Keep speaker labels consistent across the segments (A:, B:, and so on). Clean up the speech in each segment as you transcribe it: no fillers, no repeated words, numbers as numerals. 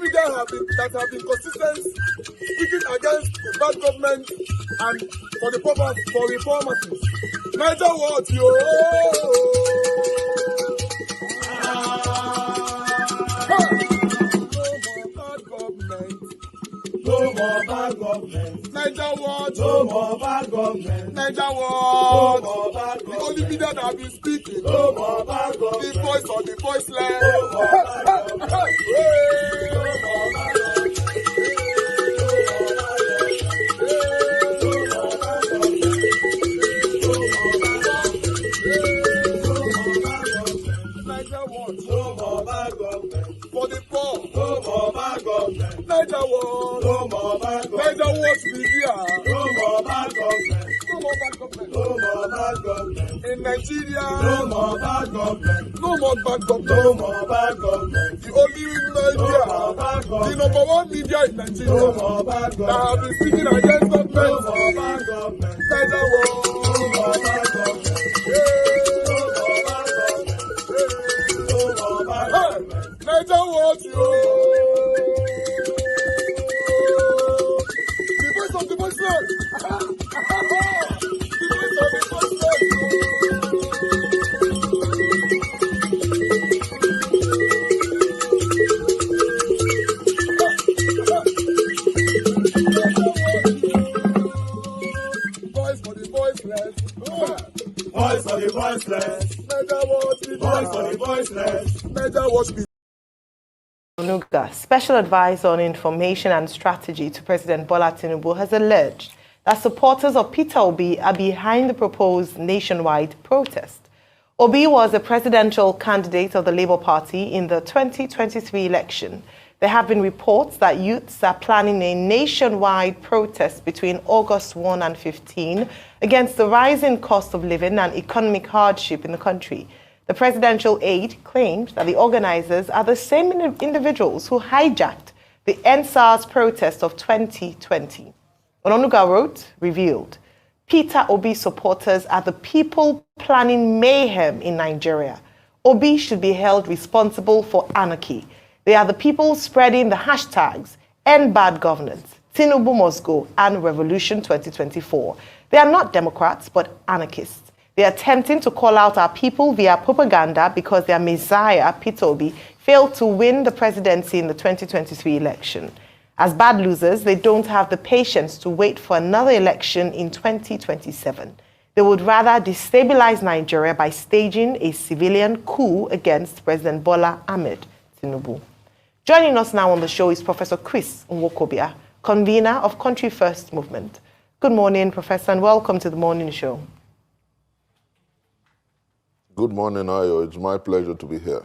A: media that have been consistent, speaking against the bad government and for the purpose for reformers. Niger what yo? No more bad government. Niger what? No more bad government. Niger what? No more bad government. The only media that have been speaking. No more bad government. The voice of the voiceless. No more bad government. No more bad government. No more bad government. For the poor. No more bad government. Niger what? No more bad government. Niger what media? No more bad government. No more bad government. No more bad government. In Nigeria. No more bad government. No more bad government. No more bad government. The only media. No more bad government. The number one media in Nigeria. No more bad government. That have been speaking against government. No more bad government. Niger what? No more bad government. Niger what you? The voice of the voiceless. The voice of the voiceless. Voice for the voiceless. Voice for the voiceless. Niger what? Voice for the voiceless. Niger what?
B: Anoga, Special Advisor on Information and Strategy to President Bola Tinubu, has alleged that supporters of Peter Obi are behind the proposed nationwide protest. Obi was a presidential candidate of the Labour Party in the 2023 election. There have been reports that youths are planning a nationwide protest between August 1 and 15 against the rising cost of living and economic hardship in the country. The presidential aide claimed that the organizers are the same individuals who hijacked the NSAS protest of 2020. Onanuga wrote, revealed, Peter Obi supporters are the people planning mayhem in Nigeria. Obi should be held responsible for anarchy. They are the people spreading the hashtags End Bad Governance, Tinubu Must Go, and Revolution 2024. They are not Democrats, but anarchists. They are attempting to call out our people via propaganda because their messiah, Peter Obi, failed to win the presidency in the 2023 election. As bad losers, they don't have the patience to wait for another election in 2027. They would rather destabilize Nigeria by staging a civilian coup against President Bola Ahmed Tinubu. Joining us now on the show is Professor Chris Nwokobia, convener of Country First Movement. Good morning, Professor, and welcome to the morning show.
C: Good morning, Ayo. It's my pleasure to be here.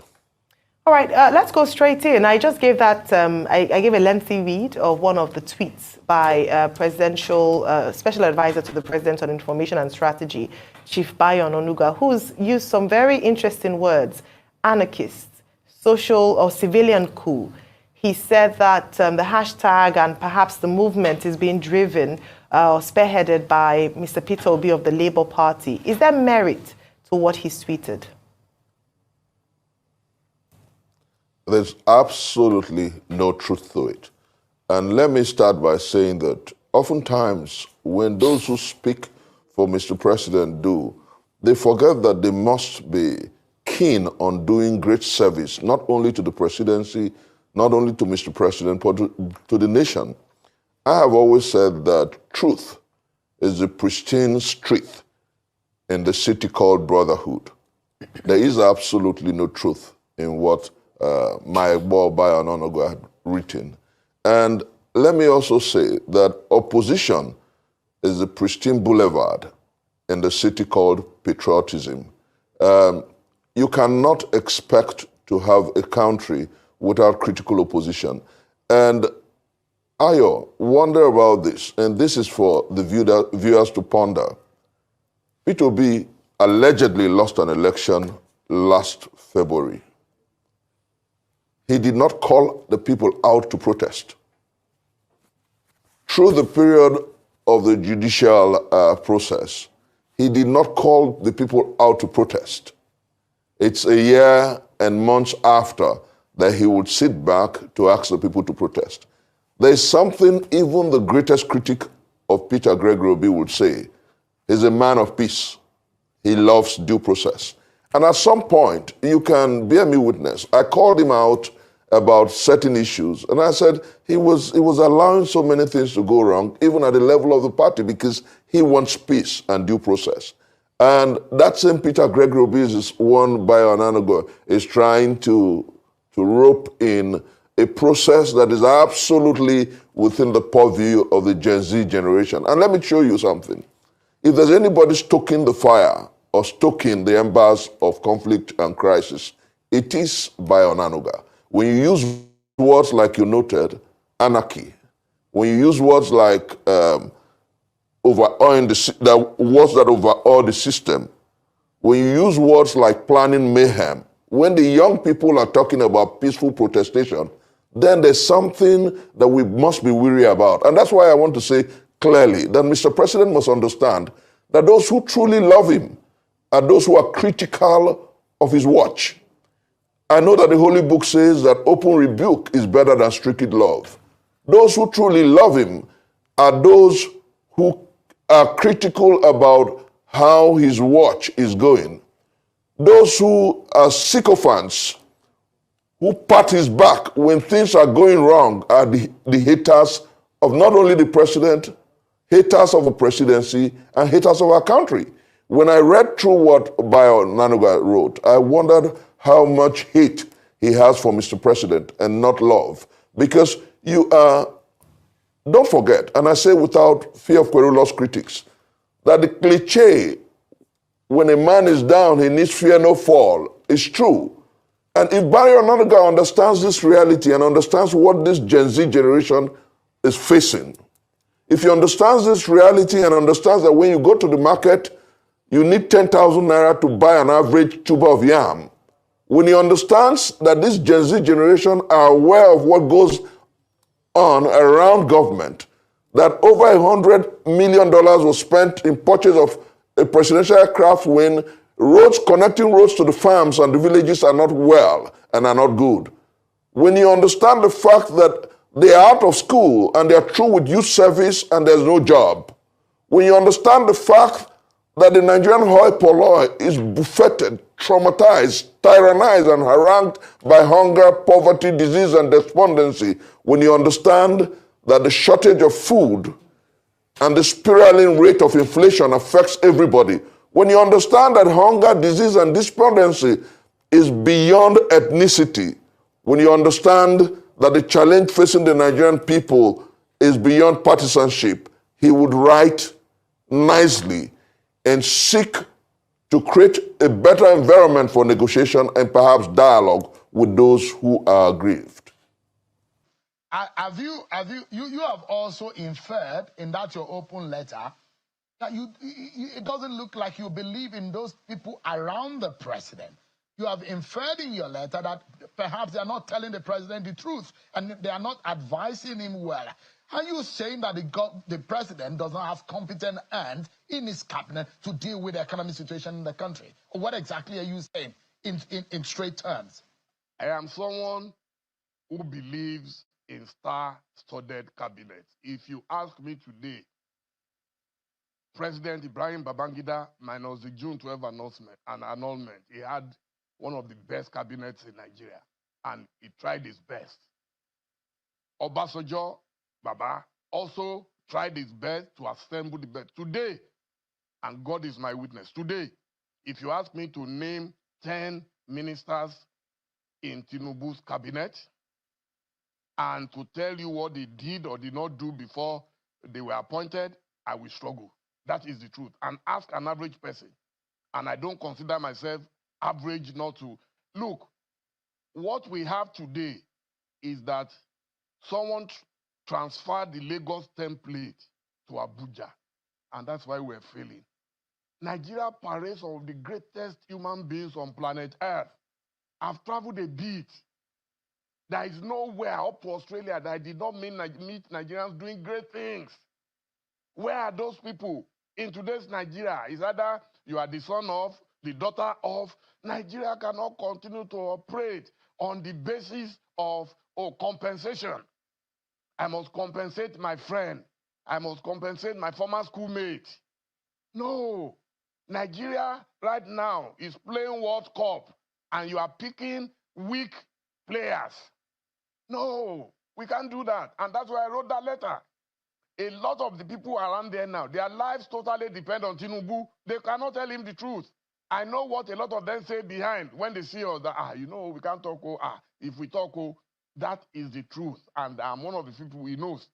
B: All right, let's go straight in. I just gave that, I gave a lengthy read of one of the tweets by Presidential Special Advisor to the President on Information and Strategy, Chief Bayo Onanuga, who's used some very interesting words, anarchists, social or civilian coup. He said that the hashtag and perhaps the movement is being driven or spearheaded by Mr. Peter Obi of the Labour Party. Is there merit to what he's tweeted?
C: There's absolutely no truth to it. And let me start by saying that oftentimes when those who speak for Mr. President do, they forget that they must be keen on doing great service, not only to the presidency, not only to Mr. President, but to the nation. I have always said that truth is the pristine street in the city called brotherhood. There is absolutely no truth in what my boy Bayo Onanuga had written. And let me also say that opposition is the pristine boulevard in the city called patriotism. You cannot expect to have a country without critical opposition. And Ayo, wonder about this, and this is for the viewers to ponder. Peter Obi allegedly lost an election last February. He did not call the people out to protest. Through the period of the judicial process, he did not call the people out to protest. It's a year and months after that he would sit back to ask the people to protest. There is something even the greatest critic of Peter Gregory Obi would say. He's a man of peace. He loves due process. And at some point, you can bear me witness, I called him out about certain issues, and I said he was allowing so many things to go wrong, even at the level of the party, because he wants peace and due process. And that same Peter Gregory Obi is one Bayo Onanuga is trying to rope in a process that is absolutely within the purview of the Gen Z generation. And let me show you something. If there's anybody stoking the fire or stoking the embers of conflict and crisis, it is Bayo Onanuga. When you use words like you noted, anarchy, when you use words like overawing words that overawe the system, when you use words like planning mayhem, when the young people are talking about peaceful protestation, then there's something that we must be weary about. And that's why I want to say clearly that Mr. President must understand that those who truly love him are those who are critical of his watch. I know that the Holy Book says that open rebuke is better than strict love. Those who truly love him are those who are critical about how his watch is going. Those who are sycophants, who pat his back when things are going wrong, are the haters of not only the president, haters of the presidency, and haters of our country. When I read through what Bayo Onanuga wrote, I wondered how much hate he has for Mr. President and not love. Because you are, don't forget, and I say without fear of querulous critics, that the cliche, when a man is down, he needs fear no fall, is true. And if Bayo Onanuga understands this reality and understands what this Gen Z generation is facing, if he understands this reality and understands that when you go to the market, you need 10,000 naira to buy an average tuber of yam, when he understands that this Gen Z generation are aware of what goes on around government, that over $100 million was spent in purchase of a presidential aircraft when roads, connecting roads to the farms and the villages are not well and are not good. When you understand the fact that they are out of school and they are through with youth service and there's no job. When you understand the fact that the Nigerian hoi polloi is buffeted, traumatized, tyrannized, and harangued by hunger, poverty, disease, and despondency. When you understand that the shortage of food and the spiraling rate of inflation affects everybody. When you understand that hunger, disease, and despondency is beyond ethnicity. When you understand that the challenge facing the Nigerian people is beyond partisanship, he would write nicely and seek to create a better environment for negotiation and perhaps dialogue with those who are aggrieved.
D: You have also inferred in that your open letter that it doesn't look like you believe in those people around the president. You have inferred in your letter that perhaps they are not telling the president the truth and they are not advising him well. Are you saying that the president does not have competent hands in his cabinet to deal with the economic situation in the country? What exactly are you saying in straight terms?
E: I am someone who believes in star-studded cabinets. If you ask me today, President Ibrahim Babangida, minus the June 12 annulment, he had one of the best cabinets in Nigeria, and he tried his best. Obasanjo, Baba, also tried his best to assemble the best. Today, and God is my witness, today, if you ask me to name 10 ministers in Tinubu's cabinet and to tell you what they did or did not do before they were appointed, I will struggle. That is the truth. And ask an average person, and I don't consider myself average not to. Look, what we have today is that someone transferred the Lagos template to Abuja, and that's why we're failing. Nigeria parades some of the greatest human beings on planet Earth. I've traveled a bit. There is nowhere up to Australia that I did not meet Nigerians doing great things. Where are those people? In today's Nigeria, is either you are the son of, the daughter of. Nigeria cannot continue to operate on the basis of, oh, compensation. I must compensate my friend. I must compensate my former schoolmate. No. Nigeria right now is playing World Cup and you are picking weak players. No, we can't do that. And that's why I wrote that letter. A lot of the people around there now, their lives totally depend on Tinubu. They cannot tell him the truth. I know what a lot of them say behind when they see us, that, we can't talk, if we talk, that is the truth. And I'm one of the people he knows.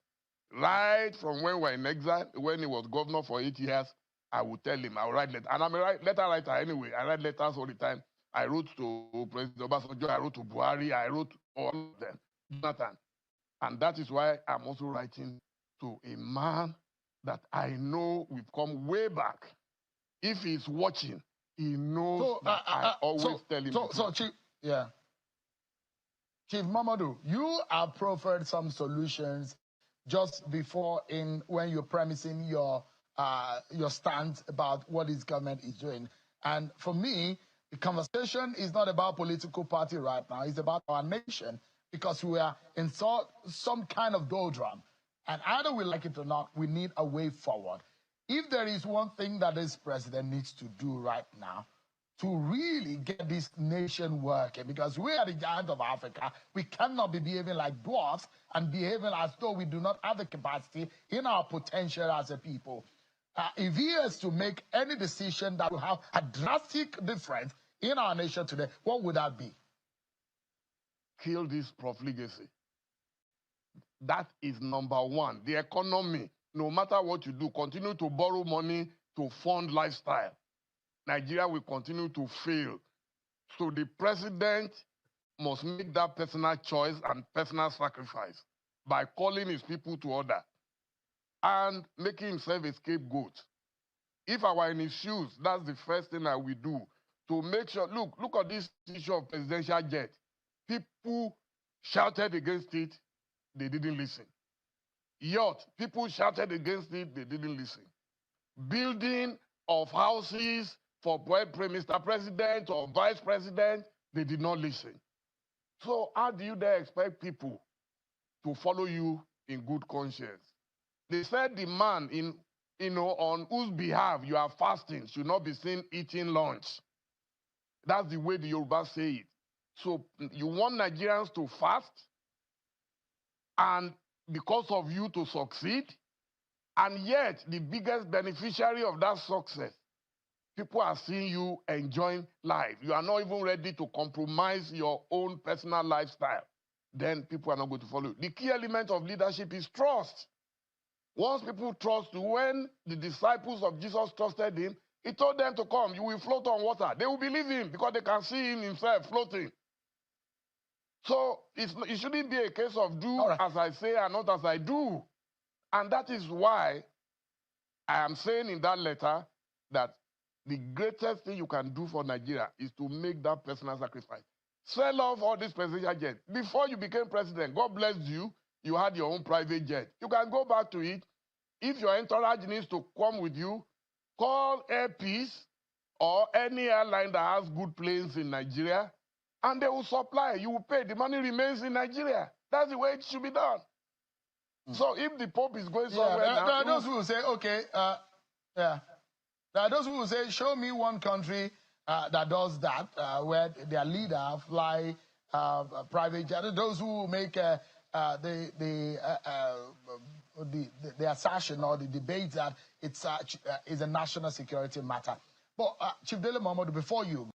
E: Right from when we were in exile, when he was governor for 8 years, I would tell him, I would write letters. And I'm a letter writer anyway. I write letters all the time. I wrote to President Obasanjo, I wrote to Buhari, I wrote all of them, Jonathan. And that is why I'm also writing to a man that I know we've come way back. If he's watching, he knows that I always tell him.
D: Chief, Chief Mamadou, you have proffered some solutions just before when you're premising your stance about what this government is doing. And for me, the conversation is not about political party right now. It's about our nation, because we are in some kind of doldrum. And either we like it or not, we need a way forward. If there is one thing that this president needs to do right now to really get this nation working, because we are the giant of Africa, we cannot be behaving like dwarfs and behaving as though we do not have the capacity in our potential as a people. If he is to make any decision that will have a drastic difference in our nation today, what would that be?
E: Kill this profligacy. That is number one. The economy, no matter what you do, continue to borrow money to fund lifestyle. Nigeria will continue to fail. So the president must make that personal choice and personal sacrifice by calling his people to order and making himself a scapegoat. If I were in his shoes, that's the first thing I will do to make sure. Look at this issue of presidential jet. People shouted against it, they didn't listen. Yacht, people shouted against it, they didn't listen. Building of houses for Mr. President or Vice President, they did not listen. So how do you dare expect people to follow you in good conscience? They said the man on whose behalf you are fasting should not be seen eating lunch. That's the way the Yoruba say it. So you want Nigerians to fast, and because of you to succeed, and yet the biggest beneficiary of that success, people are seeing you enjoying life. You are not even ready to compromise your own personal lifestyle. Then people are not going to follow you. The key element of leadership is trust. Once people trust you, when the disciples of Jesus trusted him, he told them to come. You will float on water. They will believe him because they can see him himself floating. So it shouldn't be a case of do as I say and not as I do. And that is why I am saying in that letter that the greatest thing you can do for Nigeria is to make that personal sacrifice. Sell off all this presidential jet. Before you became president, God bless you, you had your own private jet. You can go back to it. If your entourage needs to come with you, call Air Peace or any airline that has good planes in Nigeria, and they will supply. You will pay. The money remains in Nigeria. That's the way it should be done. So if the Pope is going somewhere now...
D: There are those who will say, okay, there are those who will say, show me one country that does that, where their leader fly private jet. Those who make the assertion or the debate that it's is a national security matter. But Chief Dele Momodu, before you...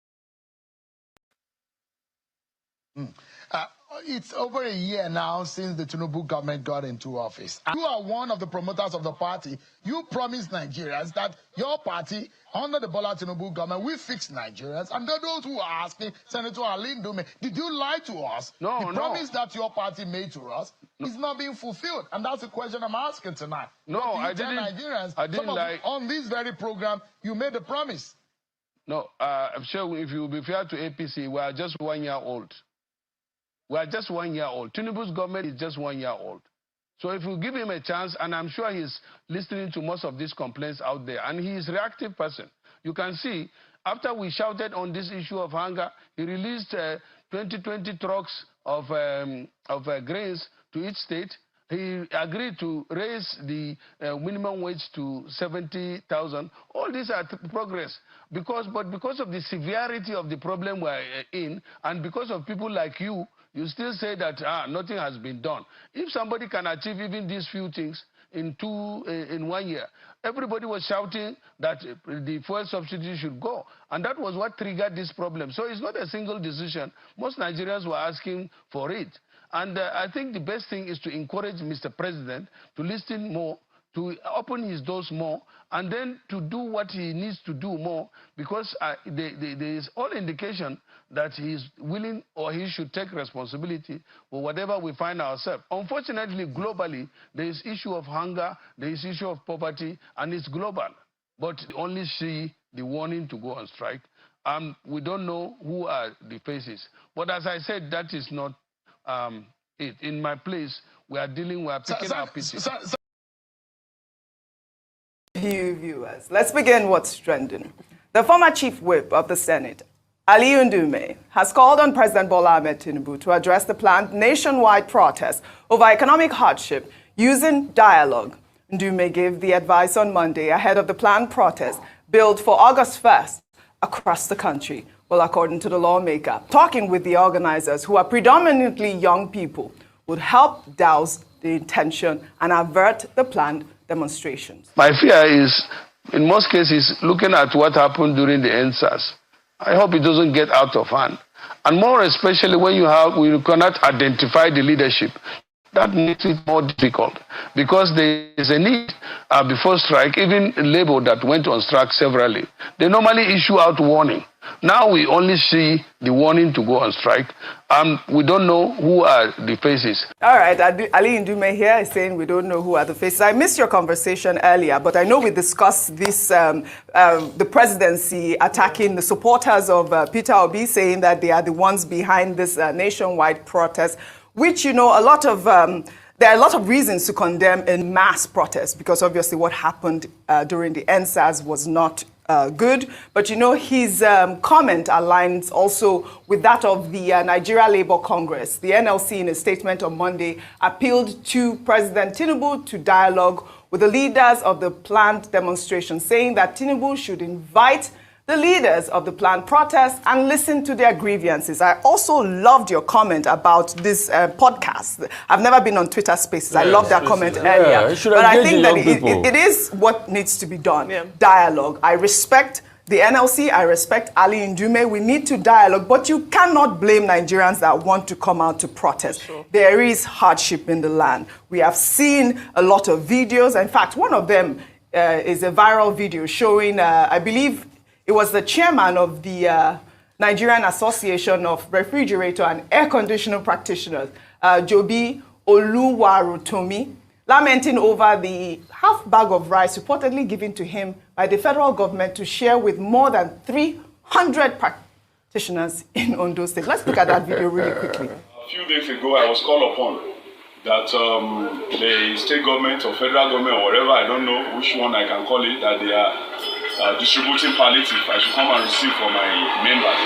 D: it's over a year now since the Tinubu government got into office. You are one of the promoters of the party. You promised Nigerians that your party, under the Bola Tinubu government, will fix Nigerians. And there are those who are asking, Senator Alin Dume, did you lie to us?
E: No,
D: the promise that your party made to us is not being fulfilled. And that's the question I'm asking tonight.
F: No, I didn't.
D: Nigerians,
F: I didn't lie.
D: On this very program, you made a promise.
F: No, I'm sure if you will be fair to APC, we are just 1 year old. We are just 1 year old. Tinubu's government is just 1 year old. So if we give him a chance, and I'm sure he's listening to most of these complaints out there, and he is a reactive person. You can see, after we shouted on this issue of hunger, he released 20 trucks of grains to each state. He agreed to raise the minimum wage to 70,000. All these are progress. But because of the severity of the problem we're in, and because of people like you still say that nothing has been done. If somebody can achieve even these few things in 1 year, everybody was shouting that the fuel subsidy should go. And that was what triggered this problem. So it's not a single decision. Most Nigerians were asking for it. And I think the best thing is to encourage Mr. President to listen more, to open his doors more, and then to do what he needs to do more, because there is all indication that he is willing, or he should take responsibility for whatever we find ourselves. Unfortunately, globally, there is issue of hunger, there is issue of poverty, and it's global. But only see the warning to go on strike. We don't know who are the faces. But as I said, that is not it. In my place, we are picking our pieces.
G: Viewers, let's begin what's trending. The former chief whip of the Senate, Ali Ndume, has called on President Bola Ahmed Tinubu to address the planned nationwide protest over economic hardship using dialogue. Ndume gave the advice on Monday ahead of the planned protest billed for August 1st across the country. Well, according to the lawmaker, talking with the organizers, who are predominantly young people, would help douse the intention and avert the planned demonstrations.
F: My fear is, in most cases, looking at what happened during the NSAS, I hope it doesn't get out of hand. And more especially when we cannot identify the leadership. That makes it more difficult, because there is a need before strike. Even Labour that went on strike severally, they normally issue out warning. Now we only see the warning to go on strike, and we don't know who are the faces.
G: All right, Ali Ndume here is saying we don't know who are the faces. I missed your conversation earlier, but I know we discussed this, the presidency attacking the supporters of Peter Obi, saying that they are the ones behind this nationwide protest, which, you know, there are a lot of reasons to condemn in mass protests, because obviously what happened during the NSAS was not good. But, you know, his comment aligns also with that of the Nigeria Labour Congress. The NLC, in a statement on Monday, appealed to President Tinubu to dialogue with the leaders of the planned demonstration, saying that Tinubu should invite the leaders of the planned protest and listen to their grievances. I also loved your comment about this podcast. I've never been on Twitter Spaces. I loved that comment earlier. But I think that it is what needs to be done. Yeah. Dialogue. I respect the NLC. I respect Ali Ndume. We need to dialogue, but you cannot blame Nigerians that want to come out to protest. Sure. There is hardship in the land. We have seen a lot of videos. In fact, one of them is a viral video showing, I believe, it was the chairman of the Nigerian Association of Refrigerator and Air Conditioner Practitioners, Jobi Oluwarotomi, lamenting over the half bag of rice reportedly given to him by the federal government to share with more than 300 practitioners in Ondo State. Let's look at that video really quickly.
H: A few days ago, I was called upon that the state government or federal government or whatever, I don't know which one I can call it, that they are distributing palliatives. I should come and receive for my members.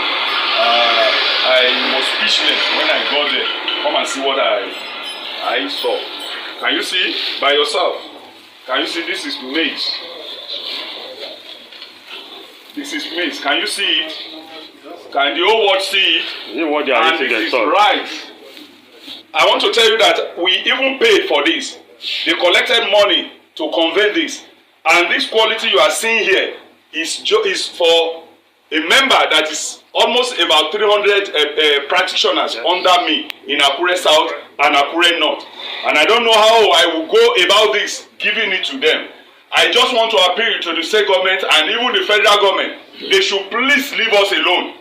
H: I was speechless when I got there. Come and see what I saw. Can you see by yourself? Can you see this is maize? This is maize. Can you see it? Can the whole world see it? And this is rice. I want to tell you that we even paid for this. They collected money to convey this. And this quality you are seeing here is for a member that is almost about 300 practitioners under me in Akure South and Akure North. And I don't know how I will go about this, giving it to them. I just want to appeal to the state government and even the federal government. They should please leave us alone.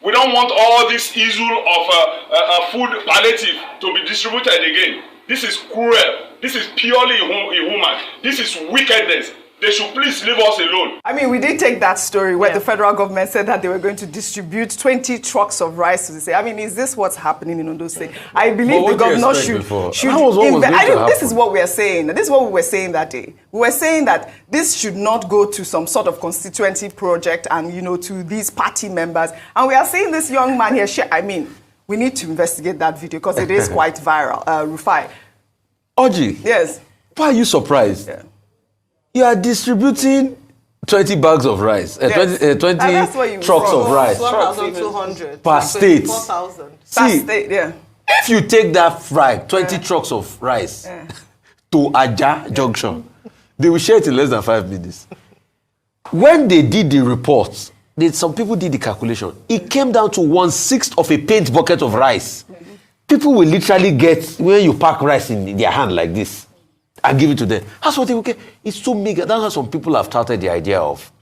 H: We don't want all this issue of food palliative to be distributed again. This is cruel. This is purely inhuman. This is wickedness. They should please leave us alone.
G: I mean, we did take that story where the federal government said that they were going to distribute 20 trucks of rice to the state. I mean, is this what's happening in Ondo State? I believe the governor should this is what we are saying. This is what we were saying that day. We were saying that this should not go to some sort of constituency project and, you know, to these party members. And we are saying this young man here, I mean, We need to investigate that video because it is quite viral. Rufai.
I: Oji.
G: Yes.
I: Why are you surprised?
G: Yeah.
I: You are distributing 20 bags of rice, 20 trucks of rice
B: 1,200
I: per state.
B: 4,000.
G: Per state, yeah.
I: If you take that fry, 20 trucks of rice to Aja Junction, they will share it in less than 5 minutes. When they did the reports, some people did the calculation. It came down to 1/6 of a paint bucket of rice. People will literally get, when you pack rice in their hand like this, and give it to them. That's what they will get. It's too mega. That's how some people have touted the idea of.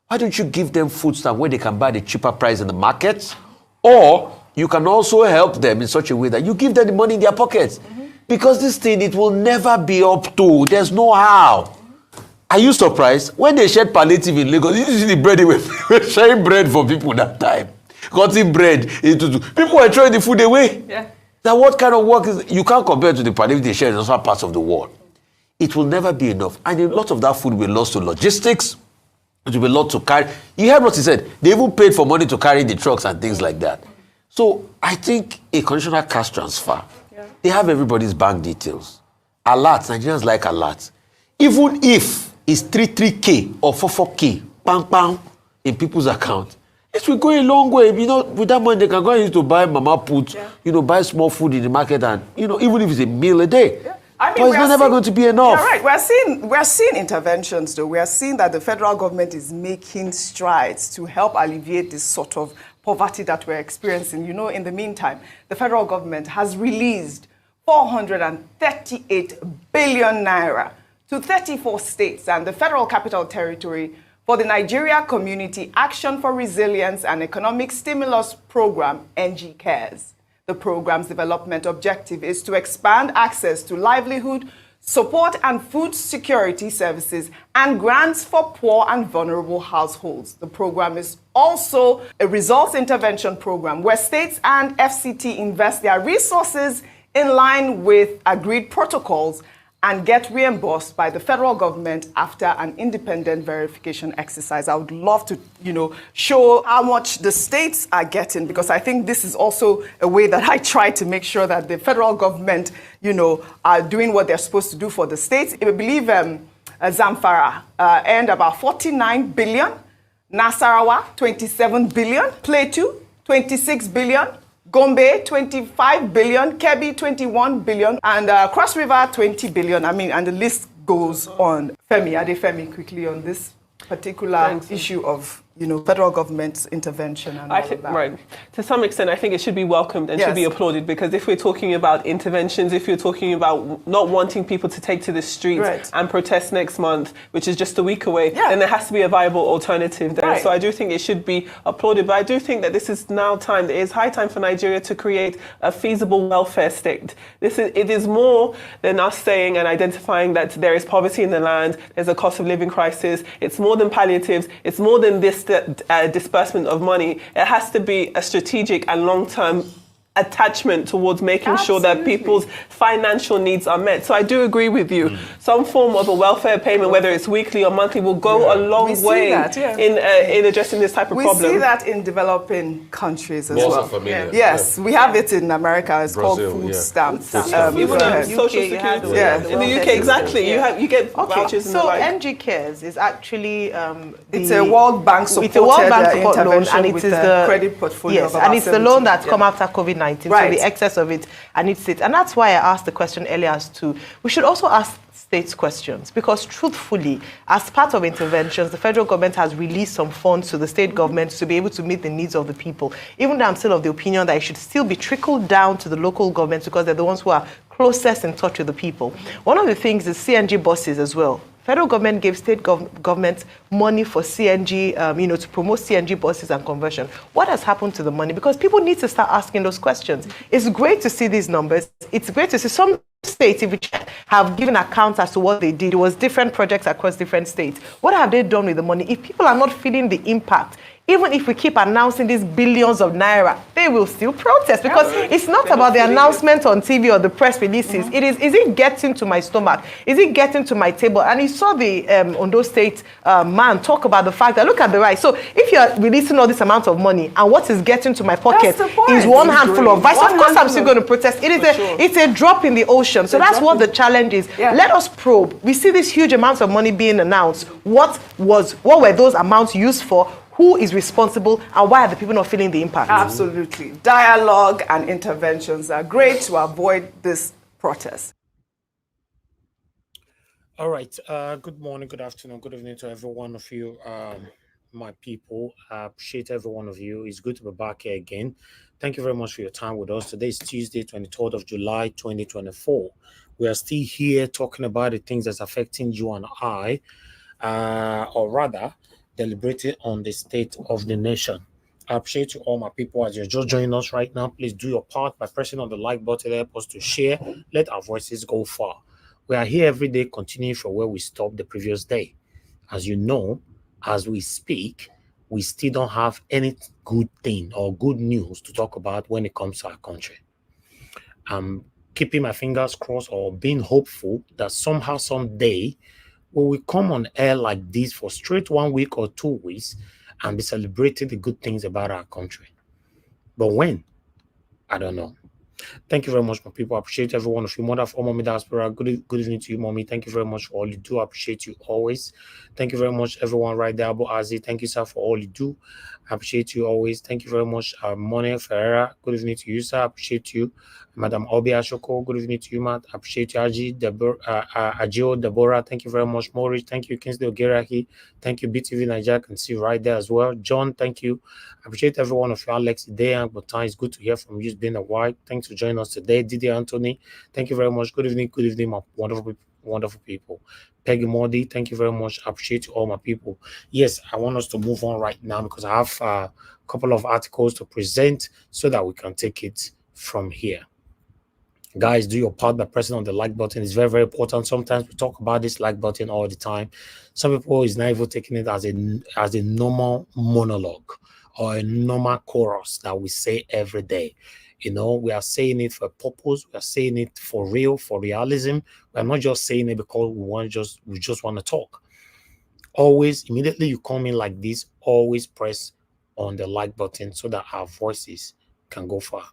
I: Why don't you give them food stamp where they can buy the cheaper price in the markets? Or you can also help them in such a way that you give them the money in their pockets. Because this thing, it will never be up to. There's no how. Are you surprised? When they shared palliative in Lagos, you see the bread, they were sharing bread for people that time. Cutting bread. People were throwing the food away.
G: Yeah.
I: Now what kind of work is, you can't compare to the palliative they share in other parts of the world. It will never be enough. And a lot of that food will be lost to logistics. It will be lost to carry. You heard what he said. They even paid for money to carry the trucks and things like that. So I think a conditional cash transfer, they have everybody's bank details. Alerts, Nigerians like alerts. Even if it's 33K or 44K, bang, bang, in people's account, it will go a long way. You know, with that money, they can go and use to buy mama put, buy small food in the market and, even if it's a meal a day. Yeah.
G: I mean,
I: but it's never going to be enough.
G: Yeah, right. We're seeing interventions, though. We are seeing that the federal government is making strides to help alleviate this sort of poverty that we're experiencing. In the meantime, the federal government has released 438 billion naira to 34 states and the Federal Capital Territory for the Nigeria Community Action for Resilience and Economic Stimulus Program, NG Cares. The program's development objective is to expand access to livelihood, support and food security services, and grants for poor and vulnerable households. The program is also a results intervention program where states and FCT invest their resources in line with agreed protocols and get reimbursed by the federal government after an independent verification exercise. I would love to, show how much the states are getting, because I think this is also a way that I try to make sure that the federal government, are doing what they're supposed to do for the states. I believe Zamfara earned about 49 billion, Nasarawa 27 billion, Plateau 26 billion, Gombe, 25 billion, Kebbi, 21 billion, and Cross River, 20 billion. And the list goes on. Femi, quickly on this particular issue of, federal government's intervention and all of that.
J: Right. To some extent, I think it should be welcomed and should be applauded, because if we're talking about interventions, if you're talking about not wanting people to take to the streets and protest next month, which is just a week away, then there has to be a viable alternative there. So I do think it should be applauded, but I do think that this is now time, it is high time for Nigeria to create a feasible welfare state. It is more than us saying and identifying that there is poverty in the land, there's a cost of living crisis, it's more than palliatives, it's more than this disbursement of money. It has to be a strategic and long-term attachment towards making sure that people's financial needs are met. So I do agree with you. Some form of a welfare payment, whether it's weekly or monthly, will go a long way in addressing this type of problem.
G: We see that in developing countries as well. Yes, we have it in America. It's Brazil, called food stamps.
J: Even in social security. In the UK, exactly. You get vouchers and the like.
B: So NG Cares is actually
G: it's a World Bank supported intervention and it is the credit portfolio.
B: Yes, and it's the loan that's come after COVID-19. So the excess of it, and it's it. And that's why I asked the question earlier as to, we should also ask states questions, because truthfully, as part of interventions, the federal government has released some funds to the state governments to be able to meet the needs of the people. Even though I'm still of the opinion that it should still be trickled down to the local governments, because they're the ones who are closest in touch with the people. One of the things is CNG buses as well. Federal government gave state governments money for CNG, to promote CNG buses and conversion. What has happened to the money? Because people need to start asking those questions. It's great to see these numbers. It's great to see some states which have given accounts as to what they did. It was different projects across different states. What have they done with the money? If people are not feeling the impact even if we keep announcing these billions of naira, they will still protest because it's not about the announcement on TV or the press releases. It is it getting to my stomach? Is it getting to my table? And you saw the Ondo State man talk about the fact that look at the rice. So if you're releasing all this amount of money and what is getting to my pocket is one handful of rice, of course I'm still going to protest. It's a drop in the ocean. So that's what the challenge is. Let us probe. We see these huge amounts of money being announced. What were those amounts used for? Who is responsible, and why are the people not feeling the impact?
G: Absolutely. Dialogue and interventions are great to avoid this protest.
K: All right. Good morning, good afternoon, good evening to every one of you, my people. I appreciate every one of you. It's good to be back here again. Thank you very much for your time with us. Today is Tuesday, 23rd of July, 2024. We are still here talking about the things that's affecting you and I, or rather, deliberating on the state of the nation. I appreciate you all, my people, as you're just joining us right now. Please do your part by pressing on the like button. Help us to share. Let our voices go far. We are here every day, continuing from where we stopped the previous day. As you know, as we speak, we still don't have any good thing or good news to talk about when it comes to our country. I'm keeping my fingers crossed or being hopeful that somehow, someday, we will come on air like this for straight 1 week or 2 weeks and be celebrating the good things about our country. But when? I don't know. Thank you very much, my people. I appreciate every one of you. Mother of all, Mommy Diaspora, good evening to you, Mommy. Thank you very much for all you do. I appreciate you always. Thank you very much, everyone right there. Abu Azi, thank you, sir, for all you do. I appreciate you always. Thank you very much, Monia Ferreira. Good evening to you, sir. I appreciate you. Madam Obi Ashoko, good evening to you, Matt. I appreciate you, Ajio, Deborah. Thank you very much, Maurice. Thank you, Kingsley Ogeraki. Thank you, BTV Nigeria. I can see right there as well. John, thank you. I appreciate every one of you. Alex, Idean, Botan, it's good to hear from you. It's been a while. Thanks for joining us today. Didier Anthony, thank you very much. Good evening, my wonderful people. Peggy Modi, thank you very much. I appreciate you all, my people. Yes, I want us to move on right now because I have a couple of articles to present so that we can take it from here. Guys, do your part by pressing on the like button. It's very, very important. Sometimes we talk about this like button all the time. Some people is not even taking it as a normal monologue or a normal chorus that we say every day. You know, we are saying it for a purpose. We are saying it for real, for realism. We are not just saying it because we just want to talk. Always, immediately you come in like this, always press on the like button so that our voices can go far.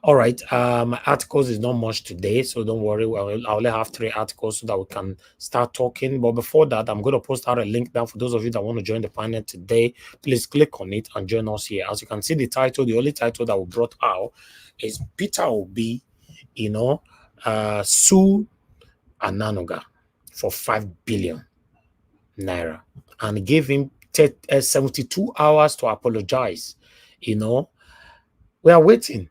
K: All right, my articles is not much today, so don't worry. I only have 3 articles so that we can start talking. But before that, I'm going to post out a link down for those of you that want to join the panel today. Please click on it and join us here. As you can see, the title, the only title that we brought out is Peter Obi, sue Onanuga for 5 billion naira and gave him 72 hours to apologize. We are waiting.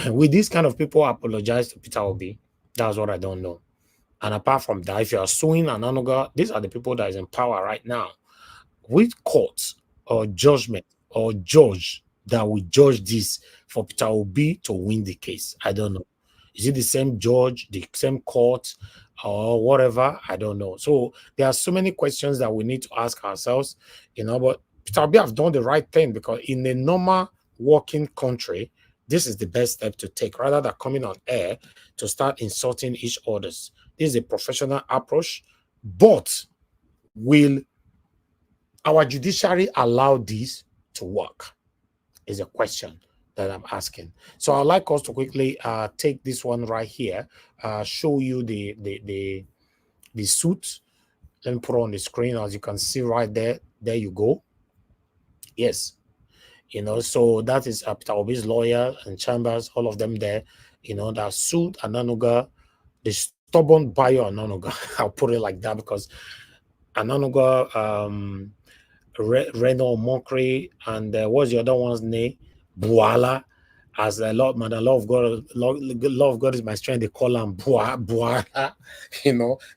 K: Will these kind of people apologize to Peter Obi? That's what I don't know. And apart from that, if you are suing Anoga, these are the people that is in power right now. Which court or judgment or judge that will judge this for Peter Obi to win the case? I don't know. Is it the same judge, the same court, or whatever? I don't know. So there are so many questions that we need to ask ourselves, but Peter Obi have done the right thing because in a normal working country, this is the best step to take rather than coming on air to start insulting each other's. This is a professional approach, but will our judiciary allow this to work? Is a question that I'm asking. So I'd like us to quickly take this one right here, show you the suit. Let me put it on the screen. As you can see right there, there you go. Yes. So that is Peter Obi's lawyer and Chambers, all of them there, that sued Onanuga, the stubborn Bayo Onanuga. I'll put it like that because Onanuga, Reno Mokri, and what's the other one's name? Buala. As a lot, man, the love of God is my strength. They call him Buala.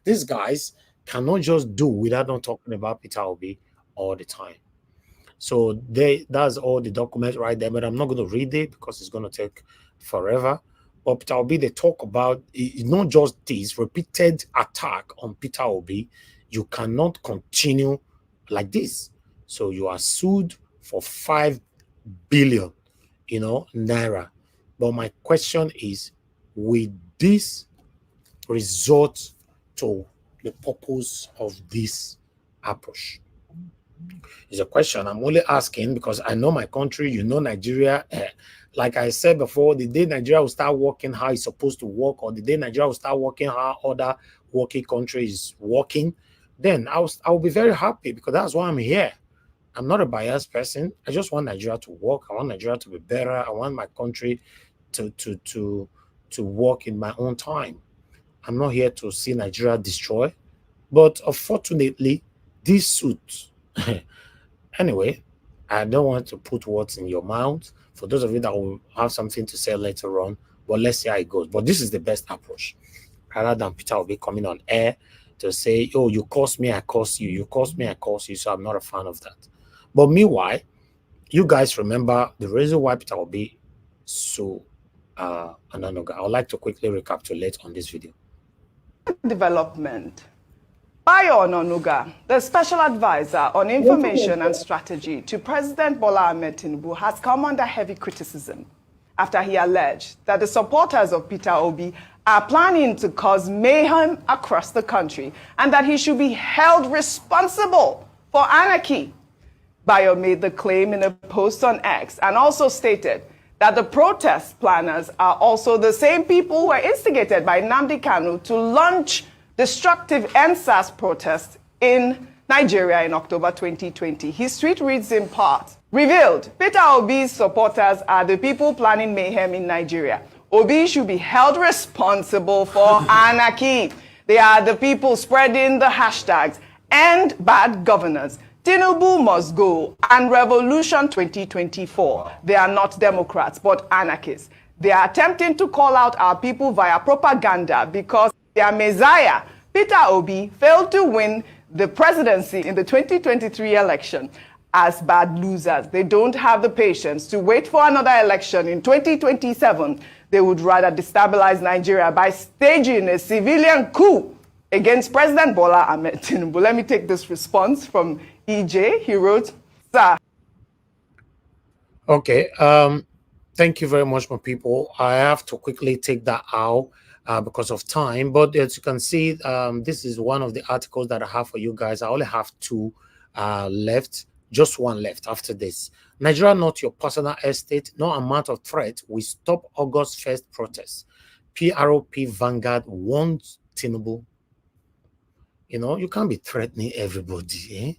K: These guys cannot just do without not talking about Peter Obi all the time. So that's all the documents right there, but I'm not going to read it because it's going to take forever. But Peter Obi, they talk about it's not just this repeated attack on Peter Obi. You cannot continue like this. So you are sued for 5 billion, Naira. But my question is, will this result to the purpose of this approach? It's a question I'm only asking because I know my country, Nigeria. Like I said before, the day Nigeria will start working how it's supposed to work, or the day Nigeria will start working how other working countries working, then I'll be very happy, because that's why I'm here. I'm not a biased person. I just want Nigeria to work. I want Nigeria to be better. I want my country to work in my own time. I'm not here to see Nigeria destroy. But unfortunately, this suit, anyway, I don't want to put words in your mouth. For those of you that will have something to say later on, but let's see how it goes. But this is the best approach. Rather than Peter will be coming on air to say, oh, you cost me, I cost you. You cost me, I cost you. So I'm not a fan of that. But meanwhile, you guys remember the reason why Peter will be so Anoga. I would like to quickly recapitulate on this video.
G: Development. Bayo Onanuga, the special advisor on information and strategy to President Bola Ahmed Tinubu, has come under heavy criticism after he alleged that the supporters of Peter Obi are planning to cause mayhem across the country and that he should be held responsible for anarchy. Bayo made the claim in a post on X and also stated that the protest planners are also the same people who were instigated by Nnamdi Kanu to launch destructive NSAS protests in Nigeria in October 2020. His tweet reads in part, revealed, Peter Obi's supporters are the people planning mayhem in Nigeria. Obi should be held responsible for anarchy. They are the people spreading the hashtags and bad governance. Tinubu must go and Revolution 2024. They are not Democrats, but anarchists. They are attempting to call out our people via propaganda because their messiah, Peter Obi, failed to win the presidency in the 2023 election as bad losers. They don't have the patience to wait for another election in 2027. They would rather destabilize Nigeria by staging a civilian coup against President Bola Ahmed Tinubu. Let me take this response from EJ. He wrote, Sir.
K: Okay. Thank you very much, my people. I have to quickly take that out because of time. But as you can see, this is one of the articles that I have for you guys. I only have two left. Just one left after this. Nigeria, not your personal estate. No amount of threat will stop August 1st protests. PROP Vanguard wants Tinubu. You can't be threatening everybody.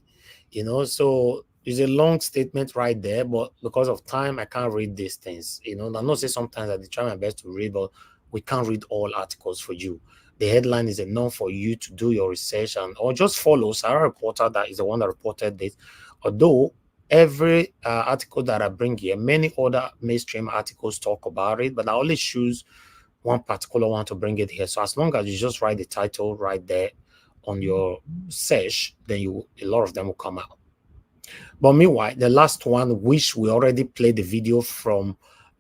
K: So it's a long statement right there, but because of time, I can't read these things. I know say sometimes I try my best to read, but we can't read all articles for you. The headline is enough for you to do your research or just follow Sarah Reporter, that is the one that reported this. Although every article that I bring here, many other mainstream articles talk about it, but I only choose one particular one to bring it here. So as long as you just write the title right there on your search, then a lot of them will come out. But meanwhile, the last one, which we already played the video from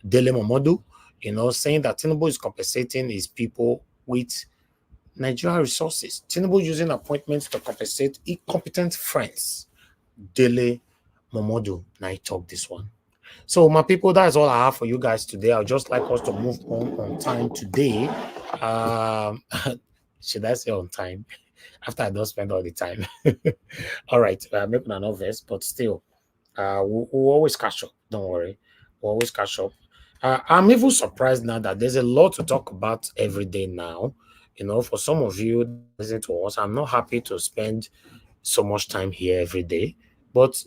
K: Dele Momodu, saying that Tinubu is compensating his people with Nigerian resources. Tinubu using appointments to compensate incompetent friends. Dele Momodu. Now I talk this one. So my people, that's all I have for you guys today. I'd just like us to move on time today. Should I say on time? After I don't spend all the time. All right, maybe not obvious, but still, we'll always catch up. Don't worry, we'll always catch up. I'm even surprised now that there's a lot to talk about every day now. For some of you listening to us, I'm not happy to spend so much time here every day. But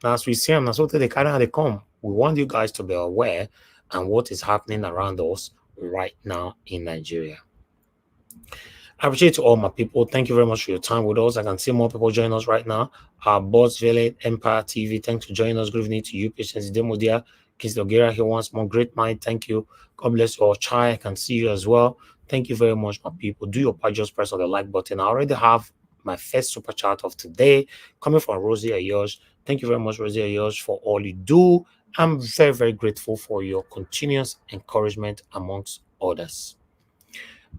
K: as we see, and as they carry and they come, we want you guys to be aware and what is happening around us right now in Nigeria. I appreciate all my people. Thank you very much for your time with us. I can see more people join us right now. Boss Village, Empire TV, thanks for joining us. Good evening to you, Patience Demodia. Kids Dogera here once more. Great mind. Thank you. God bless you all. Chai, I can see you as well. Thank you very much, my people. Do your part, just press on the like button. I already have my first super chat of today coming from Rosie Ayosh. Thank you very much, Rosie Ayosh, for all you do. I'm very, very grateful for your continuous encouragement amongst others.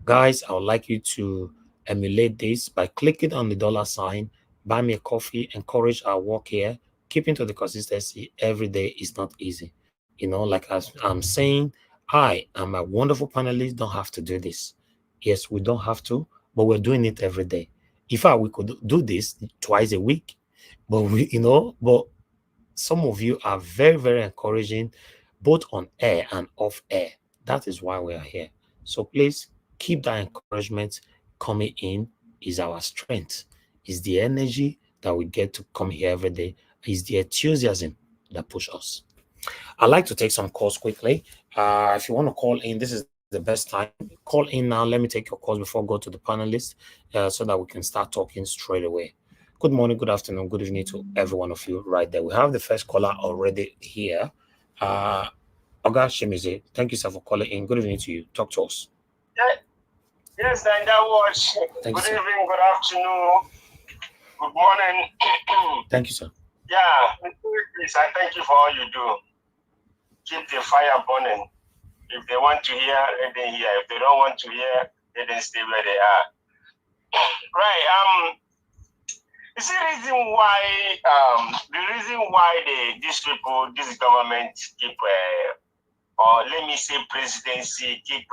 K: Guys, I would like you to emulate this by clicking on the $sign, buy me a coffee, encourage our work here. keeping to the consistency every day is not easy. You know, like as I'm saying, I am a wonderful panelist, don't have to do this. Yes, we don't have to, but we're doing it every day. In fact, we could do this twice a week, but but some of you are very, very encouraging, both on air and off air. That is why we are here. So please keep that encouragement coming in. Is our strength, is the energy that we get to come here every day, is the enthusiasm that push us. I'd like to take some calls quickly. If you want to call in, this is the best time. Call in now. Let me take your calls before I go to the panelists so that we can start talking straight away. Good morning, good afternoon, good evening to every one of you right there. We have the first caller already here. Oga Shemize, thank you, sir, for calling in. Good evening to you. Talk to us.
L: Yes, and that was good evening, good afternoon, good morning.
K: Thank you, sir.
L: Yeah, please, I thank you for all you do. Keep the fire burning. If they want to hear, let them hear. If they don't want to hear, let them stay where they are. Right. Is the reason why these people, this government keep or let me say presidency keep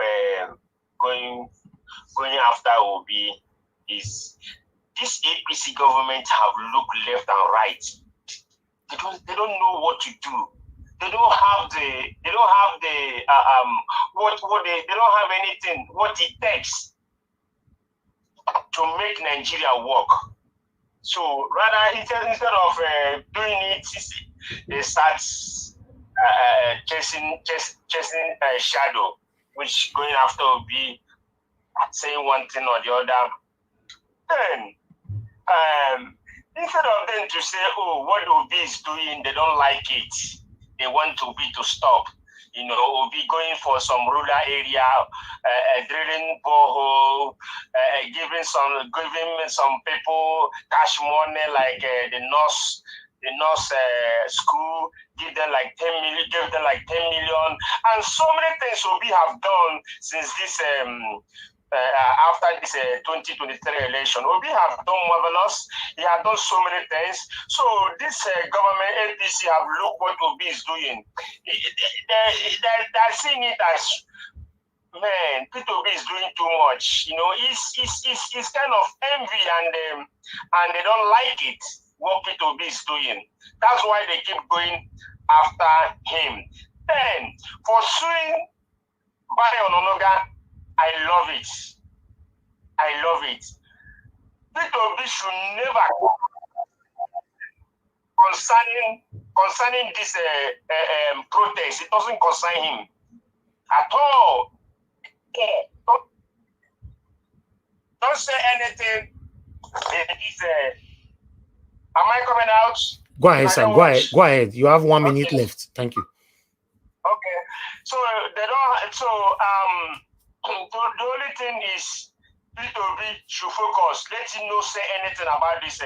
L: going after Obi is this APC government have looked left and right. They don't know what to do. They don't have the they don't have anything what it takes to make Nigeria work. So rather instead of doing it, they start chasing shadow, which going after will be saying one thing or the other. Then instead of them to say, oh, what Obi is doing, they don't like it. They want Obi to stop. You know, Obi going for some rural area, drilling borehole, giving some people cash money like the nurse school, give them like 10 million, and so many things Obi have done since this after this 2023 election. Obi have done marvelous. He has done so many things. So this government APC have looked what Obi is doing. They're seeing it as, man, Peter Obi is doing too much. You know, it's kind of envy and they don't like it what Peter Obi is doing. That's why they keep going after him. Then for suing Bayo Onanuga, I love it. I love it. Peter Obi should never concerning this protest. It doesn't concern him at all. Don't say anything. Am I coming out?
K: Go ahead, sir. Go ahead. You have 1 minute left. Thank you.
L: Okay. So they don't. So the only thing is Peter Obi should focus. Let him not say anything about this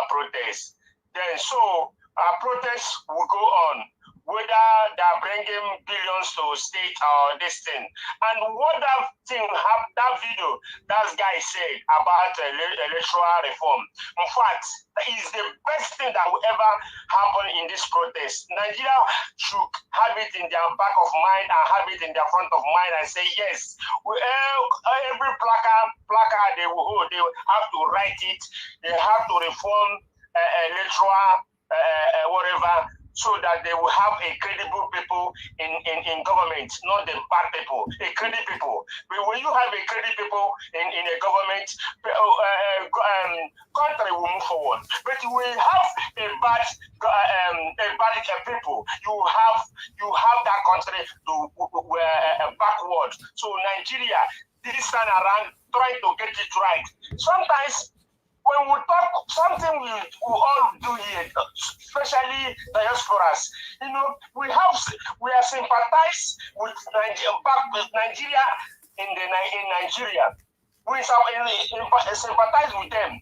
L: protest. Then so protests will go on, whether they're bringing billions to state or this thing. And what that video that guy said about electoral reform, in fact, is the best thing that will ever happen in this protest. Nigeria should have it in their back of mind and have it in their front of mind and say, yes, every placard they will hold, they will have to write it, they have to reform electoral whatever, so that they will have a credible people in government, not the bad people, a credible people. But when you have a credible people in a government, country will move forward. But when you have a bad people, you have that country to backward. So Nigeria, this time around, trying to get it right. Sometimes when we talk something we all do here, especially diasporas, you know, we are sympathized with Nigeria in Nigeria. We sympathize with them.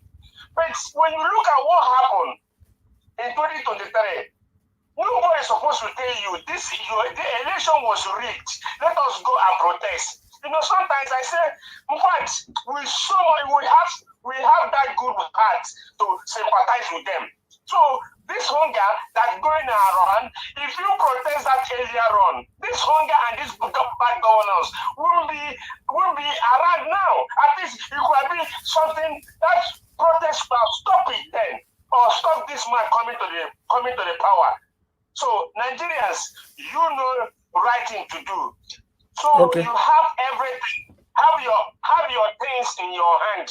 L: But when you look at what happened in 2023, nobody is supposed to tell you the election was rigged. Let us go and protest. You know, sometimes I say, in fact, we have that good heart to sympathize with them. So this hunger that's going around, if you protest that earlier on, this hunger and this bad governance will be around now. At least it could be something that protest will stop it then, or stop this man coming to the power. So Nigerians, you know right thing to do. So you have everything. Have your things in your hand.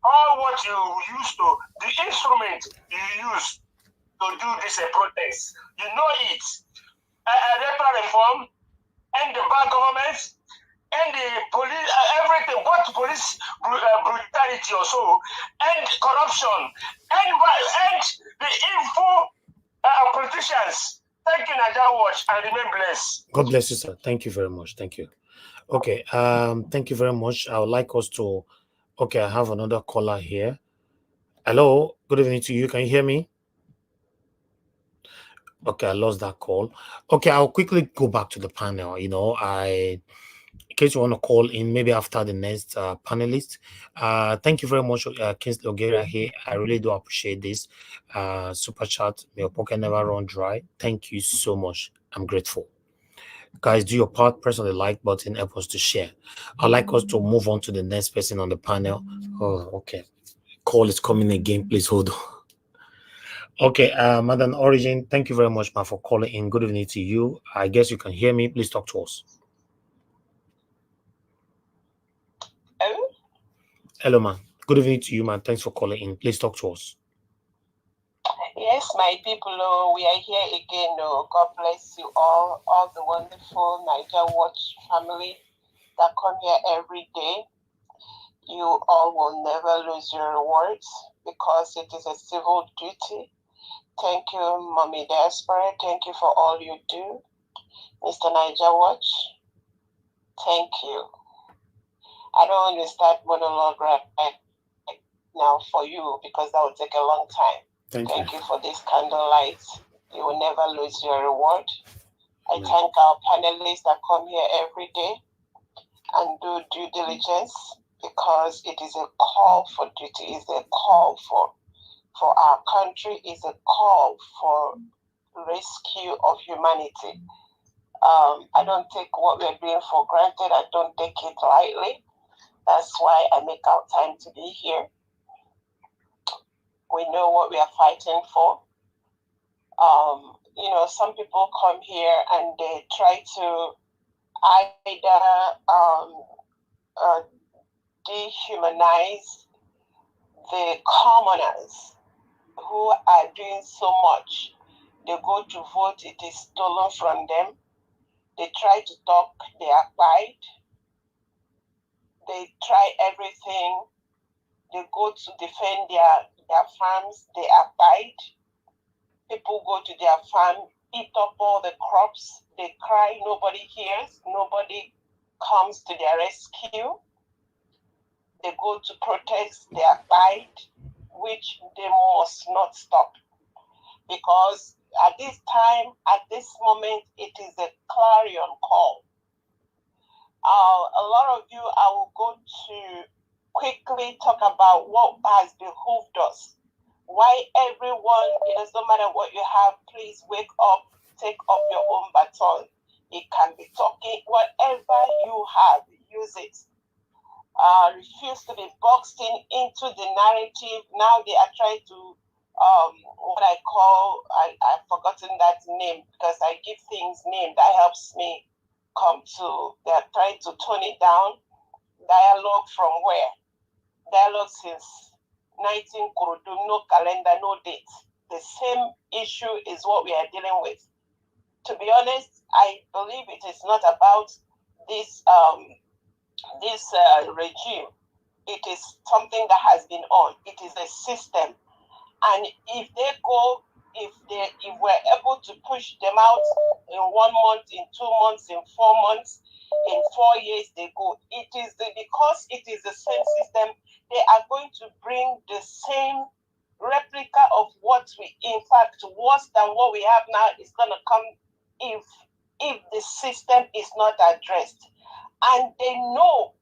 L: All what you use to, the instrument you use to do this protest. You know it. Electoral reform, and the bad government, and the police, everything, both police brutality also, and corruption, and the evil politicians. Thank you, Naija Watch, and remain blessed.
K: God bless you, sir. Thank you very much. Thank you. Okay, thank you very much. I would like us to, okay, I have another caller here. Hello, good evening to you. Can you hear me? Okay, I lost that call. Okay, I'll quickly go back to the panel. You know, in case you want to call in, maybe after the next panelist. Thank you very much, Kingsley Ogera here. I really do appreciate this. Super chat, your pocket never run dry. Thank you so much. I'm grateful. Guys, do your part, press on the like button, help us to share. I'd like us to move on to the next person on the panel. Oh, okay. Call is coming again. Please hold on. Okay, Madam Origin, thank you very much, ma, for calling in. Good evening to you. I guess you can hear me. Please talk to us.
M: Hello?
K: Hello, ma. Good evening to you, man. Thanks for calling in. Please talk to us.
M: Yes, my people, we are here again. God bless you all the wonderful Naija Watch family that come here every day. You all will never lose your rewards because it is a civil duty. Thank you, Mommy Diaspora. Thank you for all you do. Mr. Naija Watch, thank you. I don't want to start monologue right now for you because that will take a long time. Thank you for this candlelight. You will never lose your reward. I thank our panelists that come here every day and do due diligence because it is a call for duty, it's a call for our country, it's a call for rescue of humanity. I don't take what we're doing for granted. I don't take it lightly. That's why I make out time to be here. We know what we are fighting for. You know, some people come here and they try to either dehumanize the commoners who are doing so much. They go to vote, it is stolen from them. They try to talk, they abide. They try everything. They go to defend their farms, they abide. People go to their farm, eat up all the crops, they cry, nobody hears, nobody comes to their rescue. They go to protest, they abide, which they must not stop. Because at this time, at this moment, it is a clarion call. A lot of you, I will go to quickly talk about what has behooved us. Why everyone, it doesn't matter what you have, please wake up, take up your own baton. It can be talking, whatever you have, use it. Refuse to be boxed into the narrative. Now they are trying to, what I call, I've forgotten that name because I give things name that helps me come to, they're trying to tone it down. Dialogue from where? Dialogue since 19 Kurudu, no calendar, no date. The same issue is what we are dealing with. To be honest, I believe it is not about this regime. It is something that has been on. It is a system. And if they go, if we're able to push them out in 1 month, in 2 months, in 4 months, in 4 years, they go. It is because it is the same system, they are going to bring the same replica of what we, in fact, worse than what we have now is going to come if the system is not addressed. And they know,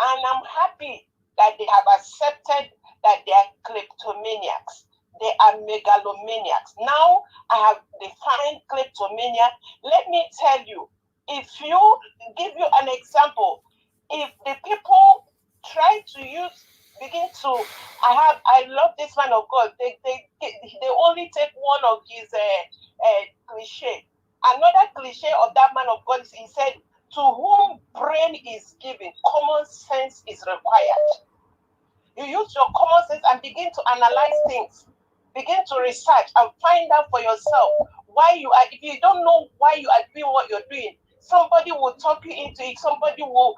M: and I'm happy that they have accepted that they are kleptomaniacs. They are megalomaniacs. Now I have defined kleptomania. Let me tell you, if you give you an example, if the people try to begin to, I love this man of God. They only take one of his cliche. Another cliche of that man of God is he said, to whom brain is given, common sense is required. You use your common sense and begin to analyze things. Begin to research and find out for yourself why you are. If you don't know why you are doing what you're doing, somebody will talk you into it. Somebody will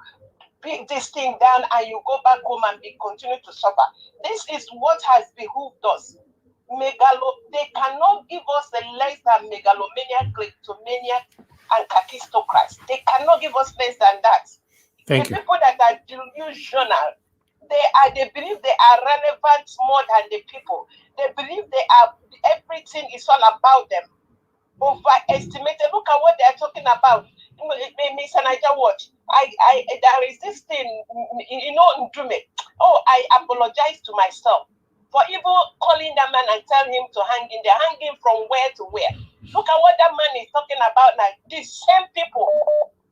M: bring this thing down, and you go back home and continue to suffer. This is what has behooved us. They cannot give us the less than megalomaniac, kleptomaniac, and kakistocrats. They cannot give us less than that.
K: Thank you.
M: People that are delusional, they believe they are relevant more than the people. They believe everything is all about them. Overestimated. Look at what they are talking about. Miss Anaja, watch. There is this thing, Ndume. Oh, I apologize to myself for even calling that man and telling him to hang in there. Hanging from where to where? Look at what that man is talking about now. These same people.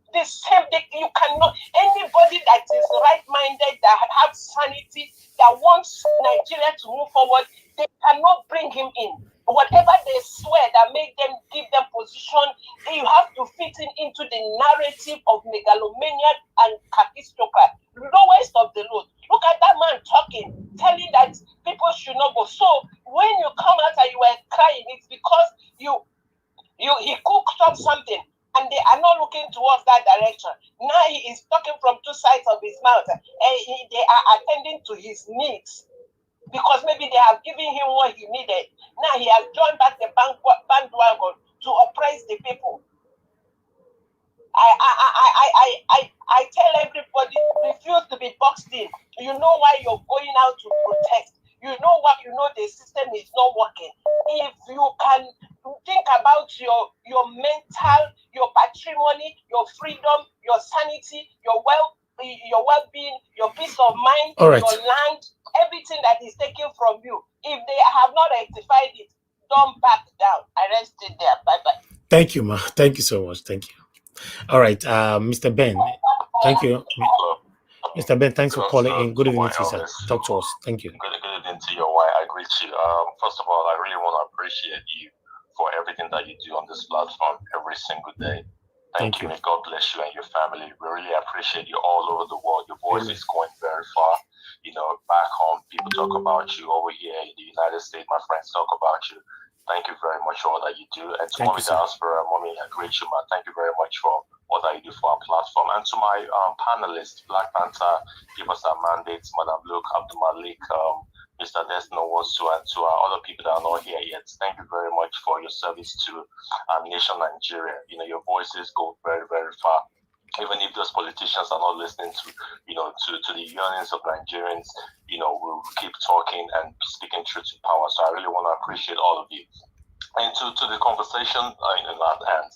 M: You cannot, anybody that is right-minded, that have sanity, that wants Nigeria to move forward, they cannot bring him in. Whatever they swear that make them give them position, you have to fit into the narrative of megalomania and kakistocrat. Lowest of the load. Look at that man talking, telling that people should not go. So when you come out and you were crying, it's because he cooked up something. And they are not looking towards that direction. Now he is talking from two sides of his mouth. And they are attending to his needs. Because maybe they have given him what he needed. Now he has joined back the bandwagon to oppress the people. I tell everybody, refuse to be boxed in. You know why you're going out to protest. You know what? You know the system is not working. If you can think about your mental, your patrimony, your freedom, your sanity, your well-being, your peace of mind,
K: All right.
M: your land, everything that is taken from you. If they have not rectified it, don't back down. I rest it there. Bye-bye.
K: Thank you, ma. Thank you so much. Thank you. All right, Mr. Ben. Thank you. Mr. Ben, thanks for calling in. Good evening to you, sir. Talk to us. Thank you.
N: Good evening to your wife. I greet you. First of all, I really want to appreciate you for everything that you do on this platform every single day. Thank you. May God bless you and your family. We really appreciate you all over the world. Your voice is going very far. Back home, people talk about you. Over here in the United States, my friends talk about you. Thank you very much for all that you do. And to Mommy Diaspora, Mommy, I greet you, man. Thank you very much for all that you do for our platform. And to my panelists, Black Panther, Give Us Our Mandates, Madam Luke, Abdul Malik, Mr. Desno Wosu, and to our other people that are not here yet. Thank you very much for your service to our nation, Nigeria. Your voices go very, very far. Even if those politicians are not listening to the yearnings of Nigerians, we'll keep talking and speaking truth to power. So I really want to appreciate all of you. And to the conversation in that end,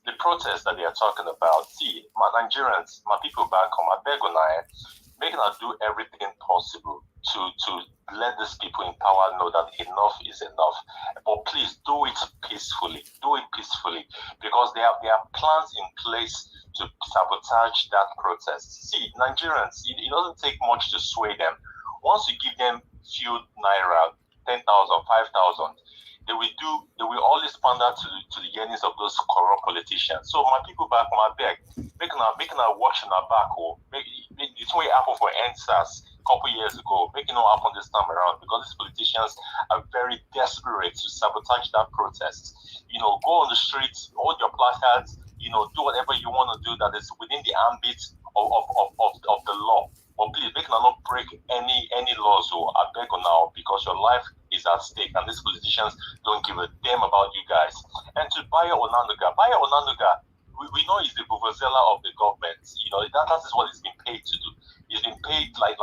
N: the protest that they are talking about, see, my Nigerians, my people back home, I beg on making us do everything possible to let these people in power know that enough is enough. But please do it peacefully. Do it peacefully, because there are plans in place to sabotage that protest. See, Nigerians, it doesn't take much to sway them. Once you give them few Naira, 10,000, 5,000, they will always pander to the yearnings of those corrupt politicians. So my people back home, I beg, making a watch on our back, it's way happen for NSAS a couple years ago, making it happen this time around, because these politicians are very desperate to sabotage that protest. Go on the streets, hold your placards, do whatever you want to do that is within the ambit of the law. But please, make not break any laws. So I beg you now, because your life is at stake, and these politicians don't give a damn about you guys. And to Bayo Onanuga, we know he's the vuvuzela of the government. That is what he's been paid to do. He's been paid like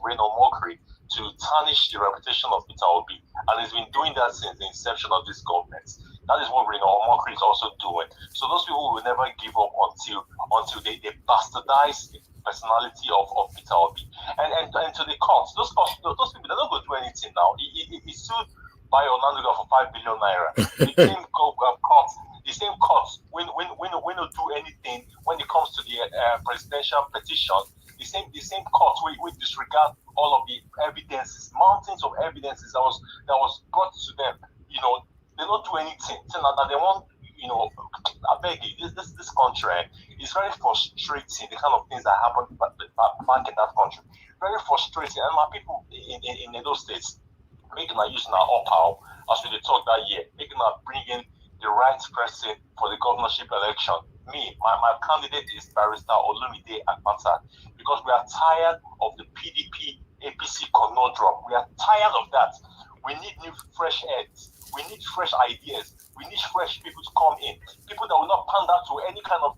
N: Reno Mockery to tarnish the reputation of Peter Obi, and he's been doing that since the inception of this government. That is what Reno Mockery is also doing. So those people will never give up until they bastardize the personality of Peter Obi. And to the courts, those people, they're not going to do anything now. He sued Bayo Onanuga for 5 billion naira. The same courts when you do anything when it comes to the presidential petition. The same courts we disregard all of the evidences, mountains of evidences that was brought to them. You know, they don't do anything. So now they want, you know, I beg you, this country is very frustrating. The kind of things that happen back in that country, very frustrating. And my people in those states, making us using our power as we talk that year, making us bring in the right person for the governorship election. Me, my candidate is Barrister Olumide Akpata, because we are tired of the PDP APC conundrum. We are tired of that. We need new fresh heads. We need fresh ideas. We need fresh people to come in. People that will not pander to any kind of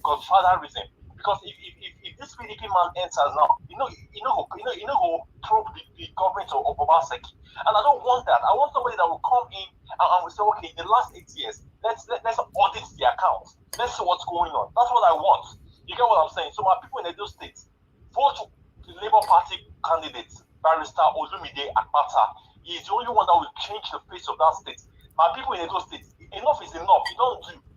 N: godfatherism. Because if this PDP man enters now, you know who probe the government of Obaseki. And I don't want that. I want somebody that will come in and will say, okay, in the last 8 years, let's audit the accounts. Let's see what's going on. That's what I want. You get what I'm saying? So my people in Edo State, vote to the Labour Party candidate, Barrister Olumide Akpata. He is the only one that will change the face of that state. My people in Edo State, enough is enough. You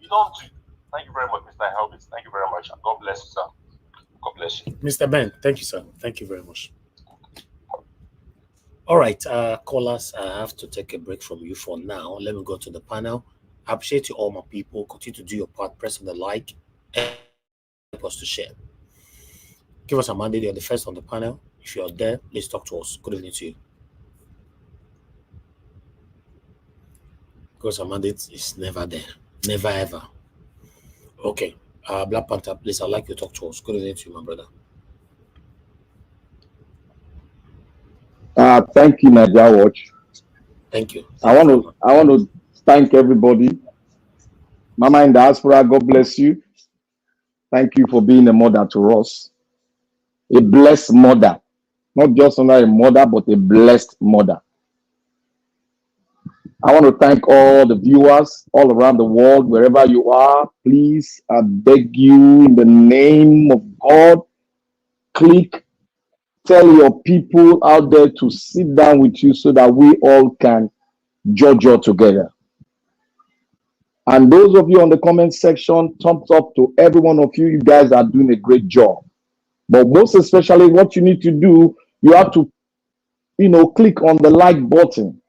N: don't do. Thank you very much, Mr. Helvis. Thank you very much. God bless you, sir. God bless you.
K: Mr. Ben, thank you, sir. Thank you very much. All right, callers, I have to take a break from you for now. Let me go to the panel. I appreciate you all, my people. Continue to do your part. Press on the like and help us to share. Give us a mandate. You're the first on the panel. If you're there, please talk to us. Good evening to you. Because a mandate is never there. Never ever. Okay. Black Panther, please, I'd like you to talk to us. Good evening to you, my brother.
O: Thank you, Naija Watch.
K: Thank you.
O: I want to thank everybody. Mama in diaspora, God bless you. Thank you for being a mother to us. A blessed mother. Not just only a mother, but a blessed mother. I want to thank all the viewers all around the world, wherever you are. Please, I beg you, in the name of God, tell your people out there to sit down with you so that we all can judge you together. And those of you on the comment section, thumbs up to every one of you. You guys are doing a great job. But most especially, what you need to do, you have to, click on the like button.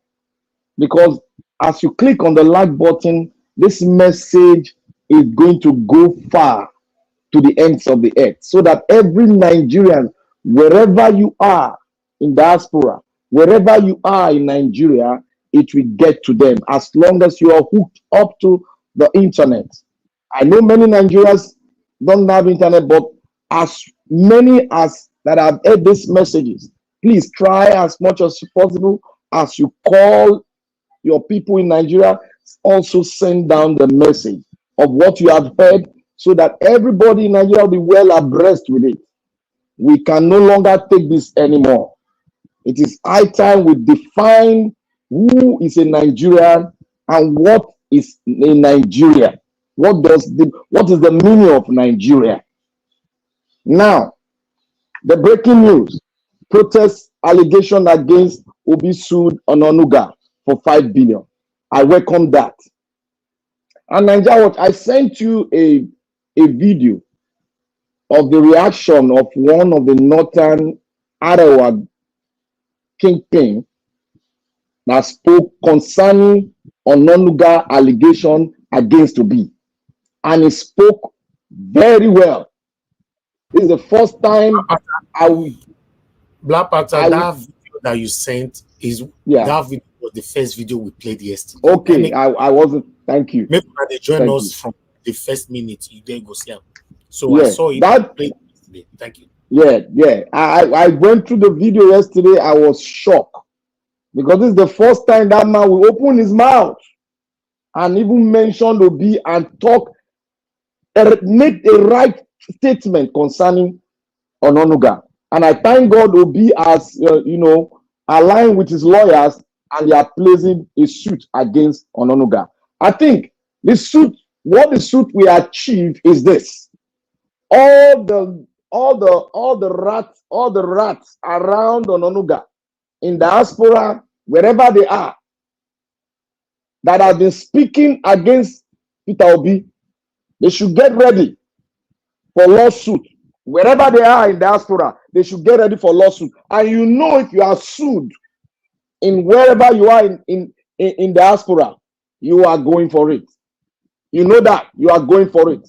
O: Because as you click on the like button, this message is going to go far to the ends of the earth, so that every Nigerian, wherever you are in diaspora, wherever you are in Nigeria, it will get to them as long as you are hooked up to the internet. I know many Nigerians don't have internet, but as many as that have heard these messages, please try as much as possible as you call your people in Nigeria, also send down the message of what you have heard so that everybody in Nigeria will be well abreast with it. We can no longer take this anymore. It is high time we define who is a Nigerian and what is a Nigeria. What is the meaning of Nigeria? Now, the breaking news: protest allegation against Obi sued Onanuga for 5 billion. I welcome that. And Naija Watch, I sent you a video of the reaction of one of the northern Arewa kingpin that spoke concerning Onanuga allegation against Obi. And he spoke very well. This is the first time
K: Black Panther, that video that you sent that video was the first video we played yesterday.
O: Okay, I wasn't. Thank you.
K: Maybe they join us from the first minute. You then go see them. So I saw it played yesterday. Thank you.
O: Yeah. I went through the video yesterday. I was shocked because this is the first time that man will open his mouth and even mention Obi and make a right statement concerning Onanuga. And I thank God Obi has, aligned with his lawyers and they are placing a suit against Onanuga. I think what the suit we achieve is this: all the rats around Onanuga in diaspora, wherever they are, that have been speaking against Peter Obi, they should get ready for lawsuit. Wherever they are in diaspora, they should get ready for lawsuit. And you know, if you are sued in wherever you are in diaspora, you are going for it. You know that you are going for it.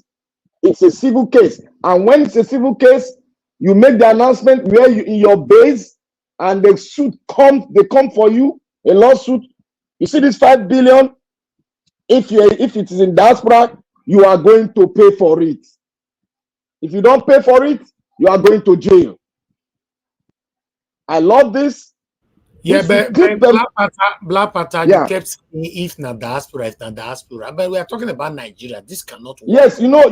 O: It's a civil case. And when it's a civil case, you make the announcement where you in your base, and the suit they come for you, a lawsuit. You see this 5 billion, if it is in diaspora, you are going to pay for it. If you don't pay for it, you are going to jail. I love this.
K: Yeah, but Black Panther, you kept saying if not diaspora, but we are talking about Nigeria. This cannot work.
O: Yes, you know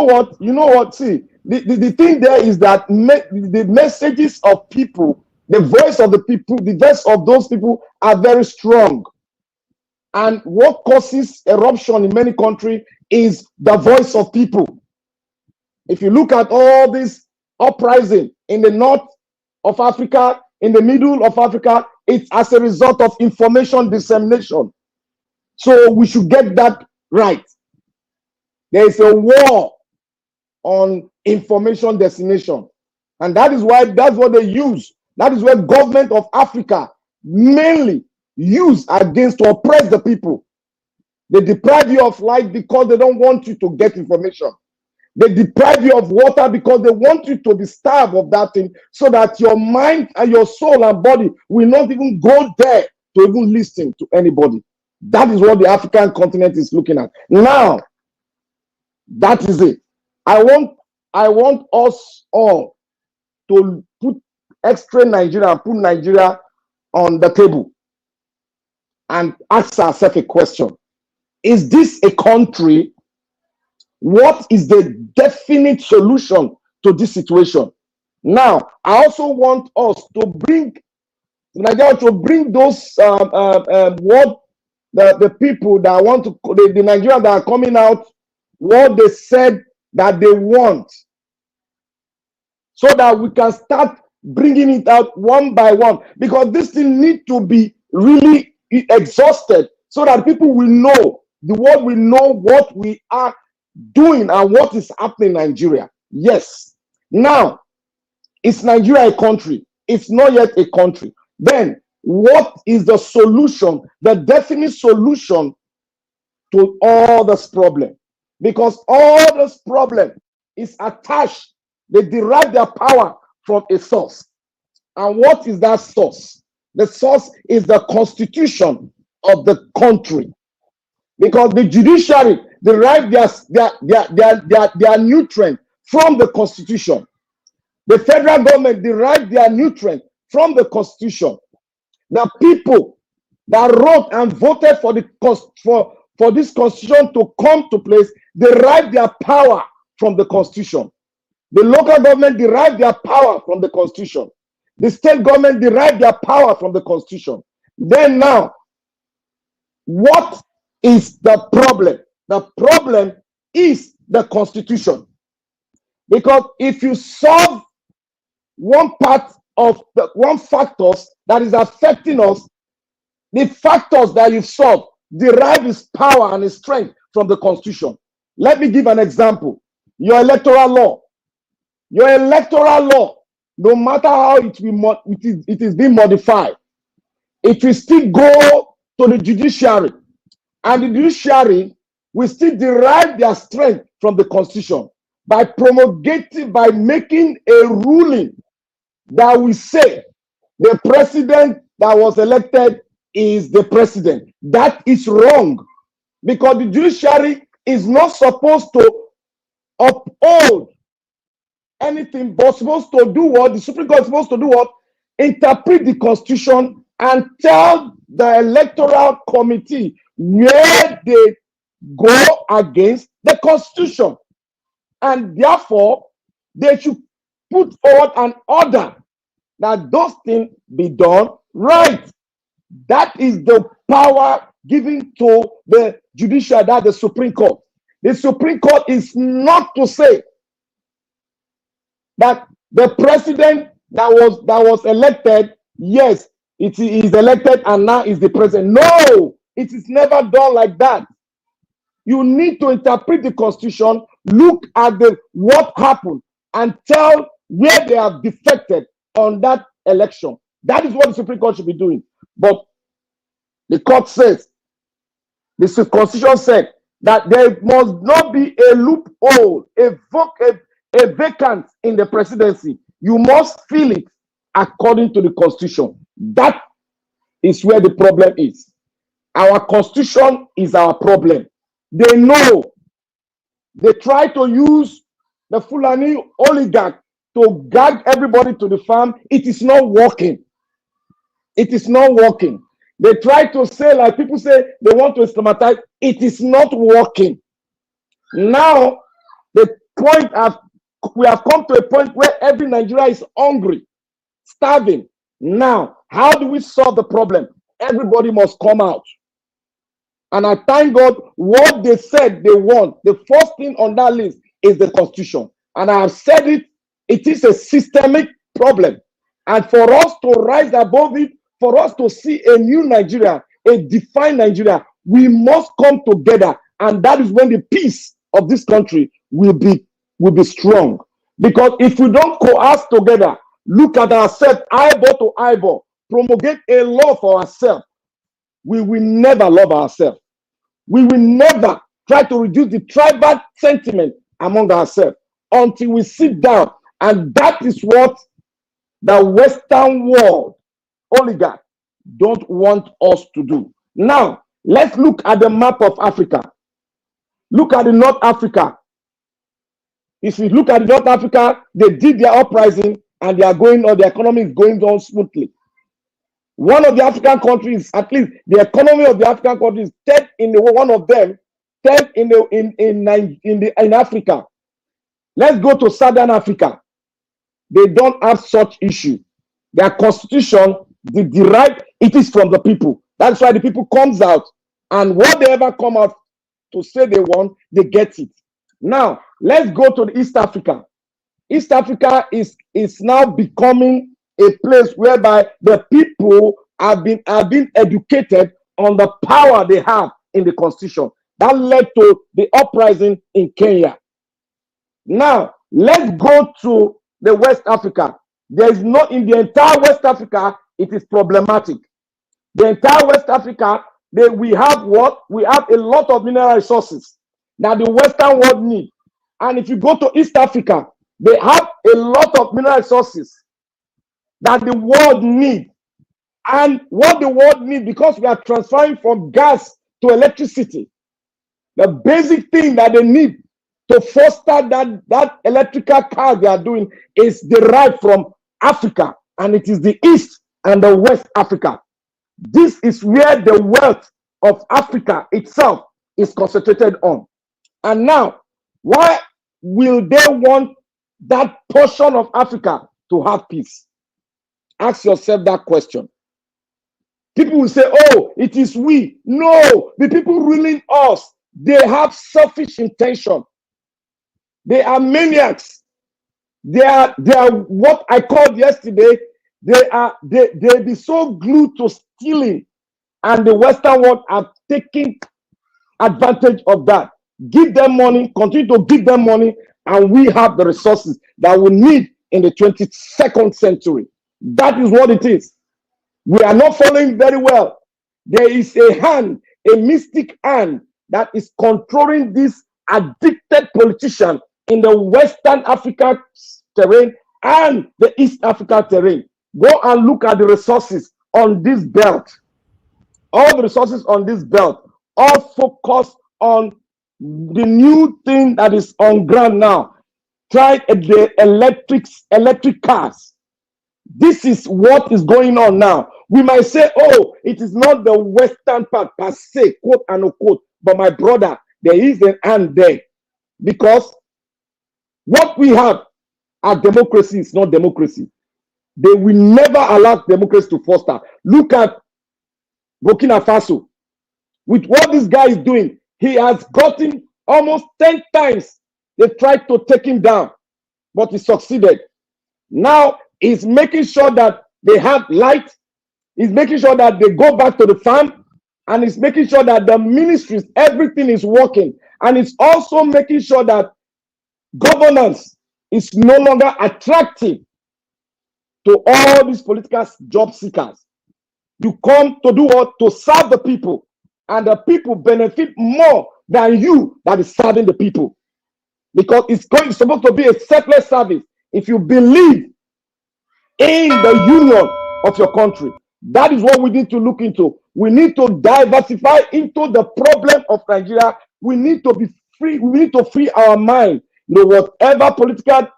O: what? See, the thing there is that the messages of people, the voice of the people, the voice of those people are very strong. And what causes eruption in many countries is the voice of people. If you look at all this uprising in the north of Africa, in the middle of Africa, it's as a result of information dissemination. So we should get that right. There is a war on information dissemination. And that's what they use. That is what government of Africa mainly use against to oppress the people. They deprive you of life because they don't want you to get information. They deprive you of water because they want you to be starved of that thing, so that your mind and your soul and body will not even go there to even listen to anybody. That is what the African continent is looking at. Now, that is it. I want us all to put extra Nigeria, put Nigeria on the table and ask ourselves a question. Is this a country? What is the definite solution to this situation? Now, I also want us to bring Nigeria to bring those what the people that want to the Nigerians that are coming out, what they said that they want, so that we can start bringing it out one by one, because this thing needs to be really exhausted so that people will know, the world will know what we are doing and what is happening in Nigeria. Yes. Now, is Nigeria a country? It's not yet a country. Then, what is the solution, the definite solution to all this problem? Because all this problem is attached, they derive their power from a source. And what is that source? The source is the constitution of the country. Because the judiciary derive their nutrient from the constitution. The federal government derive their nutrient from the constitution. The people that wrote and voted for this constitution to come to place derive their power from the constitution. The local government derive their power from the constitution. The state government derive their power from the constitution. Then now, what is the problem? The problem is the constitution. Because if you solve one part of the one factors that is affecting us, the factors that you've solved derive its power and its strength from the constitution. Let me give an example. Your electoral law. Your electoral law, no matter how it is being modified, it will still go to the judiciary. And the judiciary will still derive their strength from the constitution by promulgating, by making a ruling that will say the president that was elected is the president. That is wrong, because the judiciary is not supposed to uphold anything, but supposed to do what? The Supreme Court is supposed to do what? Interpret the constitution and tell the electoral committee where they go against the constitution. And therefore, they should put forward an order that those things be done right. That is the power given to the judiciary, that the Supreme Court. The Supreme Court is not to say that the president that was elected, yes, it is elected and now is the president. No, It is never done like that. You need to interpret the Constitution, look at what happened, and tell where they have defected on that election. That is what the Supreme Court should be doing. But the court says, the Constitution said that there must not be a loophole, a vacant in the presidency. You must fill it according to the Constitution. That is where the problem is. Our Constitution is our problem. They know. They try to use the Fulani oligarch to gag everybody to the farm. It is not working. It is not working. They try to say, like people say, they want to Islamatize. It is not working. Now, we have come to a point where every Nigerian is hungry, starving. Now, how do we solve the problem? Everybody must come out. And I thank God what they said they want. The first thing on that list is the Constitution. And I have said it, it is a systemic problem. And for us to rise above it, for us to see a new Nigeria, a defined Nigeria, we must come together. And that is when the peace of this country will be strong. Because if we don't coerce together, look at ourselves eyeball to eyeball, promulgate a law for ourselves, we will never love ourselves. We will never try to reduce the tribal sentiment among ourselves until we sit down. And that is what the Western world oligarchs don't want us to do. Now, let's look at the map of Africa. Look at the North Africa. If you look at North Africa, they did their uprising and they are going on, the economy is going on smoothly. One of the African countries, at least the economy of the African countries, third in Africa. Let's go to Southern Africa. They don't have such issue. Their constitution, it is from the people. That's why the people comes out, and what they ever come out to say they want, they get it. Now, let's go to East Africa. East Africa is now becoming a place whereby the people have been educated on the power they have in the constitution. That led to the uprising in Kenya. Now, let's go to the West Africa. There is not, in the entire West Africa, it is problematic. The entire West Africa, we have what? We have a lot of mineral resources that the Western world needs. And if you go to East Africa, they have a lot of mineral resources that the world needs. And what the world needs, because we are transferring from gas to electricity, the basic thing that they need to foster that electrical car they are doing is derived from Africa, and it is the East and the West Africa. This is where the wealth of Africa itself is concentrated on. And now, why will they want that portion of Africa to have peace? Ask yourself that question. People will say, oh, it is we. No, the people ruling us, they have selfish intention. They are maniacs. They are what I called yesterday. They be so glued to stealing, and the Western world are taking advantage of that. Give them money, continue to give them money, and we have the resources that we need in the 22nd century. That is what it is. We are not following very well. There is a hand, a mystic hand, that is controlling this addicted politician in the Western Africa terrain and the East Africa terrain. Go and look at the resources on this belt. All the resources on this belt, all focus on the new thing that is on ground now. Try the electric cars. This is what is going on now. We might say, oh, it is not the Western part per se, quote and unquote, but my brother, there is an hand there. Because what we have at democracy is not democracy. They will never allow democracy to foster. Look at Burkina Faso. With what this guy is doing, he has gotten almost 10 times. They tried to take him down, but he succeeded. Now he's making sure that they have light. He's making sure that they go back to the farm and it's making sure that the ministries, everything is working. And it's also making sure that governance is no longer attractive to all these political job seekers. You come to do what? To serve the people. And the people benefit more than you that is serving the people. Because it's supposed to be a selfless service. If you believe in the union of your country, that is what we need to look into. We need to diversify into the problem of Nigeria. We need to be free. We need to free our mind. You know, whatever political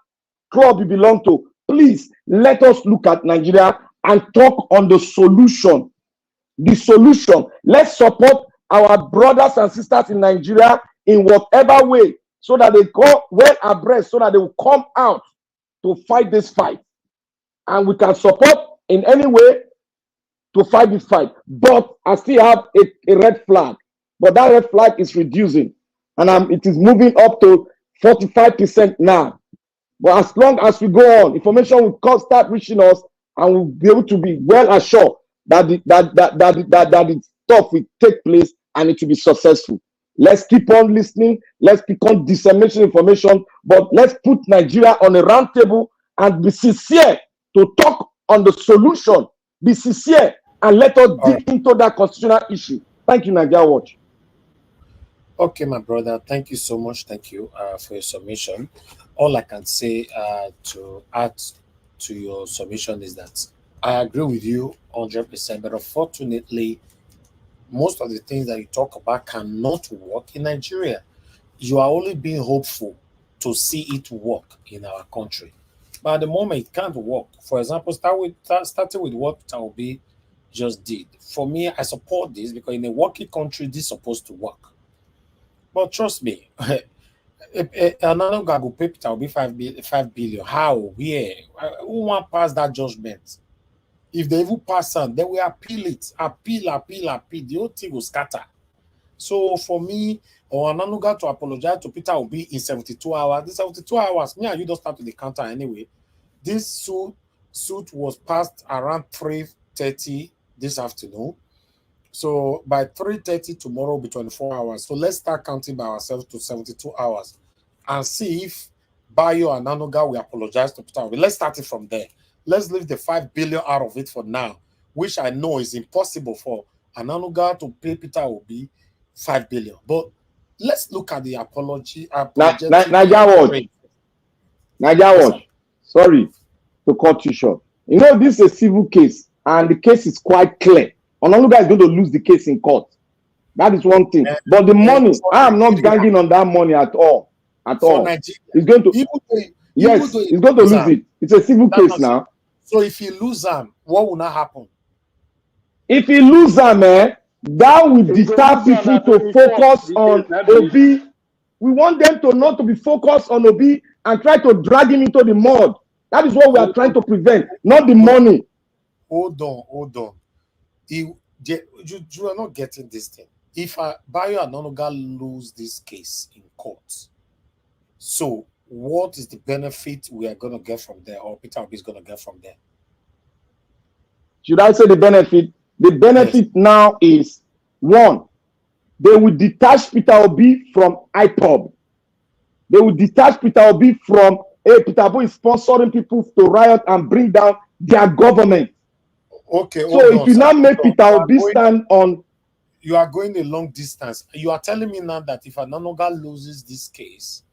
O: club you belong to, please let us look at Nigeria and talk on the solution. The solution. Let's support our brothers and sisters in Nigeria in whatever way, so that they go well abreast, so that they will come out to fight this fight. And we can support in any way to fight this fight. But I still have a red flag. But that red flag is reducing. And it is moving up to 45% now. But as long as we go on, information will start reaching us, and we'll be able to be well assured that the stuff will take place and it will be successful. Let's keep on listening. Let's keep on disseminating information. But let's put Nigeria on a round table and be sincere to talk on the solution. Be sincere and let us dig into that constitutional issue. Thank you, Nigeria Watch.
K: Okay, my brother. Thank you so much. Thank you for your submission. All I can say to add to your submission is that I agree with you 100%, but unfortunately, most of the things that you talk about cannot work in Nigeria. You are only being hopeful to see it work in our country. But at the moment, it can't work. For example, starting with what Taobi just did. For me, I support this because in a working country, this is supposed to work. But trust me, Anoga will pay Taobi 5 billion. How? Where? Who want pass that judgment? If they even pass on, then we appeal it. Appeal. The whole thing will scatter. So for me, or Onanuga to apologize to Peter Obi in 72 hours. The 72 hours, me and you don't start to the counter anyway. This suit was passed around 3:30 this afternoon. So by 3:30 tomorrow will be 24 hours. So let's start counting by ourselves to 72 hours and see if Bayo Onanuga will apologize to Peter Obi. Let's start it from there. Let's leave the 5 billion out of it for now, which I know is impossible for Onanuga to pay Peter Obi 5 billion. But let's look at the apology.
O: Nigeria Watch. Sorry to cut you short. You know, this is a civil case, and the case is quite clear. Onanuga is going to lose the case in court. That is one thing. But the money, I am not ganging on that money at all. He's going to, he's going to lose it. It's a civil case now.
K: So if he lose them, what will not happen?
O: If he lose them, that will deter people to focus on Obi. We want them to not to be focused on Obi and try to drag him into the mud. That is what we are trying to prevent, not the money.
K: Hold on. You are not getting this thing. If Bayo Onanuga lose this case in court, so what is the benefit we are going to get from there, or Peter Obi is going to get from there?
O: Should I say the benefit? The benefit now is, one, they will detach Peter Obi from IPOB. They will detach Peter Obi from, Peter Obi is sponsoring people to riot and bring down their government.
K: Okay.
O: So if you now make Peter Obi stand on...
K: You are going a long distance. You are telling me now that if Onanuga loses this case,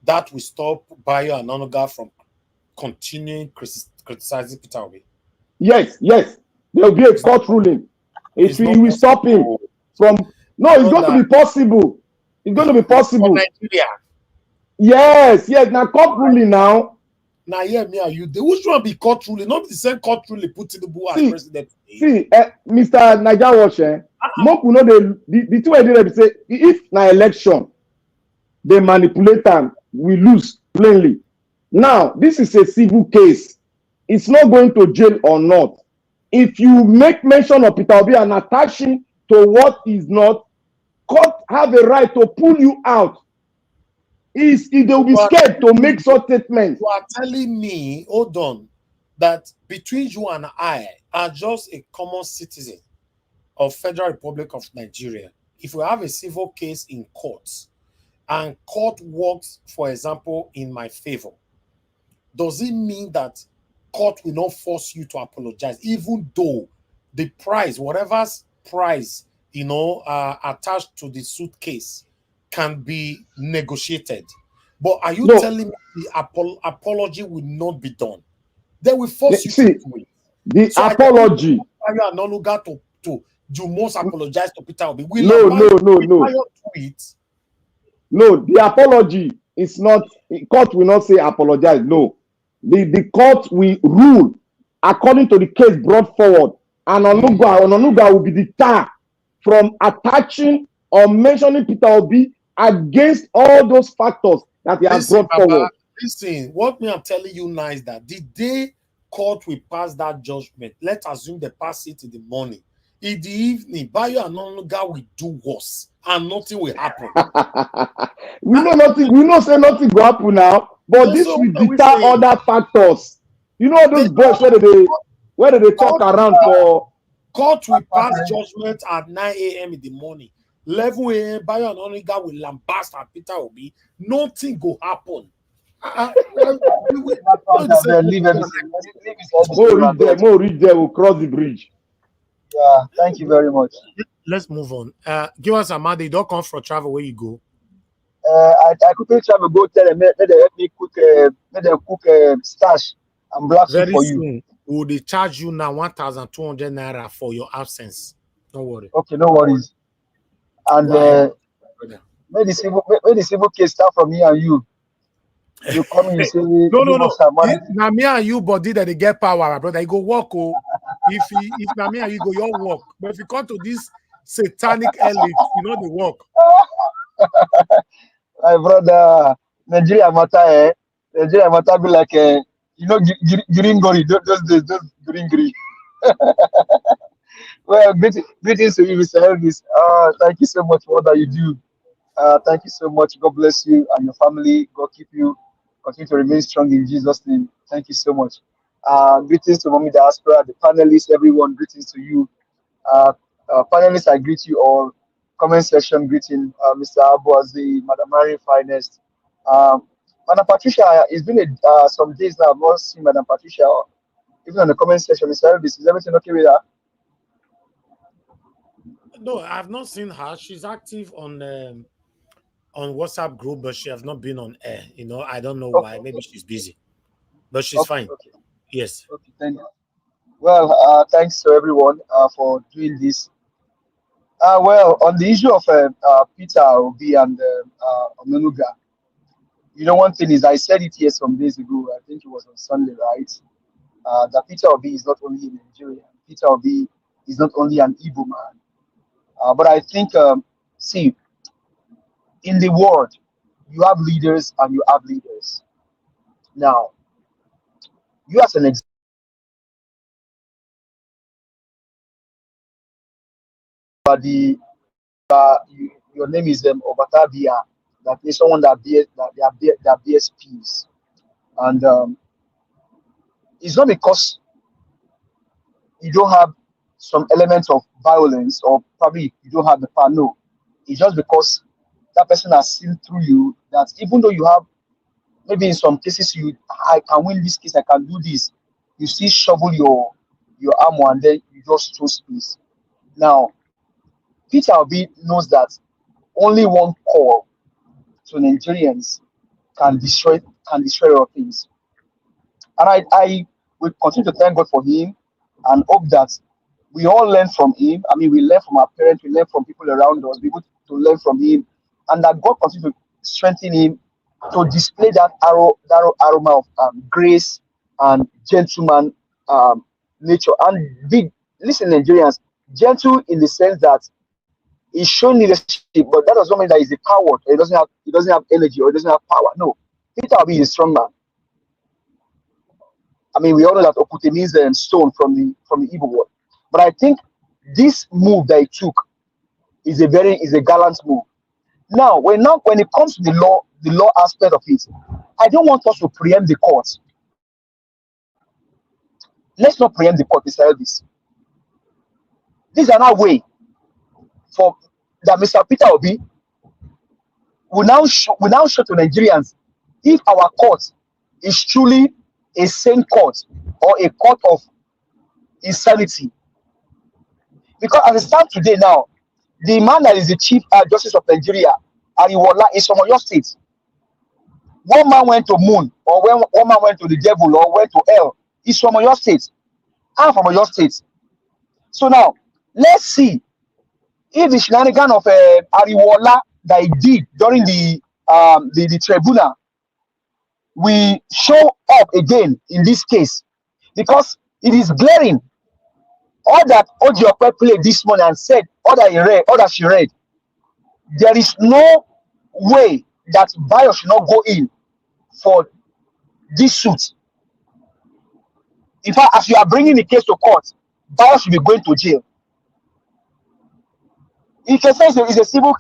K: that will stop Bayo Onanuga from continuing criticizing Peter Obi?
O: Yes. There will be a court ruling. It will stop him from... No, it's going to be possible. It's going to be possible.
K: For Nigeria?
O: Yes. Now court ruling now.
K: Now, me and you. Which one be court ruling? Not the same court ruling put in the book as president.
O: See, Mr. Nigeria Watch, Moku know the two idea they say, if na election, they manipulate them, we lose plainly. Now, this is a civil case. It's not going to jail or not. If you make mention of Peter Obi and attach him to what is not, court have a right to pull you out. If they will be scared to make such statements.
K: You are telling me, hold on, that between you and I are just a common citizen of Federal Republic of Nigeria, if we have a civil case in courts and court works, for example, in my favor, does it mean that court will not force you to apologize, even though the price, whatever price, attached to the suit case can be negotiated? But are you telling me the apology will not be done? They will force you to do it.
O: The apology.
K: Bayo Onanuga to you must apologize to Peter Obi.
O: No. No, the apology is not, court will not say apologize. No. The court will rule according to the case brought forward. And Onanuga will be deterred from attaching or mentioning Peter Obi against all those factors that he has brought forward.
K: Listen, what I'm telling you now is that the day court will pass that judgment, let's assume they pass it in the morning. In the evening, Bayo Onanuga will do worse and nothing will happen.
O: We know nothing, we know say nothing will happen now, but this will deter other factors. You know those boys where they talk around for.
K: Court will pass judgment at 9 a.m. in the morning. 11 a.m. Bayo Onanuga will lambast at Peter Obi. Nothing will happen.
O: More reach there will cross the bridge.
P: Yeah, thank you very much.
K: Let's move on. Give us a man. You don't come for travel where you go.
P: I quickly travel go tell them let them help me cook stash and black soup for you.
K: Will they charge you now 1,200 naira for your absence? Don't worry.
P: Okay, no worries. And may the civil case start from me and you. You come and you say
K: no. Now me and you body that they get power, brother. You go walk. Oh, if now me and you go, you walk. But if you come to this satanic elite, you know the walk.
P: My brother, Nigeria matter, Nigeria matter be like green gori, those days, those green. Well, greetings to you, Mr. Elvis. Thank you so much for all that you do. Thank you so much. God bless you and your family. God keep you. Continue to remain strong in Jesus' name. Thank you so much. Greetings to Mommy Diaspora, the panelists, everyone. Greetings to you. Panelists, I greet you all. Comment section greeting, Mr. Abuazi, Madam Mary Finest. Madam Patricia, it's been some days now. I've not seen Madam Patricia, even on the comment section. Mr. Elvis, is everything okay with her?
K: No, I've not seen her. She's active on WhatsApp group, but she has not been on air. I don't know why. Maybe she's busy, but she's fine. Okay. Yes.
P: Okay, thank you. Well, thanks to everyone for doing this. Well, on the issue of Peter Obi and Onanuga, one thing is, I said it here some days ago. I think it was on Sunday, right? That Peter Obi is not only in Nigeria. Peter Obi is not only an Igbo man. But I think, see, in the world, you have leaders and you have leaders. Now, you as an example, your name is Obatavia, that is someone that bears peace. And it's not because you don't have some elements of violence or probably you don't have the power. No, it's just because that person has seen through you that even though you have, maybe in some cases, I can win this case, I can do this, you still shovel your armor and then you just choose peace. Now, Peter Obi knows that only one call to Nigerians can destroy all things. And I will continue to thank God for him and hope that we all learn from him. I mean, we learn from our parents, we learn from people around us, we able to learn from him, and that God continue to strengthen him to display that aroma of grace and gentleman nature. And listen, Nigerians, gentle in the sense that he's showing leadership, but that does not mean that he's a coward, or he doesn't have energy, or he doesn't have power. No, Peter Obi is a strong man. I mean, we all know that Okute means stone from the Igbo word. But I think this move that he took is a gallant move. Now, when it comes to the law aspect of it, I don't want us to preempt the court. Let's not preempt the court, Mr. Elvis. This is another way for that Mr. Peter Obi will now show to Nigerians if our court is truly a sane court or a court of insanity. Because as it stands today now, the man that is the Chief Justice of Nigeria, Ariwola, is from your state. One man went to moon, or one man went to the devil, or went to hell. He's from your state. I'm from your state. So now, let's see if the shenanigan of Ariwola that he did during the tribunal will show up again in this case, because it is glaring. All that Ojiope played this morning and said, all that she read, there is no way that Bayo should not go in for this suit. In fact, as you are bringing the case to court, Bayo should be going to jail. You can say it's a civil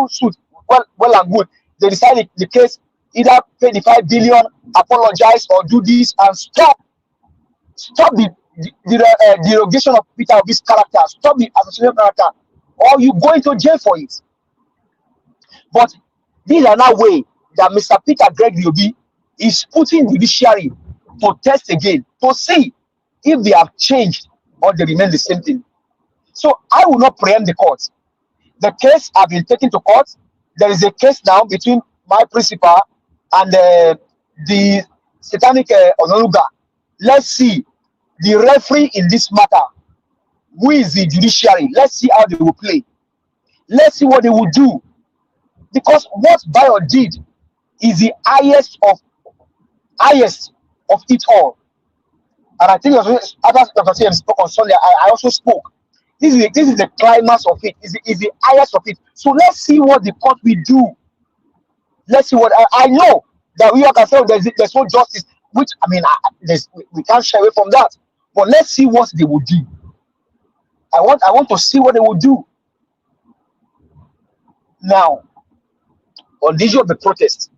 P: suit. Well and good. They decided the case, either pay the 5 billion, apologize, or do this and stop the derogation of Peter Obi's character, stop the association character, or you go into jail for it. But these are not way that Mr. Peter Gregory Obi is putting the judiciary to test again, to see if they have changed or they remain the same thing. So I will not preempt the court. The case has been taken to court. There is a case now between my principal and the satanic Onanuga. Let's see the referee in this matter. Who is the judiciary? Let's see how they will play. Let's see what they will do. Because what Bayo did is the highest of it all. And I think others spoke on Sunday. I also spoke. This is the climax of it. Is the highest of it. So let's see what the court will do. Let's see what I know that we all can say there's no justice, which I mean we can't shy away from that. But let's see what they will do. I want to see what they will do. Now, on the issue of the protest,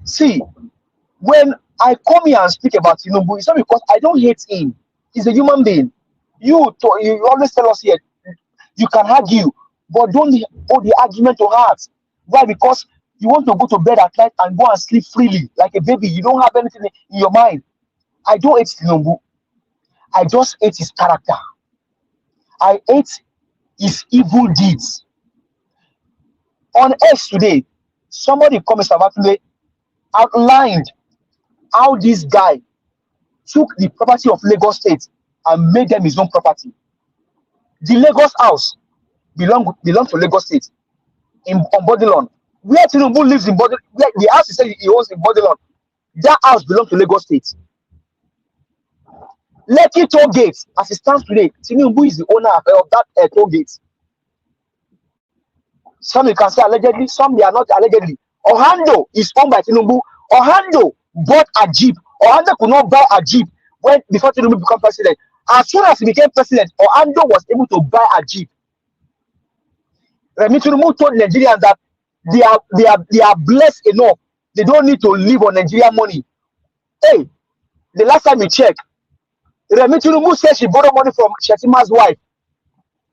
P: see, when I come here and speak about Tinubu, it's not because I don't hate him. He's a human being. You always tell us here, you can argue, but don't hold the argument to heart. Why? Because you want to go to bed at night and go and sleep freely, like a baby. You don't have anything in your mind. I don't hate Tinubu. I just hate his character. I hate his evil deeds. On X today, somebody comments about today outlined how this guy took the property of Lagos State and made them his own property. The Lagos house belongs to Lagos State on Bodilon. Where Tinubu lives in Bodilon, the house he said he owns in Bodilon, that house belongs to Lagos State. Lekki toll gate, as it stands today, Tinubu is the owner of that toll gate. Some you can say allegedly, some they are not allegedly. Ohando is owned by Tinubu. Ohando bought a jeep. Ohando could not buy a jeep before Tinubu became president. As soon as he became president, Ohando was able to buy a jeep. Remi Tinubu told Nigerians that they are blessed enough. They don't need to live on Nigerian money. Hey, the last time we checked, Remi Tinubu said she borrowed money from Shetima's wife.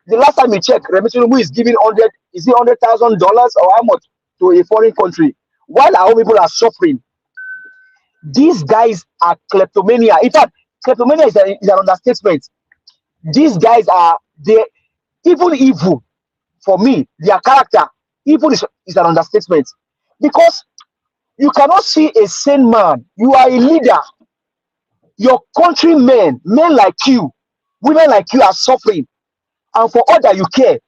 P: The last time we checked, Remi Tinubu is giving $100,000 or how much to a foreign country, while our people are suffering. These guys are kleptomania. In fact, kleptomania is an understatement. These guys are even evil. For me, their character, evil is an understatement. Because you cannot see a sane man. You are a leader. Your countrymen, men like you, women like you are suffering. And for all that you care,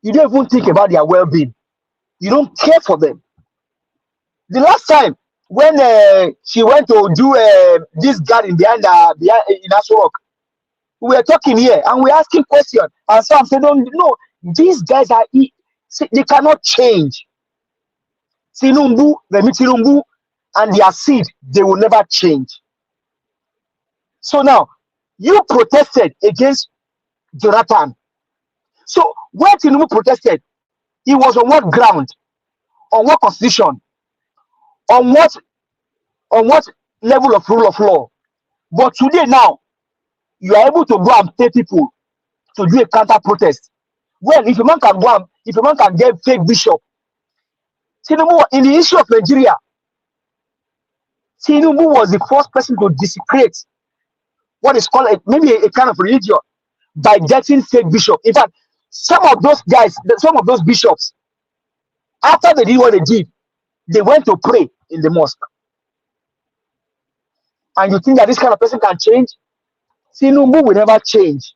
P: you don't even think about their well-being. You don't care for them. The last time when she went to do this garden behind in Aso Rock, we were talking here and we're asking questions. And some say, no, these guys they cannot change. Tinubu, Remi Tinubu, and their seed, they will never change. So now, you protested against Jonathan. So when Tinubu protested, he was on what ground? On what constitution? On what level of rule of law? But today now, you are able to go and pay people to do a counter protest. When if a man can go and, if a man can get fake bishop, Tinubu in the issue of Nigeria, Tinubu was the first person to desecrate what is called maybe a kind of religion by getting fake bishop. In fact, some of those guys, some of those bishops, after they did what they did, they went to pray in the mosque. And you think that this kind of person can change? Tinubu will never change.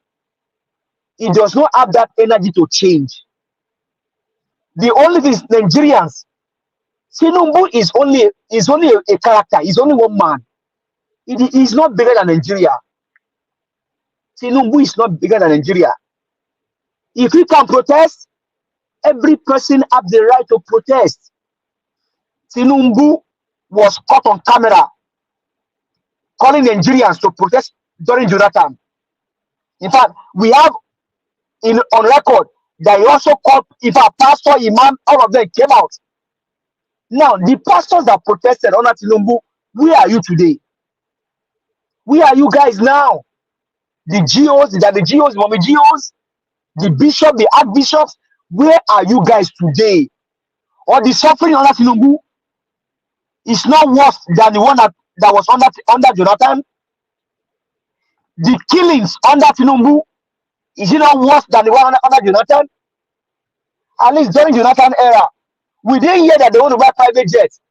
P: He does not have that energy to change. The only thing is Nigerians. Tinubu is only a character. He's only one man. He's not bigger than Nigeria. Tinubu is not bigger than Nigeria. If he can protest, every person has the right to protest. Tinubu was caught on camera calling Nigerians to protest during Jonathan. In fact, we have on record that he also called, if a pastor, imam, all of them came out. Now, the pastors that protested under Tinubu, where are you today? Where are you guys now? The GOs, the mommy GOs, the bishop, the archbishops, where are you guys today? Or the suffering under Tinubu is not worse than the one that was under Jonathan? The killings under Tinubu, is it not worse than the one under Jonathan? At least during Jonathan era, we didn't hear that they want to buy private jets.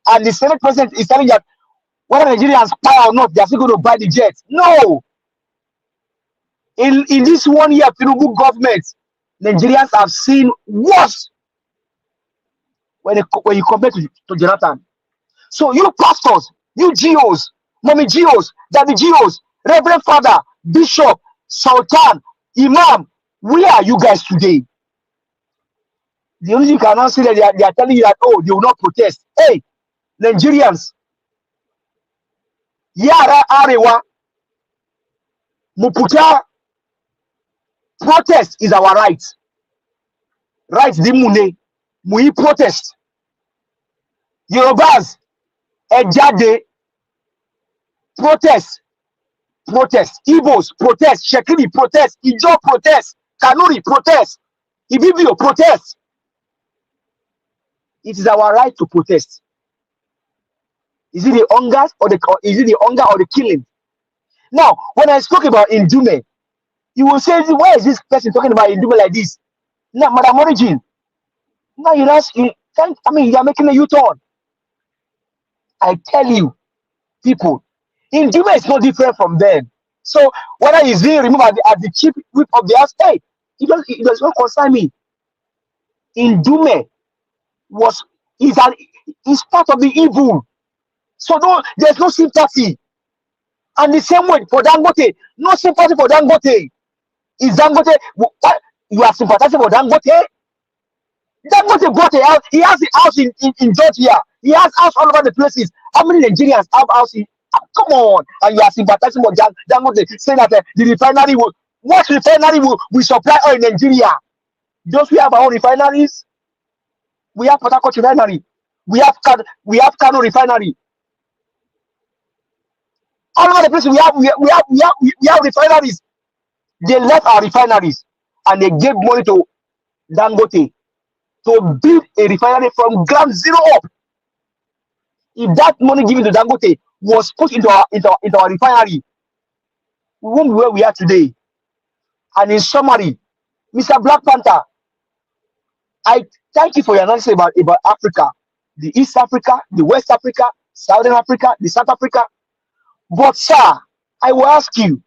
P: And the Senate president is telling that whether Nigerians buy or not, they're still going to buy the jets. No! In this 1 year Tinubu government, Nigerians have seen worse when you compare to Jonathan. So you pastors, you GOs, mommy GOs, daddy GOs, Reverend Father, Bishop, Sultan, Imam, where are you guys today? The only thing you cannot see that they are telling you that, oh, they will not protest. Hey, Nigerians, Yara Arewa, Muputa, protest is our right. Right, Dimune, Mui protest. Yorubas, Ejade, protest. Protest. Igbos, protest. Shekiri, protest. Ijo, protest. Kanuri, protest. Ibibio, protest. It is our right to protest. Is it the hunger or the killing? Now, when I spoke about Indume, you will say, why is this person talking about Indume like this? Now, Madam Origin. Now you are making a U-turn. I tell you, people, Indume is no different from them. So whether he's being removed as the chief whip of the house, hey, it does not concern me. Indume is part of the evil. So there's no sympathy. And the same way for Dangote, no sympathy for Dangote. Is Dangote, what, you are sympathizing for Dangote? Dangote bought a house. He has a house in Georgia. He has house all over the places. How many Nigerians have house in? Come on. And you are sympathizing for Dangote, saying that the refinery what refinery will supply oil in Nigeria? Don't we have our own refineries? We have Port Harcourt refinery. We have Kano refinery. All over the place we have refineries. They left our refineries and they gave money to Dangote to build a refinery from ground zero up. If that money given to Dangote was put into our refinery, we won't be where we are today. And in summary, Mr. Black Panther, I thank you for your analysis about Africa, the East Africa, the West Africa, Southern Africa, the South Africa. But sir, I will ask you,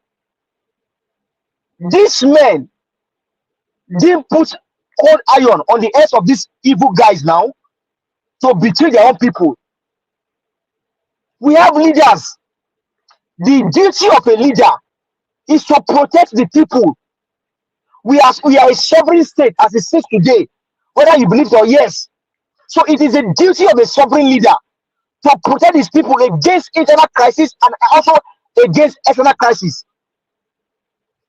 P: these men didn't put cold iron on the heads of these evil guys now to betray their own people. We have leaders. The duty of a leader is to protect the people. We are a sovereign state as it says today, whether you believe it or yes. So it is a duty of a sovereign leader to protect his people against internal crisis and also against external crisis.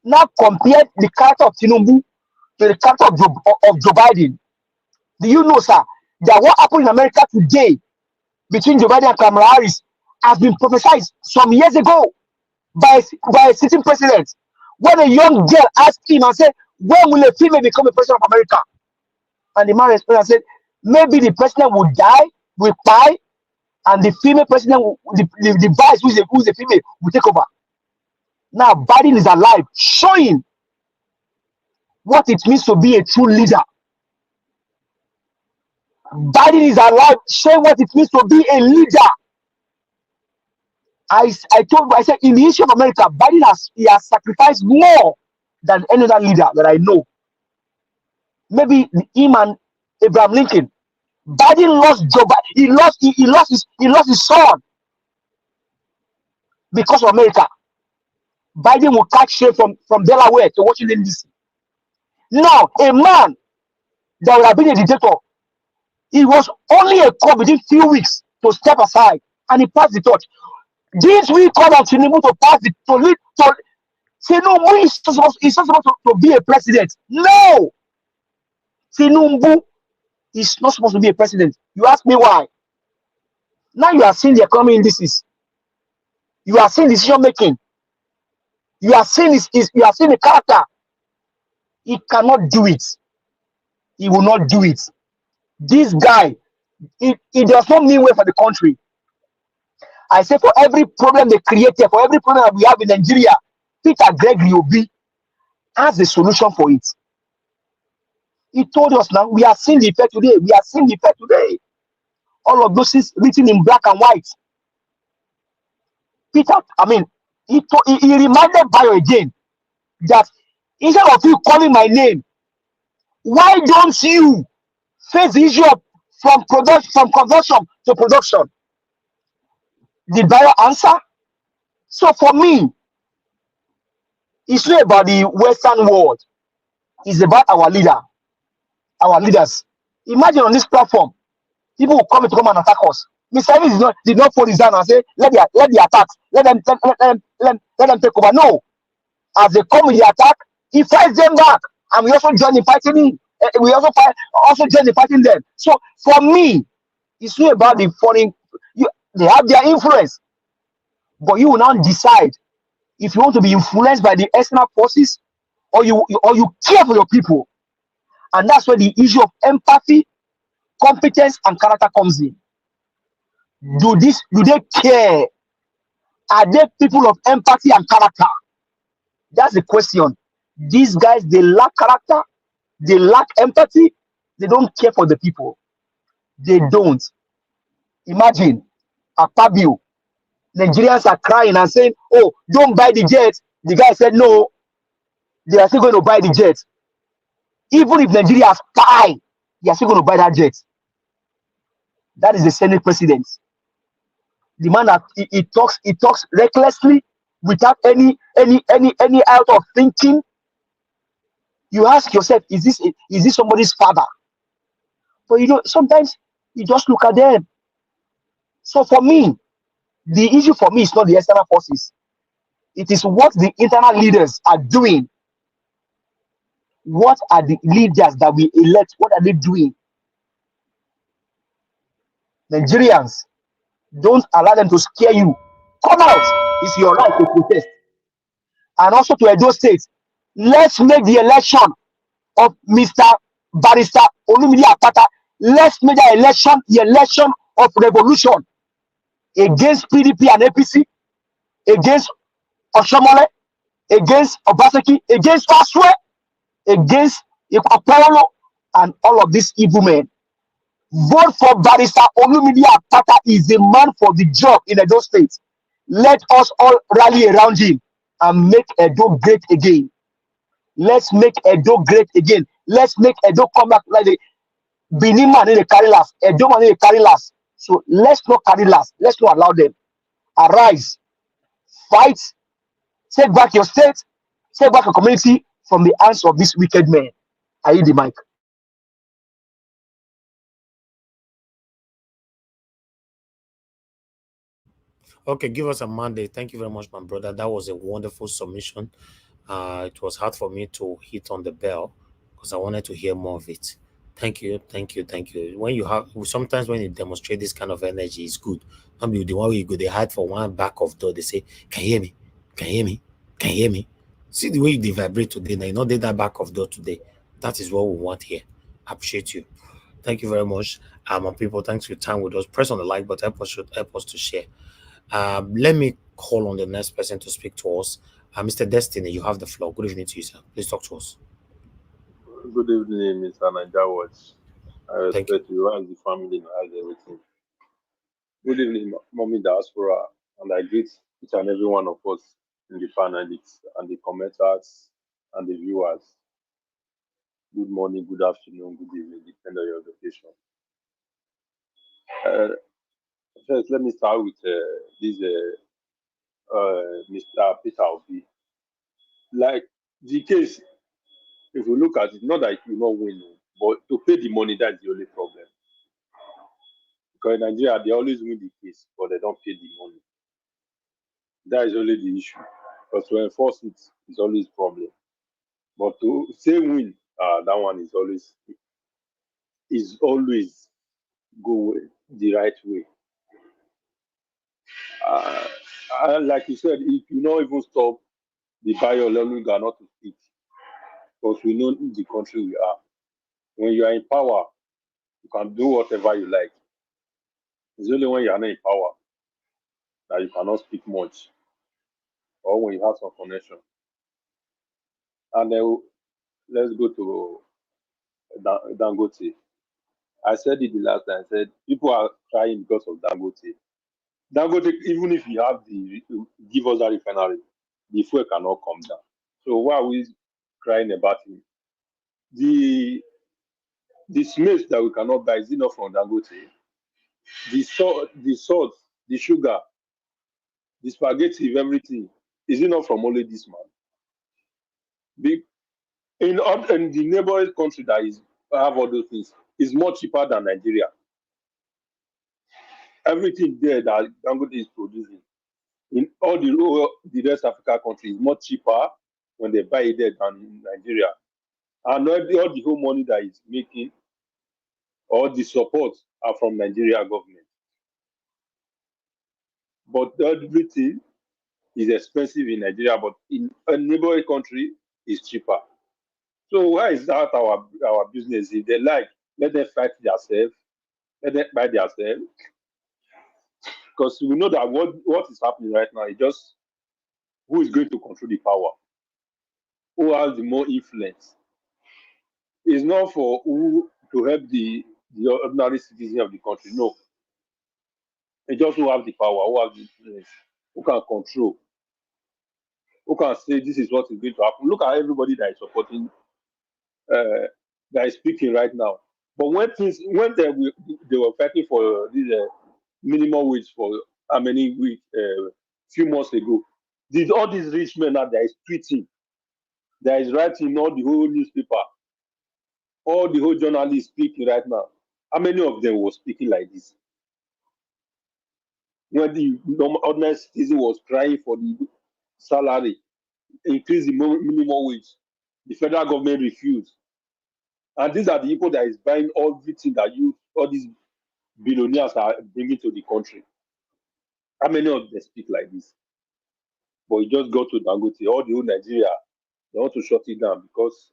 P: Now compare the character of Tinubu to the character of Joe Biden. Do you know, sir, that what happened in America today between Joe Biden and Kamala Harris has been prophesied some years ago by a sitting president? When a young girl asked him and said, when will a female become a president of America? And the man responded and said, maybe the president will die, will die, and the female president, the vice, who's the female, will take over. Now Biden is alive, showing what it means to be a true leader. Biden is alive, showing what it means to be a leader. I said, in the history of America, Biden has sacrificed more than any other leader that I know. Maybe him and Abraham Lincoln. Biden lost Joe Biden. He lost his son because of America. Biden will catch shade from Delaware to Washington DC. Now, a man that would have been a dictator, he was only a cop within few weeks to step aside, and he passed the torch. Didn't we call on Tinubu to pass the to lead to Tinubu is not supposed to be a president? No, Tinubu is not supposed to be a president. You ask me why? Now you are seeing the economy indices. You are seeing decision making. You are seeing the character. He cannot do it. He will not do it. This guy, it does not mean well for the country. I say for every problem they created, for every problem that we have in Nigeria, Peter Gregory Obi has the solution for it. He told us now, we are seeing the effect today. We are seeing the effect today. All of those things written in black and white. Peter, he reminded Bayo again that instead of you calling my name, why don't you face the issue of from conversion to production? Did Bayo answer? So for me, it's not about the Western world. It's about our leaders. Imagine on this platform, people will come and attack us. Mr. Evans did not put his down and say, let the attacks, let them take over. No. As they come with the attack, he fights them back. And we also join in fighting him. We also join in fighting them. So for me, it's not about the foreign. They have their influence. But you will now decide if you want to be influenced by the external forces or you care for your people. And that's where the issue of empathy, competence, and character comes in. Do they care? Are they people of empathy and character? That's the question. These guys, they lack character, they lack empathy, they don't care for the people. They don't. Imagine a Fabio. Nigerians are crying and saying, oh, don't buy the jet. The guy said, no, they are still going to buy the jet. Even if Nigeria has pie, they are still going to buy that jet. That is the Senate president. The man that he talks recklessly without any out of thinking. You ask yourself, is this somebody's father? But sometimes you just look at them. So for me, the issue for me is not the external forces. It is what the internal leaders are doing. What are the leaders that we elect? What are they doing? Nigerians, don't allow them to scare you. Come out. It's your right to protest. And also to Edo State, let's make the election of Mr. Barrister Olumide Akpata. Let's make the election of revolution against PDP and APC, against Oshomole, against Obaseki, against Oswe, against Apollo, and all of these evil men. Vote for Barrister Olumide Akpata. Is a man for the job in Edo State. Let us all rally around him and make Edo great again. Let's make Edo great again. Let's make Edo come back like the Benin man in the carry last, Edo man in the carry last. So let's not carry last. Let's not allow them. Arise, fight, take back your state, take back your community from the hands of these wicked men. I yield the mic.
K: Okay, give us a mandate. Thank you very much, my brother. That was a wonderful submission. It was hard for me to hit on the bell because I wanted to hear more of it. Thank you. Sometimes when you demonstrate this kind of energy, it's good. I mean, the one where you go, they hide for one back of door. They say, "Can you hear me? Can you hear me? Can you hear me?" See the way they vibrate today. Now, you know, they that back of door today. That is what we want here. Appreciate you. Thank you very much. People, thanks for your time with us. Press on the like button, help us to share. Let me call on the next person to speak to us. Mr. Destiny, you have the floor. Good evening to you, sir. Please talk to us.
Q: Good evening, Mr. Naija Watch. I respect you as the family and as everything. Good evening, Mommy Diaspora, and I greet each and every one of us in the panelists and the commenters and the viewers. Good morning, good afternoon, good evening, depending on your location. First, let me start with this Mr. Peter Obi. Like the case, if you look at it, not that you not win, but to pay the money, that's the only problem. Because in Nigeria, they always win the case, but they don't pay the money. That is only the issue. Because to enforce it is always a problem. But to say win, that one is always go the right way. Like you said, if you not even stop the Bayo Onanuga not to speak, because we know the country we are. When you are in power, you can do whatever you like. It's only when you are not in power that you cannot speak much, or when you have some connection. And then let's go to Dangote. I said it the last time. I said people are crying because of Dangote. Dangote, even if you have give us a refinery, the fuel cannot come down. So why are we crying about him? The cement that we cannot buy is enough from Dangote. The salt, the sugar, the spaghetti, everything is enough from only this man. In the neighboring country that have all those things is more cheaper than Nigeria. Everything there that Dangote is producing in all the West Africa countries is much cheaper when they buy it there than in Nigeria. And all the whole money that is making or the support are from Nigeria government. But everything is expensive in Nigeria, but in a neighboring country is cheaper. So why is that our business? If they like, let them fight themselves, let them buy themselves. Because we know that what is happening right now is just who is going to control the power, who has the more influence. It's not for who to help the ordinary citizen of the country. No. It's just who have the power, who have the influence, who can control, who can say this is what is going to happen. Look at everybody that is supporting, that is speaking right now. But when they were fighting for this minimum wage for how many weeks, few months ago, did all these rich men now that is tweeting, that is writing all the whole newspaper, all the whole journalists speaking right now, how many of them were speaking like this? When the ordinary citizen was crying for the salary, increase the minimum wage, the federal government refused. And these are the people that is buying everything that all these billionaires are bringing to the country. How many of them speak like this? But you just go to Dangote, all the whole Nigeria, they want to shut it down because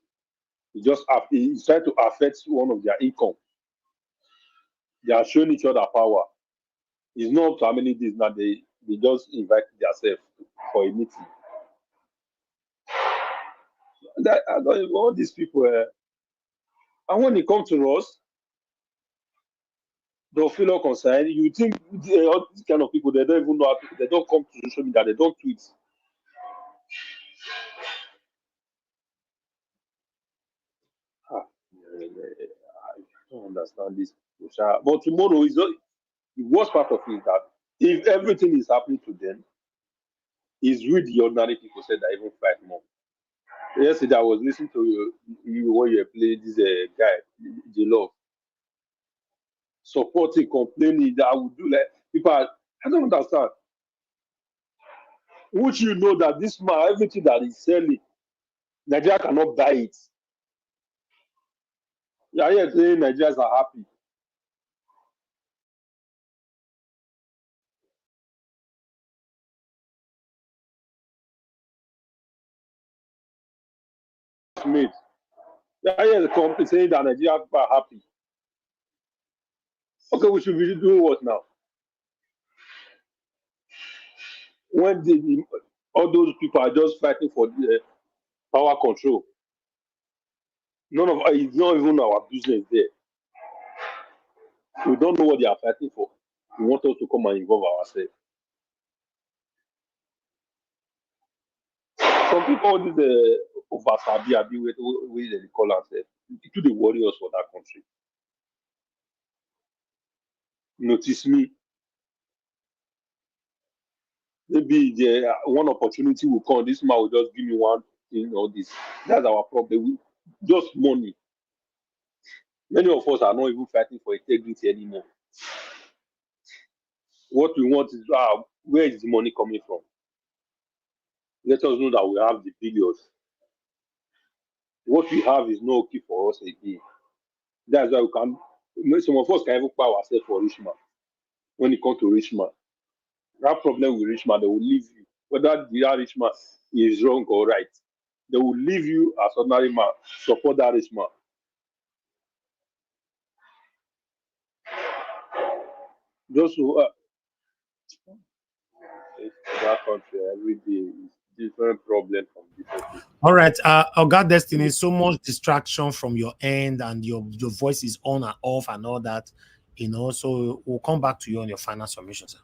Q: it's trying to affect one of their income. They are showing each other power. It's not how many days now they just invite themselves for a meeting. All these people, and when it comes to us, they'll feel no concerned. You think all these kind of people, they don't even know they don't come to social media, they don't tweet. I don't understand this. But tomorrow is not, the worst part of it is that if everything is happening to them, is with the ordinary people said that even fight more. Yesterday I was listening to you when you played this guy, J-Love, supporting, complaining that I would do like people. I don't understand. Would you know that this man, everything that he's selling, Nigeria cannot buy it? Yeah, saying Nigerians are happy. made. I hear the company saying that Nigeria people are happy. Okay, we should be doing what now? When all those people are just fighting for the power control. None of it's not even our business there. We don't know what they are fighting for. We want us to come and involve ourselves. Some people, all these oversabi, we they call ourselves, to the warriors for that country. Notice me. Maybe one opportunity will come. This man will just give me one thing or this. That's our problem. Just money. Many of us are not even fighting for integrity anymore. What we want is where is the money coming from? Let us know that we have the billions. What we have is not okay for us again. That's why we can. Some of us can even buy ourselves for rich man. When it comes to rich man, that problem with rich man, they will leave you. Whether the rich man is wrong or right, they will leave you as ordinary man. Support that rich man. Just that country every day is different problem from different people.
K: All right, God Destiny, so much distraction from your end, and your voice is on and off and all that, so we'll come back to you on your final submission, sir.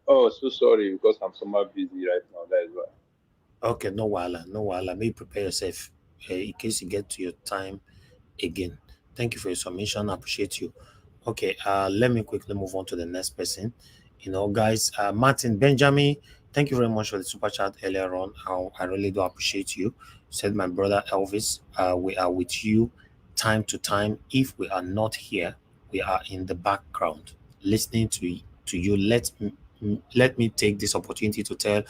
Q: Oh, so sorry, because I'm somewhat busy right now, that is why.
K: Okay, no wala. Maybe prepare yourself in case you get to your time again. Thank you for your submission. I appreciate you. Okay, let me quickly move on to the next person. Guys, Martin Benjamin, thank you very much for the super chat earlier on. I really do appreciate you. Said my brother Elvis, we are with you time to time. If we are not here, we are in the background listening to you. Let me take this opportunity to tell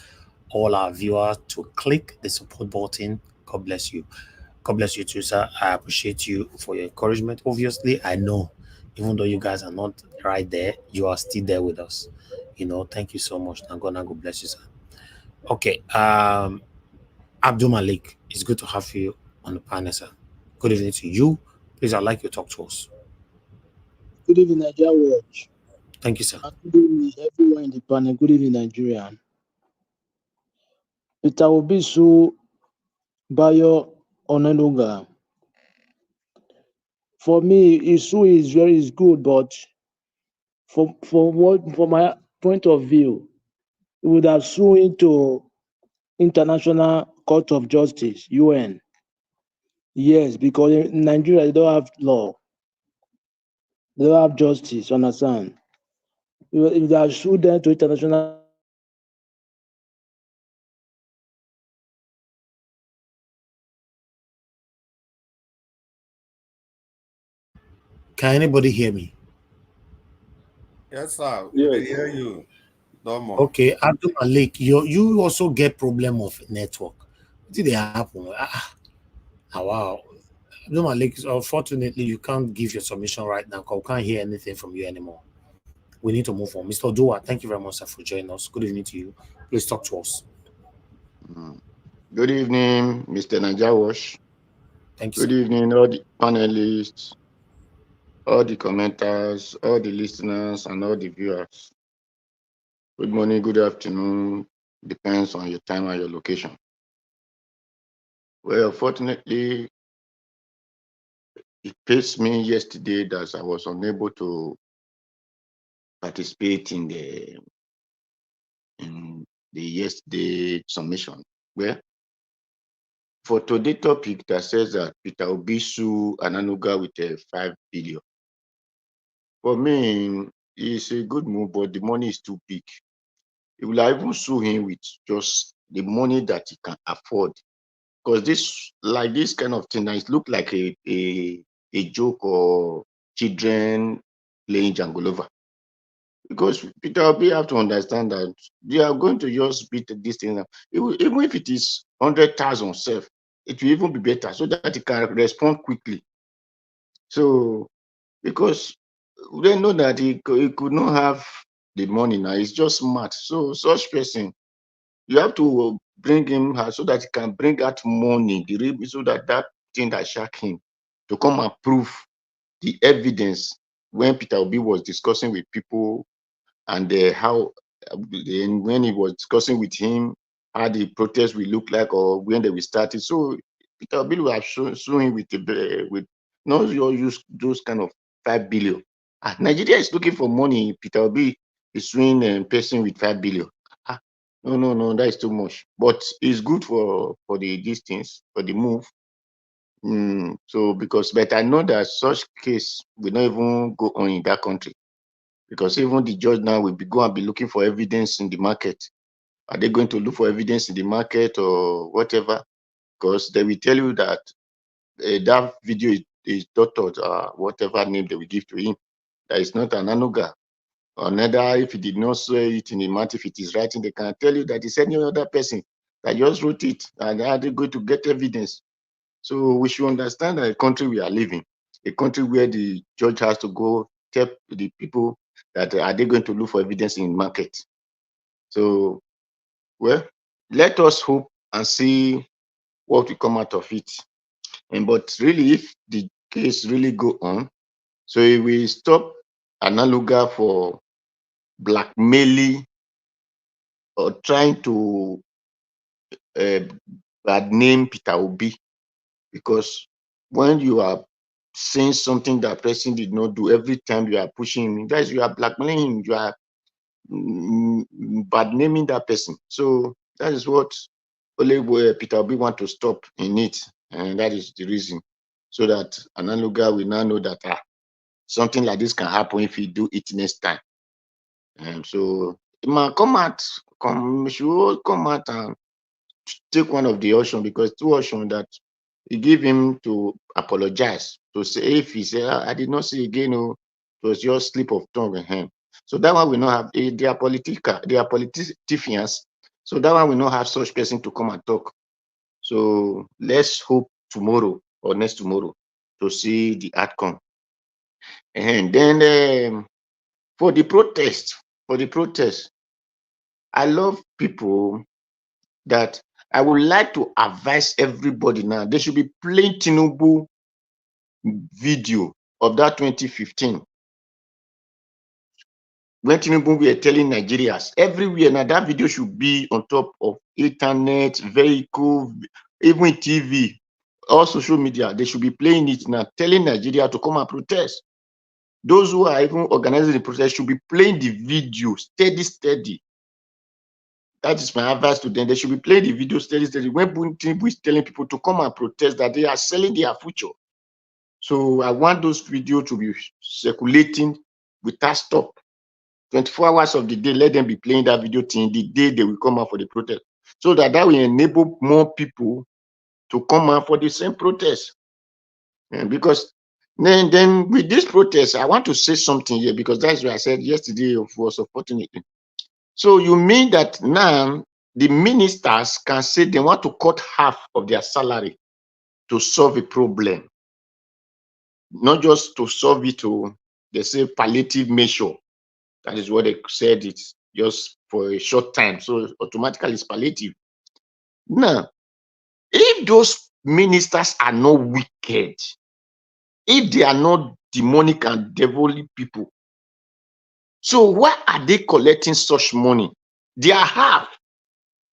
K: all our viewers to click the support button. God bless you. God bless you too, sir. I appreciate you for your encouragement. Obviously, I know, even though you guys are not right there, you are still there with us. Thank you so much. God bless you, sir. Okay. Abdul Malik, it's good to have you on the panel, sir. Good evening to you. Please, I'd like you to talk to us.
R: Good evening, Nigeria Watch.
K: Thank you, sir.
R: Good evening, everyone in the panel. Good evening, Nigeria. Peter Obisu, Bayo Onanuga. For me, Isu is good, but from my point of view, it would have sued into International Court of Justice, UN. Yes, because in Nigeria they don't have law. They don't have justice, understand? If they are sued them to international.
K: Can anybody hear me?
S: Yes, sir.
Q: Yes.
S: We hear you.
K: Okay, Abdul Malik, you also get problem of network. What did they happen? Wow. Abdul Malik, unfortunately, you can't give your submission right now because we can't hear anything from you anymore. We need to move on. Mr. Dua, thank you very much, sir, for joining us. Good evening to you. Please talk to us.
T: Good evening, Mr. Najawash.
K: Thank you,
T: Good evening, all the panelists, all the commenters, all the listeners, and all the viewers. Good morning, good afternoon. Depends on your time and your location. Well, fortunately, it paced me yesterday that I was unable to participate in the yesterday submission. Well, for today's topic that says that Peter Obisu Onanuga with 5 billion. For me, it's a good move, but the money is too big. It will even sue him with just the money that he can afford. Because this kind of thing, it look like a joke or children playing Jangolova. Because Peter Obi have to understand that they are going to just beat this thing up. Even if it is 100,000 self, it will even be better so that it can respond quickly. So, because they know that he could not have the money now, it's just smart. So, such person, you have to bring him so that he can bring out money, so that thing that shocked him to come and prove the evidence when Peter Obi was discussing with people and how when he was discussing with him how the protest will look like or when they will start it. So Peter Obi will have suing with no use those kind of 5 billion. Nigeria is looking for money. Peter Obi is suing a person with 5 billion. No, that is too much. But it's good for the distance, for the move. But I know that such case will not even go on in that country, because even the judge now will go and be looking for evidence in the market. Are they going to look for evidence in the market or whatever? Because they will tell you that that video is doctored, whatever name they will give to him, that is not an Anoga. Or neither, if he did not say it in the matter, if it is writing, they can tell you that it's any other person that just wrote it, and are they going to get evidence? So we should understand that the country we are living, a country where the judge has to go tell the people that are they going to look for evidence in the market. So, well, let us hope and see what will come out of it. But really, if the case really go on, so it will stop Onanuga for blackmailing or trying to bad name Peter Obi, because when you are saying something that person did not do, every time you are pushing him, guys, you are blackmailing him, you are bad naming that person. So that is what only Peter Obi want to stop in it, and that is the reason, so that Onanuga will now know that something like this can happen if he do it next time. So it might come out, should come out and take one of the options, because two options that he give him to apologize, to say if he say I did not see again, it was just slip of tongue in him. So that one we not have. They are politicians. So that one we not have such person to come and talk. So let's hope tomorrow or next tomorrow to see the outcome. And then for the protest, I love people that I would like to advise everybody now. They should be playing Tinubu video of that 2015. When Tinubu were telling Nigerians everywhere now, that video should be on top of internet, vehicle, even TV, all social media. They should be playing it now, telling Nigeria to come and protest. Those who are even organizing the protest should be playing the video steady. That is my advice to them. They should be playing the video steady. When Tinubu is telling people to come and protest, that they are selling their future. So I want those videos to be circulating without stop. 24 hours of the day, let them be playing that video till the day they will come out for the protest. So that will enable more people to come out for the same protest. And because then with this protest, I want to say something here, because that's what I said yesterday for supporting it. So you mean that now the ministers can say they want to cut half of their salary to solve a problem, not just to solve it, they say palliative measure. That is what they said, it's just for a short time. So automatically it's palliative. Now, if those ministers are not wicked, if they are not demonic and devilish people, so why are they collecting such money? They are half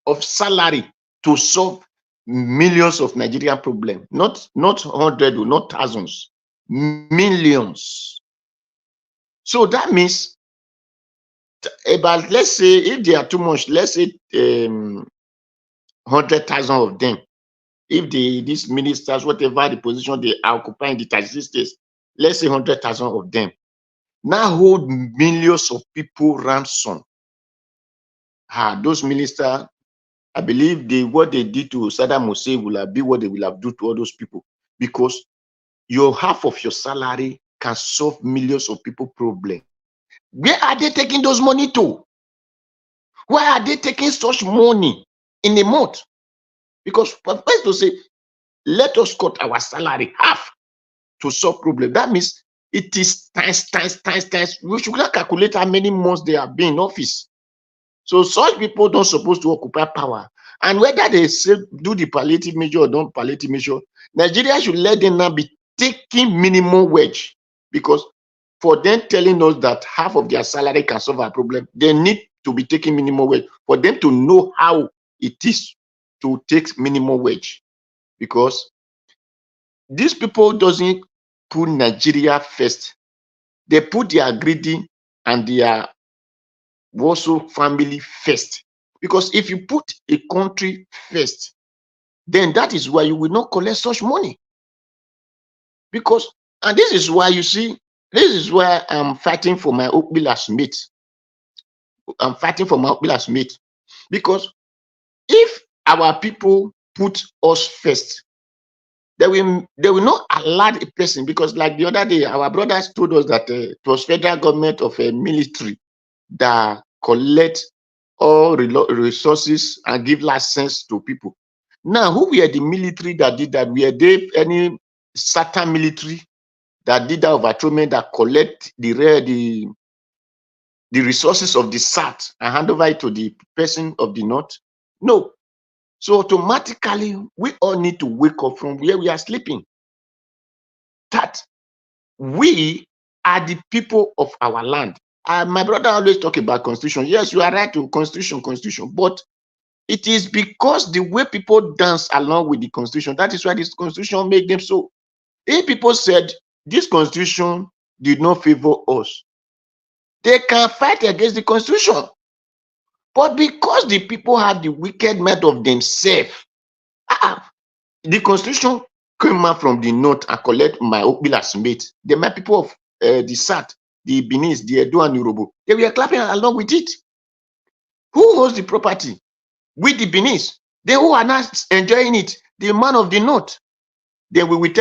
T: of salary to solve millions of Nigerian problems, not hundreds or not thousands, millions. So that means about, let's say if they are too much, let's say 100,000 of them, if these ministers, whatever the position they are occupying the 36 states, let's say 100,000 of them now hold millions of people ransom. Those ministers, I believe what they did to Saddam Hussein will be what they will have done to all those people, because your half of your salary can solve millions of people problem. Where are they taking those money to? Why are they taking such money in a month? Because first to say, let us cut our salary half to solve problem. That means it is times. We should not calculate how many months they have been in office. So such people don't supposed to occupy power And whether they say do the palliative measure or don't palliative measure, Nigeria should let them now be taking minimum wage, because for them telling us that half of their salary can solve our problem, they need to be taking minimum wage for them to know how it is to take minimum wage. Because these people doesn't put Nigeria first. They put their greedy and their also family first. Because if you put a country first, then that is why you will not collect such money. Because, and this is why you see, this is why I'm fighting for my Okbila's mate. I'm fighting for my Okbila's mate. Because if our people put us first, they will not allow a person, because like the other day, our brothers told us that it was federal government of a military that collect all resources and give license to people. Now, who were the military that did that? Were there any certain military that did that overthrow that collect the resources of the South and hand over it to the person of the North? No. So automatically, we all need to wake up from where we are sleeping. That we are the people of our land. My brother always talk about constitution. Yes, you are right to constitution, but it is because the way people dance along with the constitution, that is why this constitution make them so. If people said this constitution did not favor us, they can fight against the constitution. But because the people have the wicked mind of themselves, the constitution came out from the north and collect my Okbila's mate. My people of the South, the Benin, the Edo and Yoruba, they were clapping along with it. Who owns the property? With the Benis. They who are not enjoying it, the man of the north. Then we will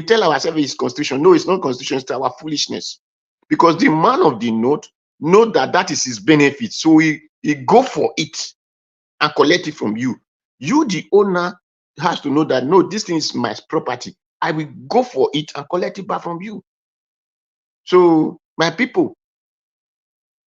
T: tell ourselves it's constitution. No, it's not constitution, it's our foolishness. Because the man of the north know that is his benefit. So he go for it and collect it from you. You, the owner, has to know that, no, this thing is my property. I will go for it and collect it back from you. So, my people,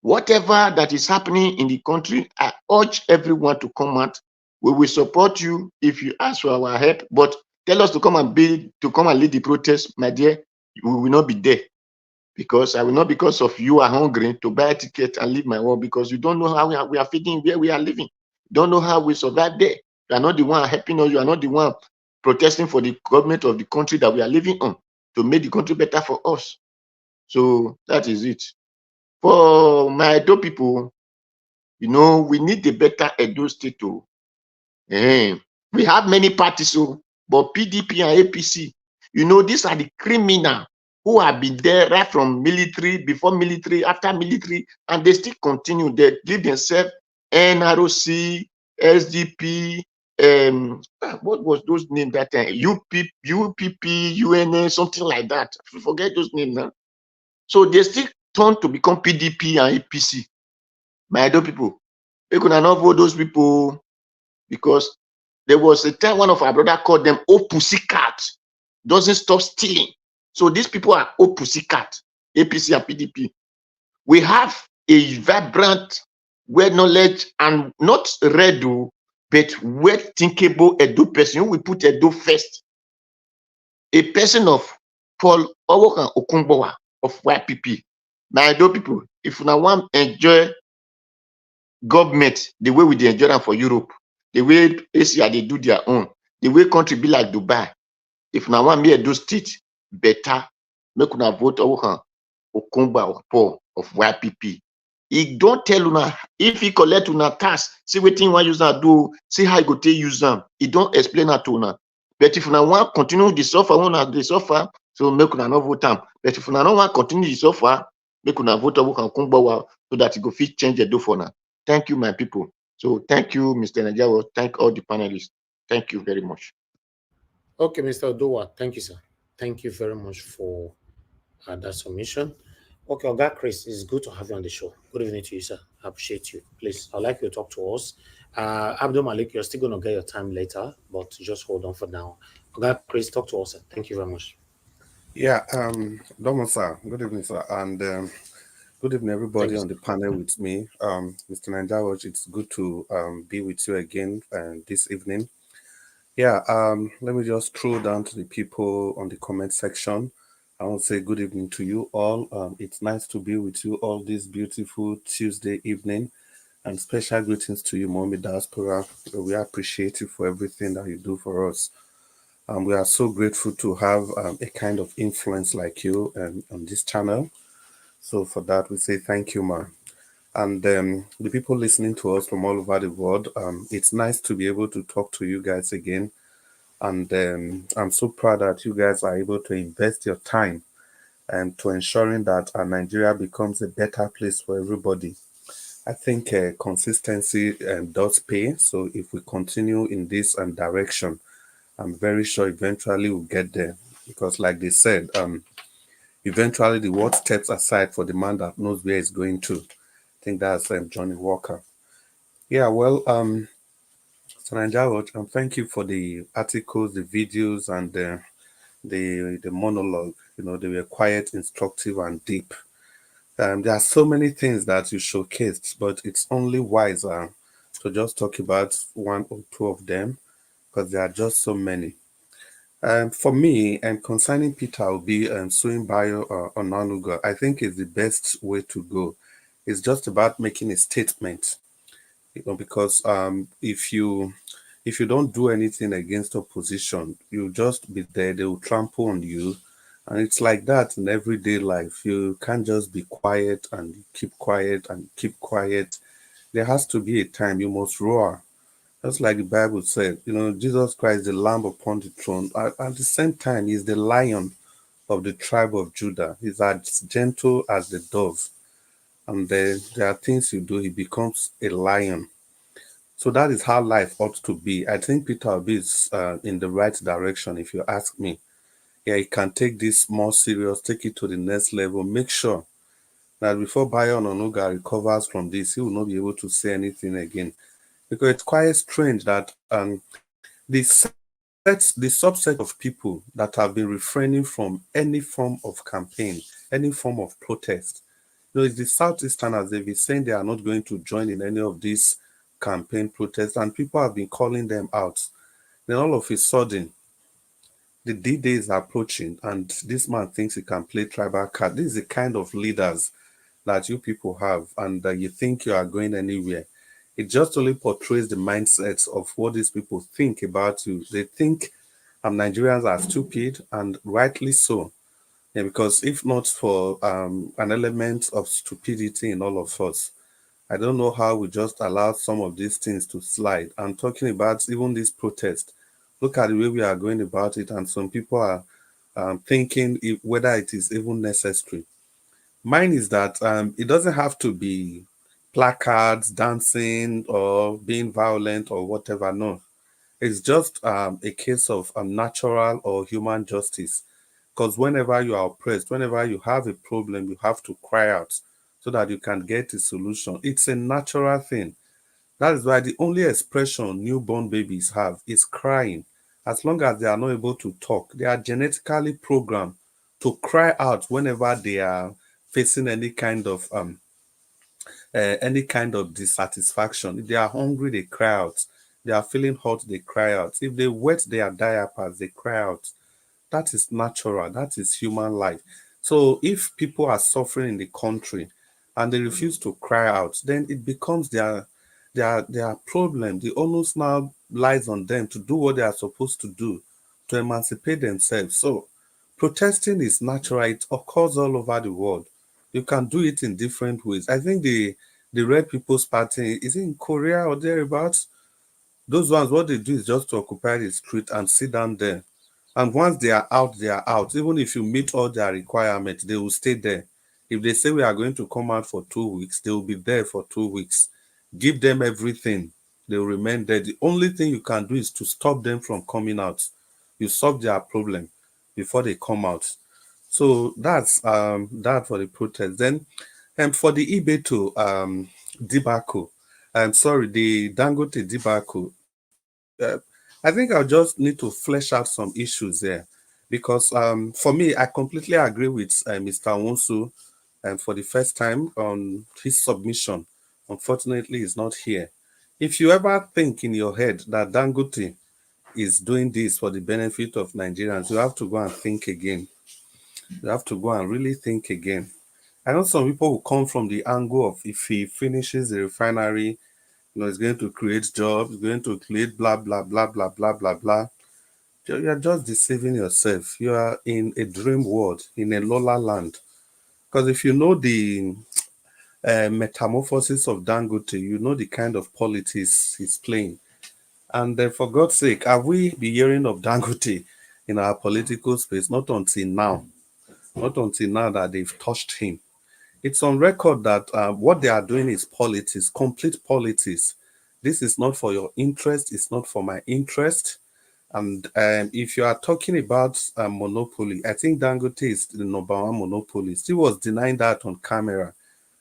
T: whatever that is happening in the country, I urge everyone to come out. We will support you if you ask for our help, but tell us to come and lead the protest, my dear. We will not be there, because I will not, because of you are hungry, to buy a ticket and leave my work, because you don't know how we are feeding where we are living. You don't know how we survive there. You are not the one helping us. You are not the one protesting for the government of the country that we are living on to make the country better for us. So that is it. For my Edo people, we need a better Edo state. We have many parties, but PDP and APC, these are the criminals who have been there right from military, before military, after military, and they still continue. They give themselves NROC, SDP, what was those names that time? UPP, UNA, something like that. I forget those names now. So they still turn to become PDP and APC. My Edo people, they could not vote those people, because there was a time one of our brother called them "Oh Pussycat," doesn't stop stealing. So these people are "Oh Pussycat," APC and PDP. We have a vibrant, well knowledge and not read, but well thinkable Edo person who will put Edo first. A person of Paul Owokan Okungbowa of YPP. My Edo people, if you want to enjoy government the way we enjoy them for Europe, the way Asia they do their own, the way country be like Dubai, if now want me Edo state better, make una vote Okungba of Paul of YPP. He don't tell una if he collect una tax, see what thing one user do, see how he go take use them. He don't explain that to una. But if una want continue the suffer, una the suffer, so make una not vote them. But if una don't want continue the suffer, make una vote Okungba so that he go fit change the do for now. Thank you, my people. So thank you, Mr. Najawo. Thank all the panelists. Thank you very much.
K: Okay, Mr. Odowa. Thank you, sir. Thank you very much for that submission. Okay, Oga Chris, it's good to have you on the show. Good evening to you, sir. I appreciate you. Please, I'd like you to talk to us. Abdul Malik, you're still going to get your time later, but just hold on for now. Oga Chris, talk to us, sir. Thank you very much.
S: Yeah, Domo, sir. Good evening, sir. And good Good evening, everybody
T: Thanks.
S: on the panel with me. Mr. Nanjawaj, it's good to be with you again this evening. Yeah, let me just throw down to the people on the comment section. I want to say good evening to you all. It's nice to be with you all this beautiful Tuesday evening. And special greetings to you, Mommy Diaspora. We appreciate you for everything that you do for us. We are so grateful to have a kind of influence like you on this channel. So for that, we say thank you, ma. And the people listening to us from all over the world, it's nice to be able to talk to you guys again. And I'm so proud that you guys are able to invest your time and to ensuring that Nigeria becomes a better place for everybody. I think consistency does pay. So if we continue in this direction, I'm very sure eventually we'll get there. Because like they said, eventually the world steps aside for the man that knows where he's going to. I think that's Johnny Walker. Yeah, well, Sananjawaj, thank you for the articles, the videos, and the monologue. You know, they were quite instructive and deep. There are so many things that you showcased, but it's only wiser to just talk about one or two of them because there are just so many. For me, and concerning Peter Obi and suing Bayo Onanuga, I think is the best way to go. It's just about making a statement, you know, because if you don't do anything against opposition, you'll just be there. They will trample on you, and it's like that in everyday life. You can't just be quiet and keep quiet and keep quiet. There has to be a time you must roar. Just like the Bible said, you know, Jesus Christ, the Lamb upon the throne. At the same time, he's the Lion of the tribe of Judah. He's as gentle as the dove. And there are things you do, he becomes a lion. So that is how life ought to be. I think Peter Obi is in the right direction, if you ask me. Yeah, he can take this more serious, take it to the next level, make sure that before Bayo Onanuga recovers from this, he will not be able to say anything again. Because it's quite strange that the subset of people that have been refraining from any form of campaign, any form of protest, you know, it's the Southeasterners. They've been saying they are not going to join in any of these campaign protests, and people have been calling them out. Then all of a sudden, the D-Day is approaching, and this man thinks he can play tribal card. This is the kind of leaders that you people have, and you think you are going anywhere. It just only portrays the mindsets of what these people think about you. They think Nigerians are stupid, and rightly so. Yeah, because if not for an element of stupidity in all of us, I don't know how we just allow some of these things to slide. I'm talking about even this protest. Look at the way we are going about it, and some people are thinking whether it is even necessary. Mine is that it doesn't have to be placards, dancing, or being violent or whatever. No, it's just a case of natural or human justice. Because whenever you are oppressed, whenever you have a problem, you have to cry out so that you can get a solution. It's a natural thing. That is why the only expression newborn babies have is crying. As long as they are not able to talk, they are genetically programmed to cry out whenever they are facing any kind of dissatisfaction. If they are hungry, they cry out. They are feeling hot, they cry out. If they wet their diapers, they cry out. That is natural. That is human life. So if people are suffering in the country and they refuse to cry out, then it becomes their problem. The onus now lies on them to do what they are supposed to do to emancipate themselves. So protesting is natural. It occurs all over the world. You can do it in different ways. I think the Red People's Party is in Korea or thereabouts. Those ones, what they do is just to occupy the street and sit down there. And once they are out, they are out. Even if you meet all their requirements, they will stay there. If they say we are going to come out for 2 weeks, they will be there for 2 weeks. Give them everything. They will remain there. The only thing you can do is to stop them from coming out. You solve their problem before they come out. So that's that for the protest. Then for the EDO debacle, I'm sorry, the Dangote debacle, I think I'll just need to flesh out some issues there because for me, I completely agree with Mr. Wonsu for the first time on his submission. Unfortunately, he's not here. If you ever think in your head that Dangote is doing this for the benefit of Nigerians, you have to go and think again. You have to go and really think again. I know some people who come from the angle of if he finishes the refinery, it's going to create jobs, going to create blah, blah, blah, blah, blah, blah, blah. You're just deceiving yourself. You are in a dream world, in a Lola land. Because if you know the metamorphosis of Dangote, you know the kind of politics he's playing. And for God's sake, have we been hearing of Dangote in our political space? Not until now. Not until now that they've touched him. It's on record that what they are doing is politics, complete politics. This is not for your interest. It's not for my interest. And if you are talking about monopoly, I think Dangote is the #1 monopolist. He was denying that on camera.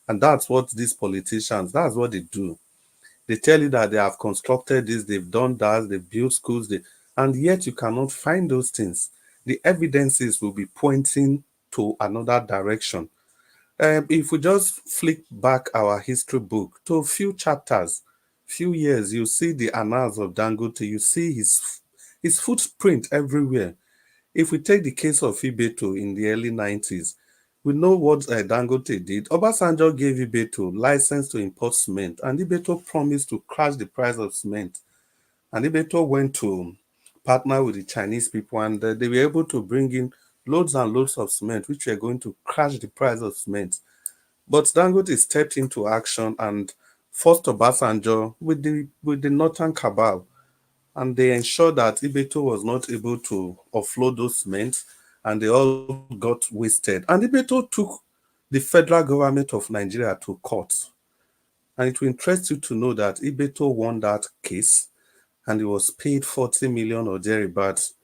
S: And that's what these politicians, that's what they do. They tell you that they have constructed this, they've done that, they've built schools, and yet you cannot find those things. The evidences will be pointing to another direction. If we just flick back our history book to a few chapters, few years, you see the annals of Dangote, you see his footprint everywhere. If we take the case of Ibeto in the early 90s, we know what Dangote did. Obasanjo gave Ibeto license to import cement, and Ibeto promised to crash the price of cement. And Ibeto went to partner with the Chinese people, and they were able to bring in loads and loads of cement, which were going to crash the price of cement. But Dangote stepped into action and forced Obasanjo with the Northern cabal, and they ensured that Ibeto was not able to offload those cement, and they all got wasted. And Ibeto took the federal government of Nigeria to court. And it will interest you to know that Ibeto won that case, and he was paid 40 million or thereabouts.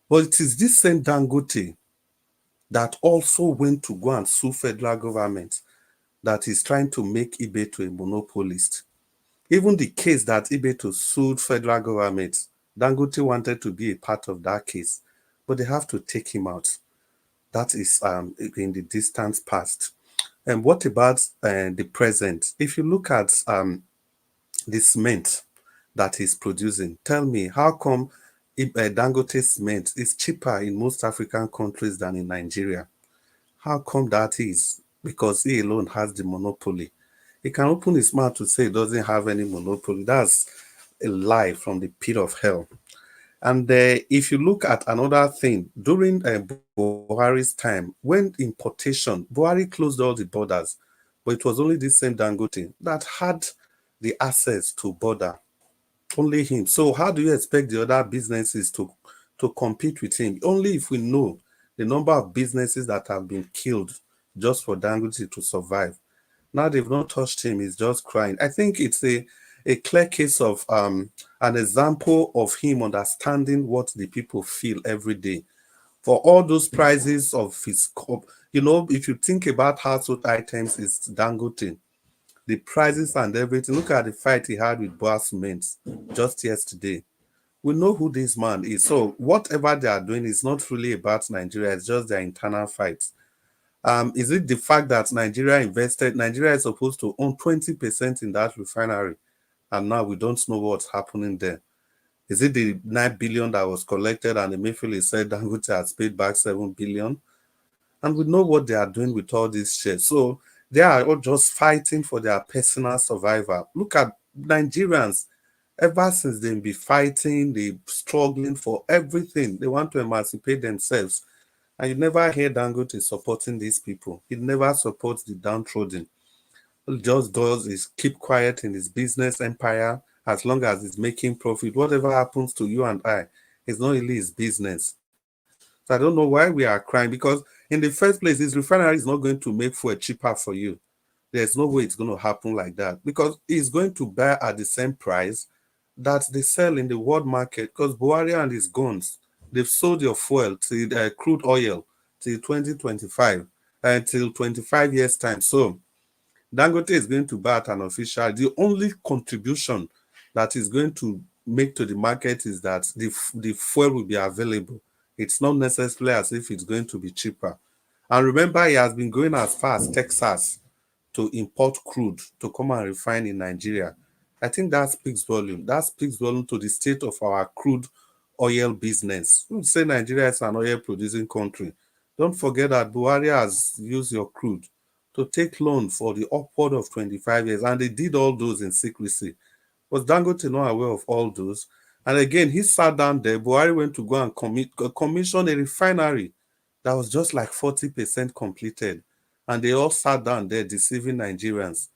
S: But it is this same Dangote that also went to go and sue federal government that is trying to make Ibeto a monopolist. Even the case that Ibeto sued federal government, Dangote wanted to be a part of that case, but they have to take him out. That is in the distant past. And what about the present? If you look at the cement that he's producing, tell me, how come Dangote cement is cheaper in most African countries than in Nigeria? How come that is? Because he alone has the monopoly. He can open his mouth to say he doesn't have any monopoly. That's a lie from the pit of hell. And if you look at another thing, during Buhari's time, when importation, Buhari closed all the borders, but it was only this same Dangote that had the access to border. Only him. So how do you expect the other businesses to compete with him? Only if we know the number of businesses that have been killed just for Dangote to survive. Now they've not touched him, he's just crying. I think it's a clear case of an example of him understanding what the people feel every day. For all those prices of his, if you think about household items, it's Dangote. The prices and everything. Look at the fight he had with Boa Cement just yesterday. We know who this man is. So whatever they are doing is not really about Nigeria, it's just their internal fight. Is it the fact that Nigeria is supposed to own 20% in that refinery, and now we don't know what's happening there? Is it the 9 billion that was collected and Emefiele said Dangote has paid back 7 billion? And we know what they are doing with all these shares. So they are all just fighting for their personal survival. Look at Nigerians. Ever since they've been fighting, they're struggling for everything. They want to emancipate themselves. And you never hear Dangote supporting these people. He never supports the downtrodden. All he just does is keep quiet in his business empire as long as he's making profit. Whatever happens to you and I, it's not really his business. So I don't know why we are crying, because in the first place, his refinery is not going to make fuel cheaper for you. There's no way it's going to happen like that, because he's going to buy at the same price that they sell in the world market, because Buhari and his guns, they've sold your fuel to crude oil till 2025, until 25 years time. So Dangote is going to buy at an official. The only contribution that is going to make to the market is that the fuel will be available. It's not necessarily as if it's going to be cheaper. And remember, he has been going as far as Texas to import crude to come and refine in Nigeria. I think that speaks volume. That speaks volume to the state of our crude oil business. You say Nigeria is an oil producing country. Don't forget that Buhari has used your crude to take loan for the upward of 25 years, and they did all those in secrecy. Was Dangote not aware of all those? And again, he sat down there. Buhari went to go and commission a refinery that was just like 40% completed. And they all sat down there deceiving Nigerians.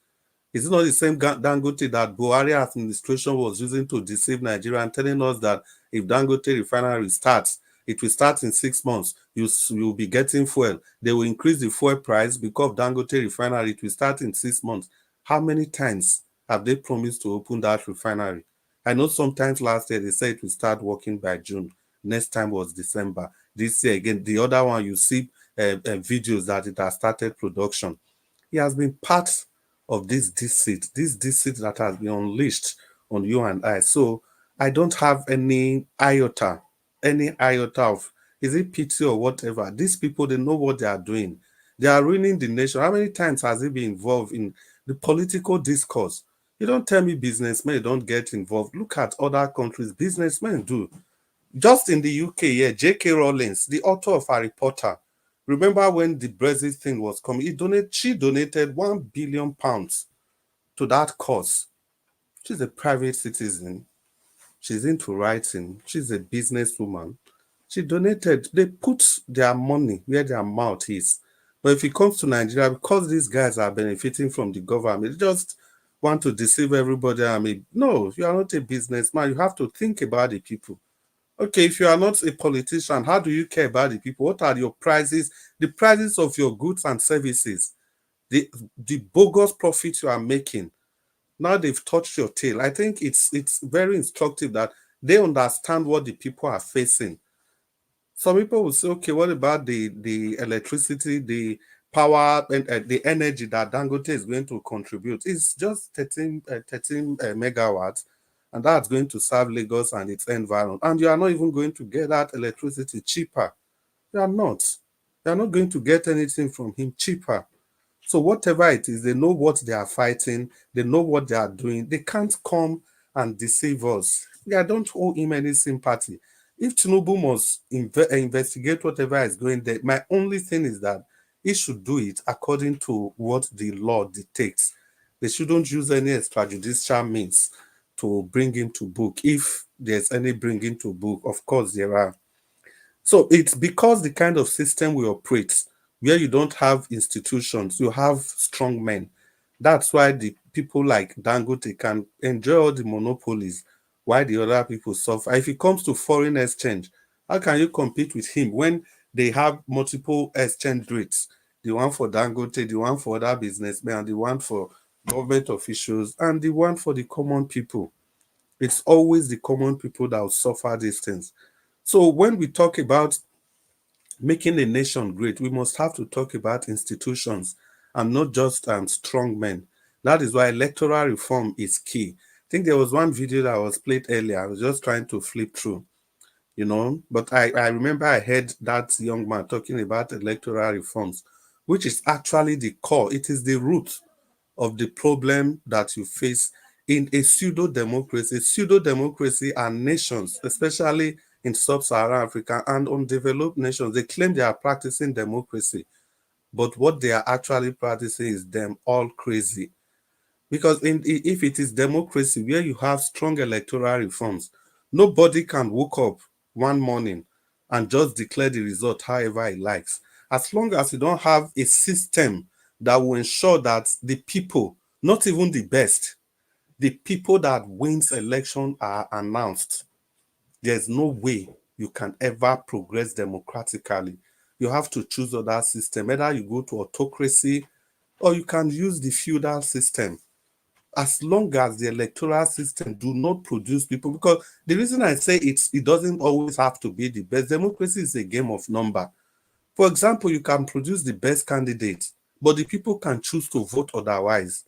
S: Is it not the same Dangote that Buhari administration was using to deceive Nigeria and telling us that if Dangote refinery starts, it will start in 6 months. You'll be getting fuel. They will increase the fuel price because of Dangote refinery. It will start in 6 months. How many times have they promised to open that refinery? I know sometimes last year they said it will start working by June. Next time was December. This year again, the other one you see videos that it has started production. He has been part of this deceit that has been unleashed on you and I. So I don't have any iota of, is it pity or whatever? These people, they know what they are doing. They are ruining the nation. How many times has he been involved in the political discourse? You don't tell me businessmen don't get involved. Look at other countries, businessmen do. Just in the UK, yeah, J.K. Rowling, the author of Harry Potter, remember when the Brexit thing was coming, she donated £1 billion to that cause. She's a private citizen. She's into writing. She's a businesswoman. She donated. They put their money where their mouth is. But if it comes to Nigeria, because these guys are benefiting from the government, they just want to deceive everybody. I mean, no, you are not a businessman. You have to think about the people. Okay, if you are not a politician, how do you care about the people? What are your prices? The prices of your goods and services, the bogus profit you are making. Now they've touched your tail. I think it's very instructive that they understand what the people are facing. Some people will say, okay, what about the electricity, the power, and the energy that Dangote is going to contribute? It's just 13 megawatts, and that's going to serve Lagos and its environment. And you are not even going to get that electricity cheaper. You are not. You are not going to get anything from him cheaper. So whatever it is, they know what they are fighting. They know what they are doing. They can't come and deceive us. I don't owe him any sympathy. If Tinubu must investigate whatever is going there, my only thing is that he should do it according to what the law dictates. They shouldn't use any extrajudicial means to bring him to book. If there's any bringing to book, of course there are. So it's because the kind of system we operate, where you don't have institutions, you have strong men. That's why the people like Dangote can enjoy all the monopolies while the other people suffer. If it comes to foreign exchange, how can you compete with him when they have multiple exchange rates? The one for Dangote, the one for other businessmen, and the one for government officials, and the one for the common people. It's always the common people that will suffer these things. So when we talk about making a nation great, we must have to talk about institutions and not just strong men. That is why electoral reform is key. I think there was one video that was played earlier. I was just trying to flip through, but I remember I heard that young man talking about electoral reforms, which is actually the core. It is the root of the problem that you face in a pseudo-democracy. Pseudo-democracy are nations, especially in sub-Saharan Africa and undeveloped nations. They claim they are practicing democracy, but what they are actually practicing is them all crazy. Because if it is democracy where you have strong electoral reforms, nobody can wake up one morning and just declare the result however he likes. As long as you don't have a system that will ensure that the people, not even the best, the people that wins election are announced, there's no way you can ever progress democratically. You have to choose other system. Either you go to autocracy or you can use the feudal system. As long as the electoral system do not produce people, because the reason I say it doesn't always have to be the best. Democracy is a game of number. For example, you can produce the best candidate, but the people can choose to vote otherwise.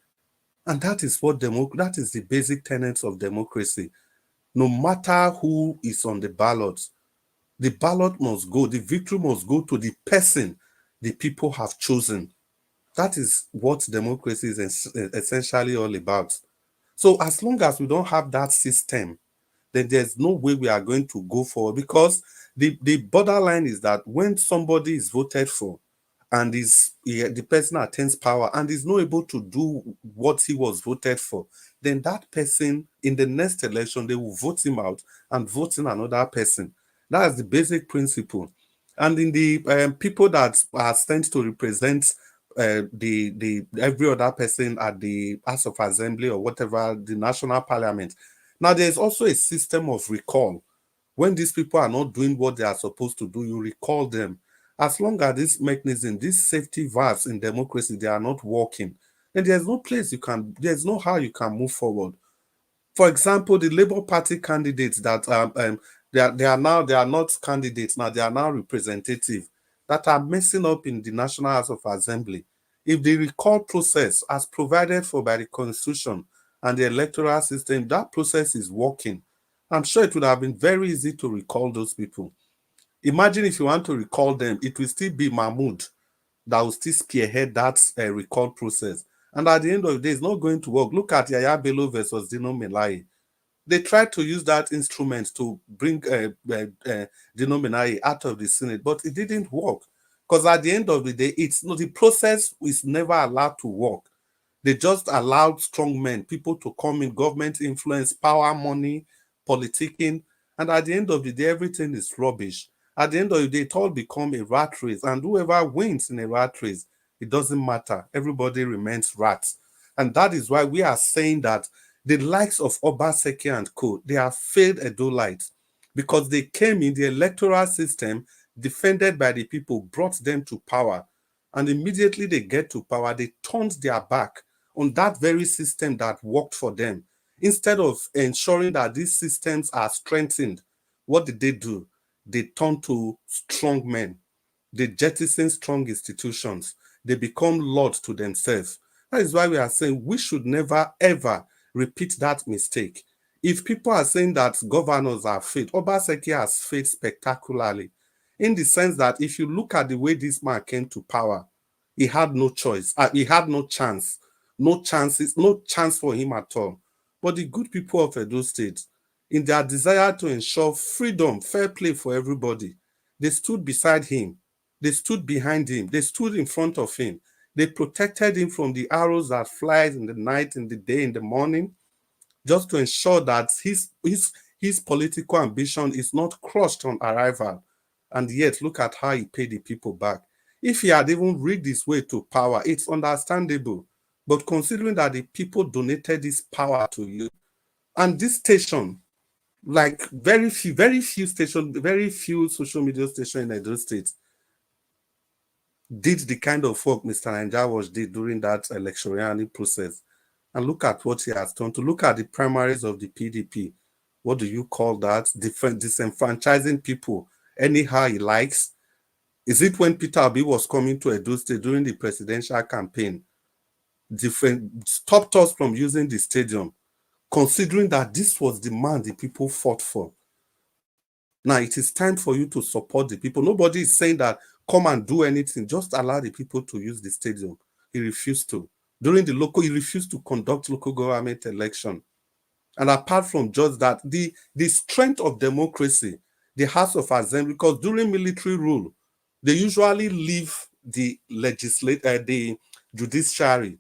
S: And that is that is the basic tenets of democracy. No matter who is on the ballot must go, the victory must go to the person the people have chosen. That is what democracy is essentially all about. So as long as we don't have that system, then there's no way we are going to go forward, because the borderline is that when somebody is voted for and the person attains power and is not able to do what he was voted for, then that person in the next election, they will vote him out and vote in another person. That's the basic principle. And in the people that are sent to represent the every other person at the House of Assembly or whatever, the national parliament, now there's also a system of recall. When these people are not doing what they are supposed to do, you recall them. As long as this mechanism, these safety valves in democracy, they are not working, then there's no place there's no how you can move forward. For example, the Labour Party candidates that they are not candidates now, they are now representative, that are messing up in the National House of Assembly. If the recall process, as provided for by the Constitution and the electoral system, that process is working, I'm sure it would have been very easy to recall those people. Imagine if you want to recall them, it will still be Mahmoud that will still spearhead that recall process. And at the end of the day, it's not going to work. Look at Yaya Bello versus Dino Melaye. They tried to use that instrument to bring Dino Melaye out of the Senate, but it didn't work. Because at the end of the day, the process is never allowed to work. They just allowed strong men, people to come in, government influence, power, money, politicking, and at the end of the day, everything is rubbish. At the end of the day, it all becomes a rat race, and whoever wins in a rat race, it doesn't matter. Everybody remains rats. And that is why we are saying that the likes of Obaseki and co, they are failed Edolites, because they came in the electoral system, defended by the people, brought them to power, and immediately they get to power, they turned their back on that very system that worked for them. Instead of ensuring that these systems are strengthened, what did they do? They turned to strong men. They jettison strong institutions. They become lords to themselves. That is why we are saying we should never, ever repeat that mistake. If people are saying that governors are failed, Obaseki has failed spectacularly, in the sense that if you look at the way this man came to power, he had no choice. He had no chance. No chance for him at all. But the good people of Edo State, in their desire to ensure freedom, fair play for everybody, they stood beside him. They stood behind him. They stood in front of him. They protected him from the arrows that flies in the night, in the day, in the morning, just to ensure that his political ambition is not crushed on arrival. And yet, look at how he paid the people back. If he had even rigged his way to power, it's understandable. But considering that the people donated this power to you, and this station, like very few stations, very few social media stations in Edo State, did the kind of work Mr. Naija did during that electioneering process. And look at what he has done. To look at the primaries of the PDP. What do you call that? Disenfranchising people anyhow he likes. Is it when Peter Obi was coming to Edo State during the presidential campaign, stopped us from using the stadium, considering that this was the man the people fought for? Now it is time for you to support the people. Nobody is saying that come and do anything. Just allow the people to use the stadium. He refused to. He refused to conduct local government election. And apart from just that, the strength of democracy, the House of Assembly, because during military rule, they usually leave the judiciary.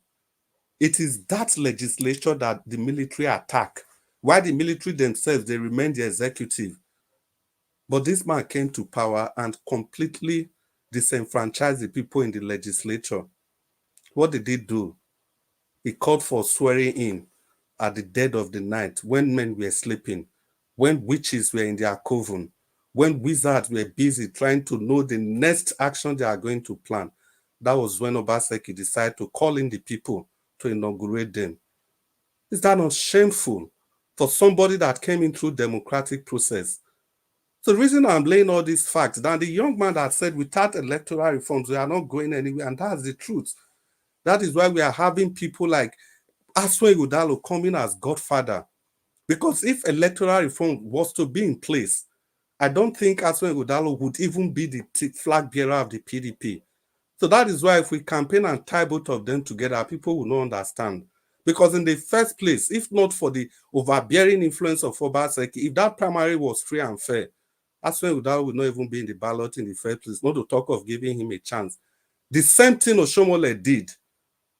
S: It is that legislature that the military attack. While the military themselves, they remain the executive. But this man came to power and completely disenfranchised the people in the legislature. What did he do? He called for swearing in at the dead of the night, when men were sleeping, when witches were in their coven, when wizards were busy trying to know the next action they are going to plan. That was when Obaseki decided to call in the people to inaugurate them. Is that not shameful for somebody that came in through democratic process? So the reason I'm laying all these facts, that the young man that said without electoral reforms, we are not going anywhere, and that's the truth. That is why we are having people like Aswe Udalo coming as godfather. Because if electoral reform was to be in place, I don't think Aswe Udalo would even be the flag bearer of the PDP. So that is why if we campaign and tie both of them together, people will not understand. Because in the first place, if not for the overbearing influence of Obaseki, if that primary was free and fair, that's when that would not even be in the ballot in the first place, not to talk of giving him a chance. The same thing Oshomole did.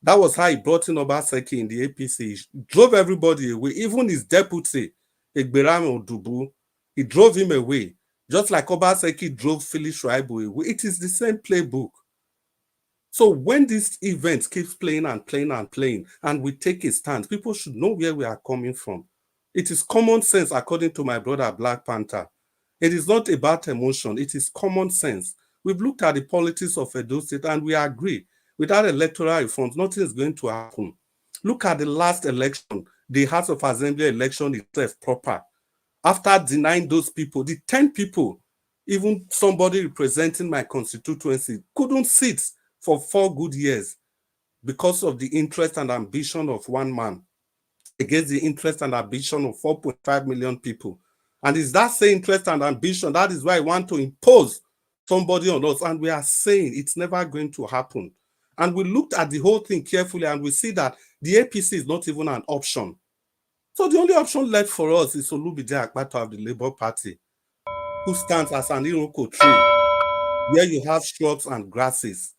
S: That was how he brought in Obaseki in the APC. He drove everybody away, even his deputy, Egberame Odubu, he drove him away. Just like Obaseki drove Phyllis Shuaibu away. It is the same playbook. So when this event keeps playing and playing and playing, and we take a stand, people should know where we are coming from. It is common sense, according to my brother Black Panther. It is not about emotion, it is common sense. We've looked at the politics of Edo State and we agree. Without electoral reforms, nothing is going to happen. Look at the last election, the House of Assembly election itself proper. After denying those people, the 10 people, even somebody representing my constituency, couldn't sit for 4 good years because of the interest and ambition of one man against the interest and ambition of 4.5 million people. And it's that same interest and ambition, that is why I want to impose somebody on us. And we are saying it's never going to happen. And we looked at the whole thing carefully and we see that the APC is not even an option. So the only option left for us is Olubide Akpata of the Labour Party, who stands as an Iroko tree, where you have shrubs and grasses.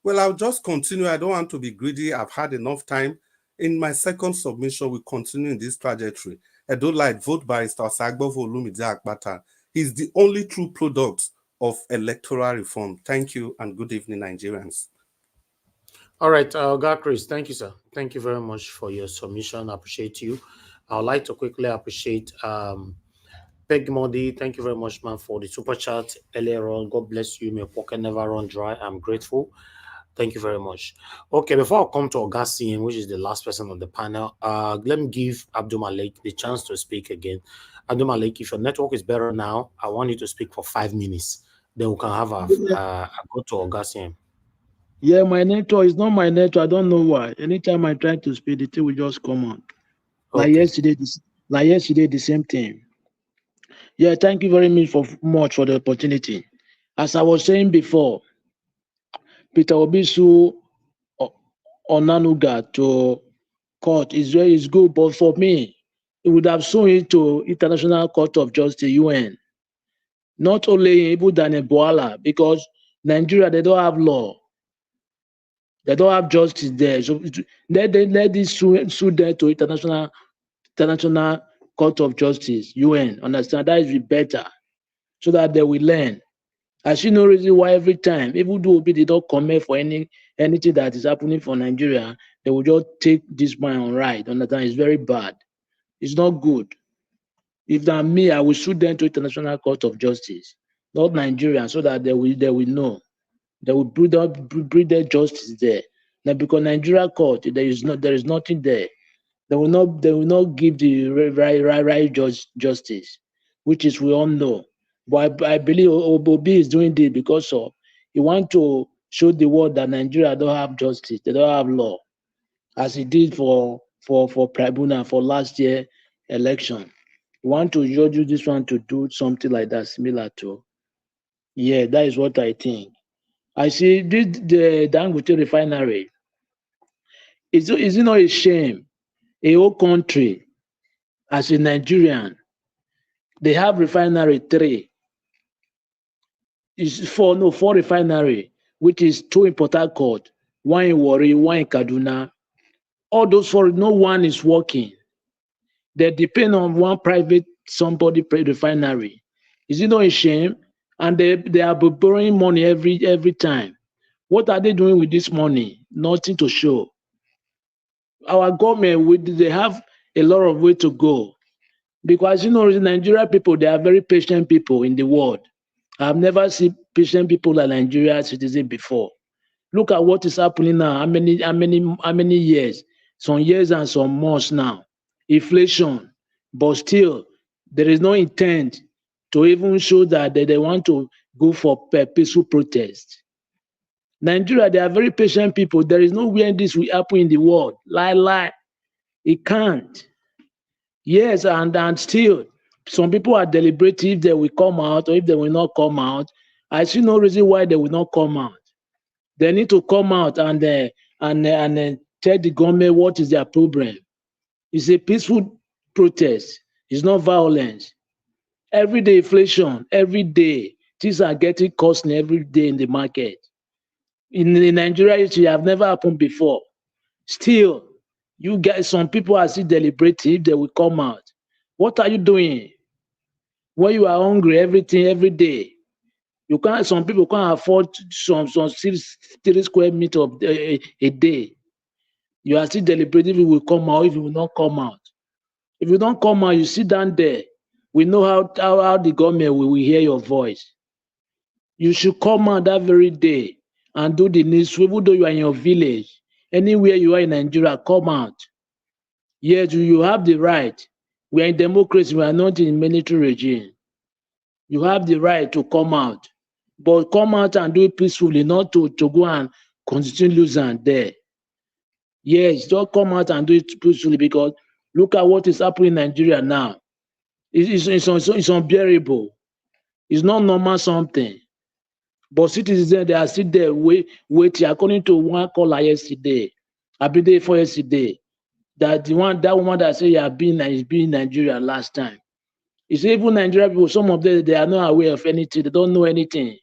S: Well, I'll just continue. I don't want to be greedy. I've had enough time. In my second submission, we continue in this trajectory. I don't like vote barrister Osagbo for Olumide Akpata. He's the only true product of electoral reform. Thank you and good evening, Nigerians.
K: All right, Chris, thank you, sir. Thank you very much for your submission. I appreciate you. I would like to quickly appreciate Peg Modi. Thank you very much, man, for the super chat earlier on. God bless you. May your pocket never run dry. I'm grateful. Thank you very much. Okay, before I come to Augustine, which is the last person on the panel, let me give Abdul Malik the chance to speak again. Abdul Malik, if your network is better now, I want you to speak for 5 minutes. Then we can have a go to Augustine.
R: Yeah, my network is not my network. I don't know why. Anytime I try to speak, the thing will just come on. Like yesterday, the same thing. Yeah, thank you very much for the opportunity. As I was saying before, Peter Obisu Onanuga to court is good, but for me, it would have shown it to International Court of Justice, UN. Not only even than Ebola, because Nigeria, they don't have law. They don't have justice there. So let this sue there to International Court of Justice, UN. Understand? That is better. So that they will learn. I see no reason why every time, even though they don't comment for anything that is happening for Nigeria, they will just take this man on right. Understand? It's very bad. It's not good. If that me, I will sue them to International Court of Justice, not Nigeria, so that they will know. They will bring their justice there. Now, because Nigeria court, there is nothing there. They will not give the right justice, which is we all know. But I believe Obi is doing this because of he want to show the world that Nigeria don't have justice, they don't have law, as he did for Tribunal for last year election. He want to judge this one to do something like that, similar to. Yeah, that is what I think. I see the Dangote refinery. Is it not a shame? A whole country, as a Nigerian, they have refinery 3. It's 4 refinery, which is 2 in Port Harcourt, 1 in Warri, 1 in Kaduna. All those 4, no one is working. They depend on one private somebody refinery. Is it not a shame? And they are borrowing money every time. What are they doing with this money? Nothing to show. Our government, they have a lot of way to go. Because the Nigeria people, they are very patient people in the world. I've never seen patient people like Nigeria citizens before. Look at what is happening now. How many years? Some years and some months now. Inflation. But still, there is no intent to even show that they want to go for peaceful protest. Nigeria, they are very patient people. There is nowhere this will happen in the world. Lie. It can't. Yes, and still, some people are deliberating if they will come out or if they will not come out. I see no reason why they will not come out. They need to come out and tell the government what is their problem. It's a peaceful protest. It's not violence. Everyday inflation, every day, things are getting costly every day in the market. In Nigeria, it have never happened before. Still, you guys, some people are still deliberating if they will come out. What are you doing? When you are hungry, everything, every day. You can't. Some people can't afford some 3 square meters of a day. You are still deliberating if you will come out, if you will not come out. If you don't come out, you sit down there. We know how the government will hear your voice. You should come out that very day and do the news, even though you are in your village. Anywhere you are in Nigeria, come out. Yes, you have the right. We are in democracy. We are not in military regime. You have the right to come out. But come out and do it peacefully, not to go and continue losing there. Yes, just come out and do it peacefully, because look at what is happening in Nigeria now. It's unbearable. It's not normal something. But citizens, they are still there waiting. According to one caller yesterday, I've been there for yesterday, that woman that said has been in Nigeria last time. It's even Nigerian people, some of them, they are not aware of anything. They don't know anything.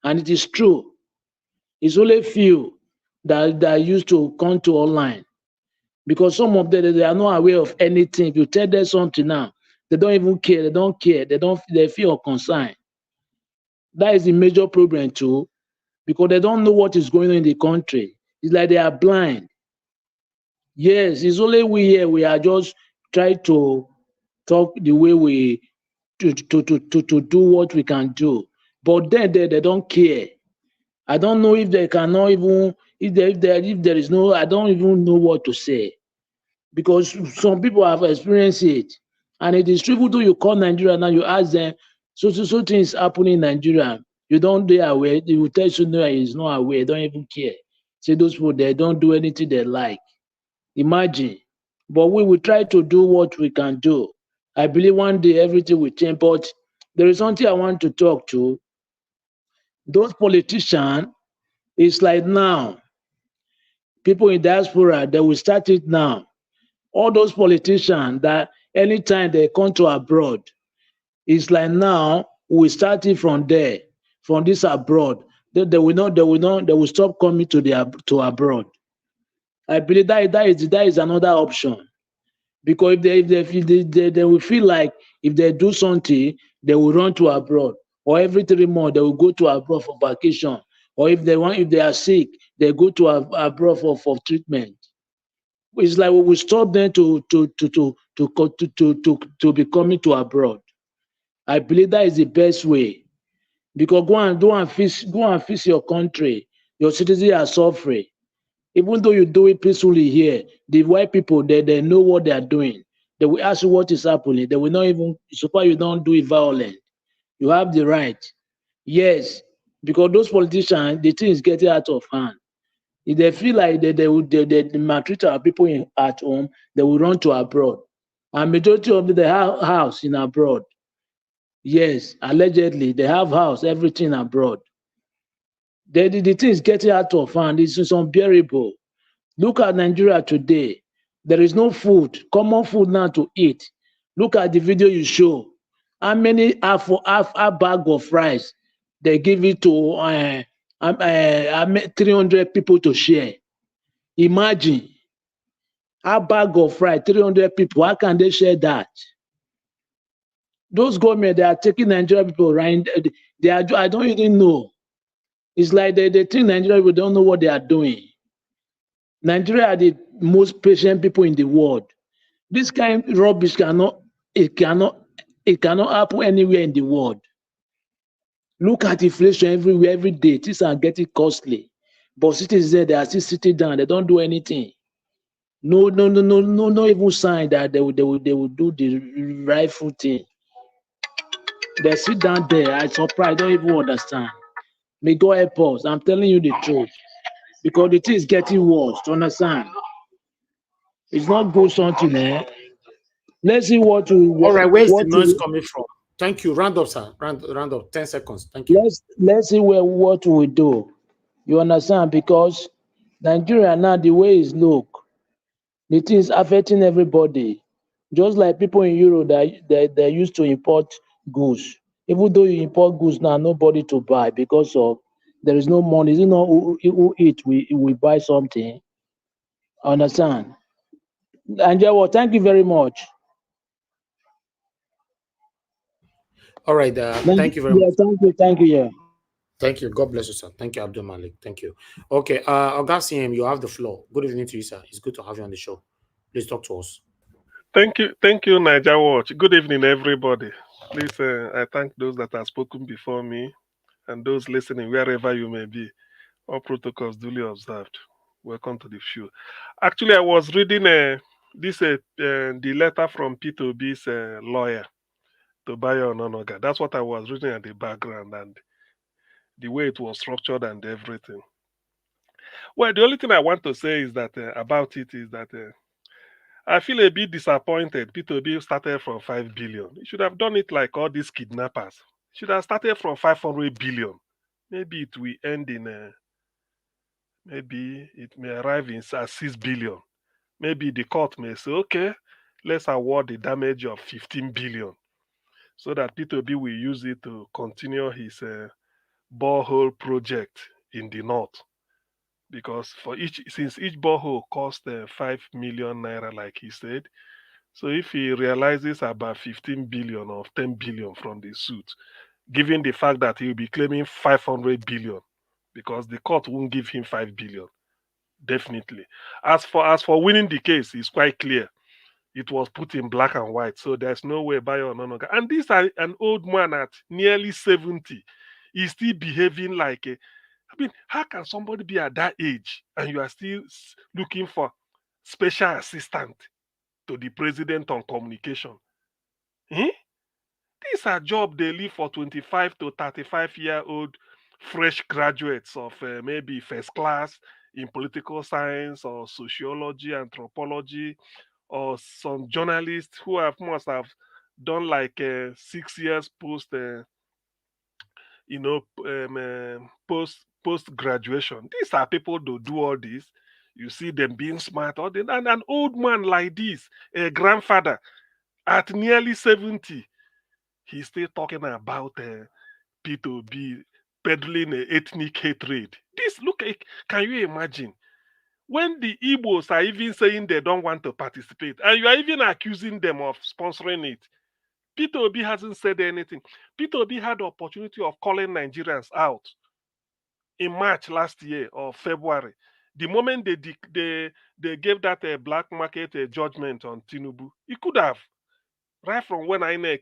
R: And it is true. It's only few that used to come to online. Because some of them, they are not aware of anything. If you tell them something now, they don't even care. They don't care. They feel concerned. That is the major problem too, because they don't know what is going on in the country. It's like they are blind. Yes, it's only we here. We are just trying to talk the way we to do what we can do. But then they don't care. I don't know if they cannot even if there is no, I don't even know what to say. Because some people have experienced it. And it is true, even though you call Nigeria now, you ask them, so things happening in Nigeria. You don't they aware, they will tell you no, he's not aware, don't even care. Say those people, they don't do anything they like. Imagine. But we will try to do what we can do. I believe one day everything will change. But there is something I want to talk to. Those politicians, it's like now, people in diaspora, they will start it now. All those politicians that anytime they come to abroad, it's like now we start it from there, from this abroad. They will stop coming to abroad. I believe that is another option. Because if they will feel like if they do something, they will run to abroad. Or every 3 months, they will go to abroad for vacation. Or if they are sick, they go to abroad for treatment. It's like we will stop them to be coming to abroad. I believe that is the best way. Because go and fix your country. Your citizens are suffering. Even though you do it peacefully here, the white people, they know what they are doing. They will ask you what is happening. They will not even, so far you don't do it violent. You have the right. Yes, because those politicians, the thing is getting out of hand. If they feel like they maltreat our people at home, they will run to abroad. And majority of them, they have house in abroad. Yes, allegedly, they have house, everything abroad. The thing is getting out of hand. It's unbearable. Look at Nigeria today. There is no food, common food now to eat. Look at the video you show. How many half bag of rice they give it to 300 people to share? Imagine a bag of rice, 300 people. How can they share that? Those government, they are taking Nigerian people right. I don't even know. It's like they think Nigerian people don't know what they are doing. Nigeria are the most patient people in the world. This kind of rubbish cannot happen anywhere in the world. Look at inflation everywhere, every day. Things are getting costly. But citizens, they are still sitting down. They don't do anything. No even sign that they will do the rightful thing. They sit down there. I'm surprised. I don't even understand. May God help us. I'm telling you the truth. Because the thing is getting worse. To understand? It's not good something, eh? Let's see what we.
K: All right, where's the noise coming from? Thank you. Round up, sir. Round up. 10 seconds. Thank you.
R: Let's see what we do. You understand? Because Nigeria now, the way it's look, the thing is affecting everybody. Just like people in Europe that used to import goods. Even though you import goods now, nobody to buy because of there is no money. You know who eat we buy something. Understand? And thank you very much.
K: All right. Thank you very much.
R: Thank you. Yeah.
K: Thank you. God bless you, sir. Thank you, Abdul Malik. Thank you. Okay, Augustine, you have the floor. Good evening to you, sir. It's good to have you on the show. Please talk to us.
U: Thank you, Niger Watch. Good evening, everybody. Please, I thank those that have spoken before me and those listening wherever you may be. All protocols duly observed. Welcome to the show. Actually, I was reading the letter from P2B's lawyer to Bayo Onanuga. That's what I was reading at the background and the way it was structured and everything. Well, the only thing I want to say is that about it is that I feel a bit disappointed. P2B started from 5 billion. He should have done it like all these kidnappers. He should have started from 500 billion. Maybe it will end in, maybe it may arrive in at 6 billion. Maybe the court may say, okay, let's award the damage of 15 billion so that P2B will use it to continue his borehole project in the north. Because since each borehole cost 5 million naira, like he said, so if he realizes about 15 billion or 10 billion from the suit, given the fact that he'll be claiming 500 billion, because the court won't give him 5 billion, definitely. As for winning the case, it's quite clear. It was put in black and white, so there's no way Bayo Onanuga. And this an old man at nearly 70. He's still behaving like a. I mean, how can somebody be at that age and you are still looking for special assistant to the president on communication? These are jobs they leave for 25 to 35-year-old fresh graduates of maybe first class in political science or sociology, anthropology, or some journalists who must have done like 6 years post graduation. These are people who do all this. You see them being smart, and an old man like this, a grandfather at nearly 70, he's still talking about P2B peddling ethnic hatred. Can you imagine? When the Igbos are even saying they don't want to participate, and you are even accusing them of sponsoring it, P2B hasn't said anything. P2B had the opportunity of calling Nigerians out in March last year or February. The moment they gave that black market judgment on Tinubu, he could have, right from when INEC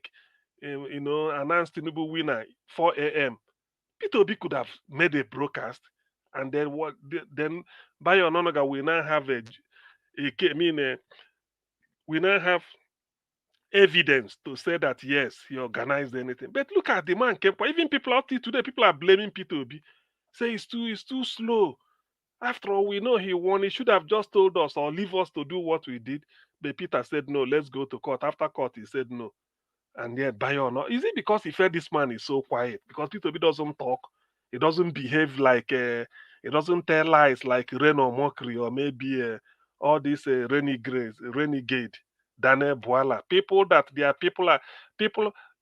U: announced Tinubu winner 4 a.m. P2B could have made a broadcast, and then then Bayo Onanuga will now have we now have evidence to say that yes, he organized anything. But look at the man kept quiet. Even people up to today, people are blaming P2B. Say it's too slow. After all, we know he won. He should have just told us or leave us to do what we did. But Peter said no, let's go to court. After court, he said no. And yet Bayo, is it because he felt this man is so quiet? Because P2B doesn't talk, he doesn't behave like he doesn't tell lies like Reno Mokri or maybe all these renegade Daniel Bwala. People.